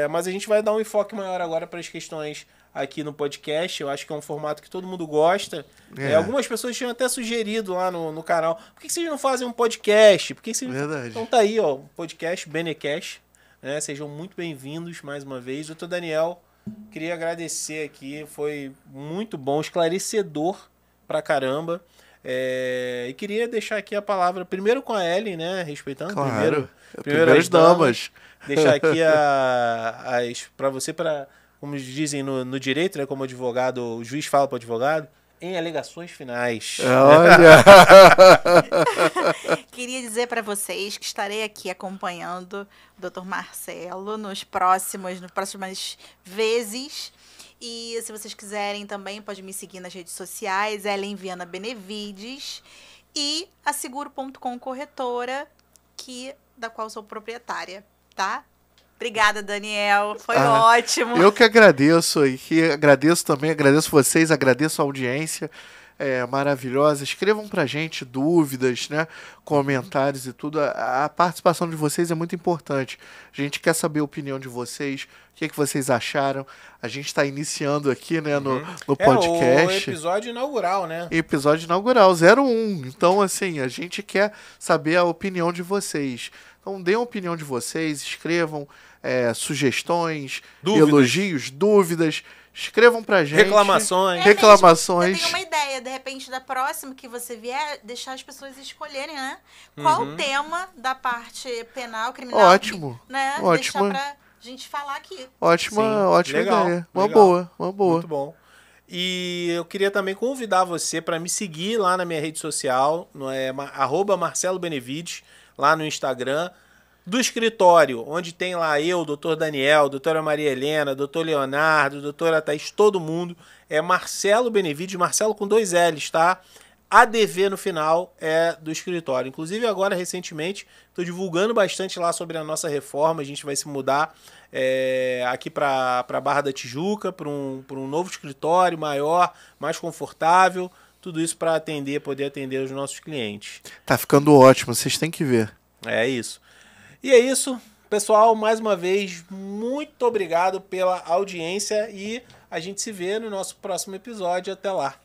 mas a gente vai dar um enfoque maior agora para as questões aqui no podcast. Eu acho que é um formato que todo mundo gosta. Algumas pessoas tinham até sugerido lá no canal, por que vocês não fazem um podcast? Verdade. Então tá aí, ó, um podcast, Benecast, né? Sejam muito bem-vindos mais uma vez. Doutor Daniel, queria agradecer aqui, foi muito bom, esclarecedor pra caramba. E queria deixar aqui a palavra primeiro com a Ellen, né? Respeitando claro. primeiro as damas. Deixar aqui para você, como dizem no direito, né? Como advogado, o juiz fala para o advogado, em alegações finais. Olha! Queria dizer para vocês que estarei aqui acompanhando o Dr. Marcelo nas próximas vezes. E se vocês quiserem também, pode me seguir nas redes sociais, Ellen Viana Benevides, e a Seguro.com Corretora, da qual sou proprietária, tá? Obrigada, Daniel. Foi ótimo. Eu que agradeço agradeço vocês, agradeço a audiência maravilhosa. Escrevam pra gente dúvidas, né? Comentários e tudo. A participação de vocês é muito importante. A gente quer saber a opinião de vocês, o que vocês acharam. A gente está iniciando aqui, né, no podcast. O episódio inaugural, né? Episódio inaugural, 01. Então, assim, a gente quer saber a opinião de vocês. Então, deem a opinião de vocês, escrevam sugestões, elogios, dúvidas. Escrevam pra gente. Reclamações. Eu tenho uma ideia, de repente, da próxima que você vier, deixar as pessoas escolherem, né? Qual o tema da parte penal, criminal. Ótimo. Né? Ótimo. Deixar pra gente falar aqui. Ótima legal, ideia. Uma legal. boa. Muito bom. E eu queria também convidar você para me seguir lá na minha rede social, @MarceloBenevides, lá no Instagram. Do escritório, onde tem lá eu, doutor Daniel, doutora Maria Helena, doutor Leonardo, doutora Thaís, todo mundo, é Marcelo Benevides, Marcelo com 2 L's, tá? ADV no final é do escritório. Inclusive agora, recentemente, estou divulgando bastante lá sobre a nossa reforma, a gente vai se mudar aqui para Barra da Tijuca, para um novo escritório maior, mais confortável, tudo isso para poder atender os nossos clientes. Tá ficando ótimo, vocês têm que ver. É isso. E é isso, pessoal, mais uma vez, muito obrigado pela audiência e a gente se vê no nosso próximo episódio. Até lá.